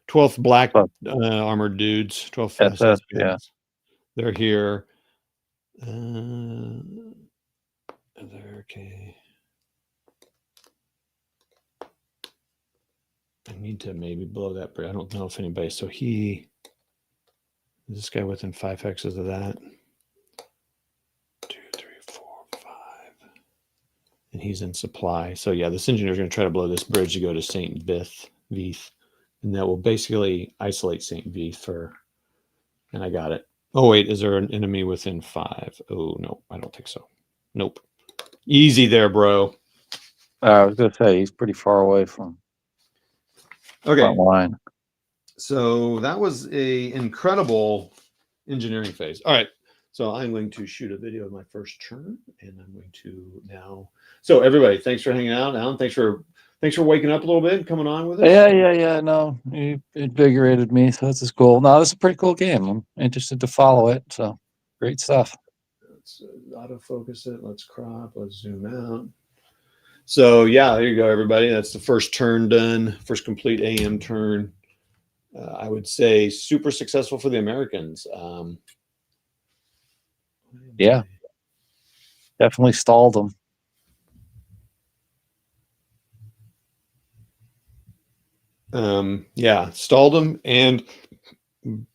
12th black armored dudes, 12th SS, yeah. They're here. They're okay. I need to maybe blow that, but I don't know if anybody. So is this guy within 5 hexes of that? 2, 3, 4, 5. And he's in supply. So yeah, this engineer's going to try to blow this bridge to go to St. Vith. And that will basically isolate St. Vith and I got it. Oh, wait, is there an enemy within 5? Oh, no, I don't think so. Nope. Easy there, bro. I was going to say, he's pretty far away from front line. So that was a incredible engineering phase. All right. So I'm going to shoot a video of my first turn, and I'm going to now. So everybody, thanks for hanging out. Alan, thanks for waking up a little bit and coming on with us. Yeah. No, you invigorated me, so this is cool. No, this is a pretty cool game. I'm interested to follow it. So great stuff. Let's autofocus it. Let's crop. Let's zoom out. So yeah, there you go, everybody. That's the first turn done. First complete AM turn. I would say super successful for the Americans. Yeah, definitely stalled them. Yeah, stalled them and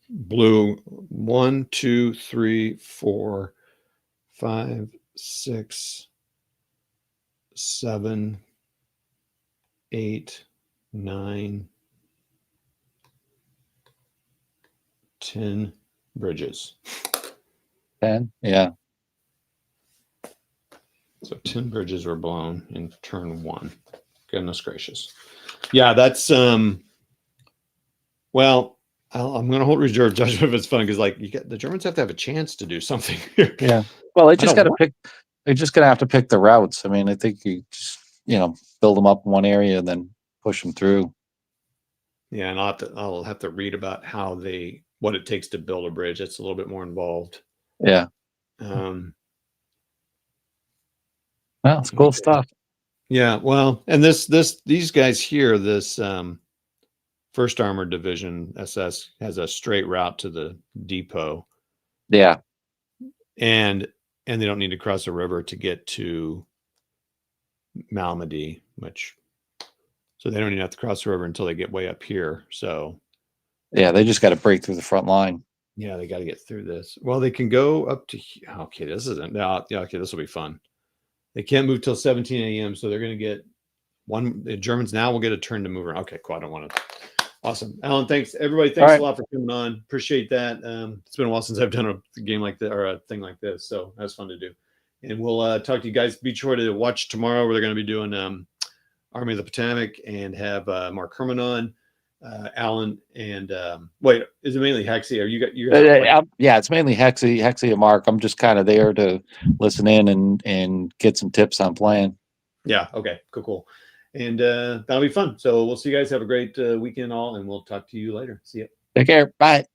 blew 1, 2, 3, 4, 5, 6, 7, 8, 9, 10 bridges. 10, yeah. So 10 bridges were blown in turn 1. Goodness gracious. Yeah, that's well, I'm going to hold reserve judgment if it's fun because like the Germans have to have a chance to do something here. Yeah. Well, they just don't got to want- pick. They're just going to have to pick the routes. I mean, I think you just build them up in one area and then push them through. Yeah, and I'll have to read about what it takes to build a bridge. It's a little bit more involved. Yeah. Um, Well, it's cool stuff. Yeah, well, and these guys here, this First Armored Division SS has a straight route to the depot, Yeah. and they don't need to cross a river to get to Malmedy, so they don't even have to cross the river until they get way up here. So Yeah, they just got to break through the front line. yeah, they got to get through this. Well, they can go up to okay. This isn't no, yeah, okay. This will be fun. They can't move till 17 a.m. So they're going to get the Germans now will get a turn to move around. Okay, cool. I don't want to. Awesome, Alan. Thanks, everybody. Thanks a lot for coming on. Appreciate that. It's been a while since I've done a game like that or a thing like this, so that's fun to do. And we'll talk to you guys. Be sure to watch tomorrow where they're going to be doing Army of the Potomac and have Mark Herman on, Alan, and wait, is it mainly Hexy? Are you guys? Yeah, it's mainly Hexy and Mark. I'm just kind of there to listen in and get some tips on playing. Yeah. Okay. Cool. And that'll be fun. So we'll see you guys. Have a great weekend all, and we'll talk to you later. See ya. Take care. Bye.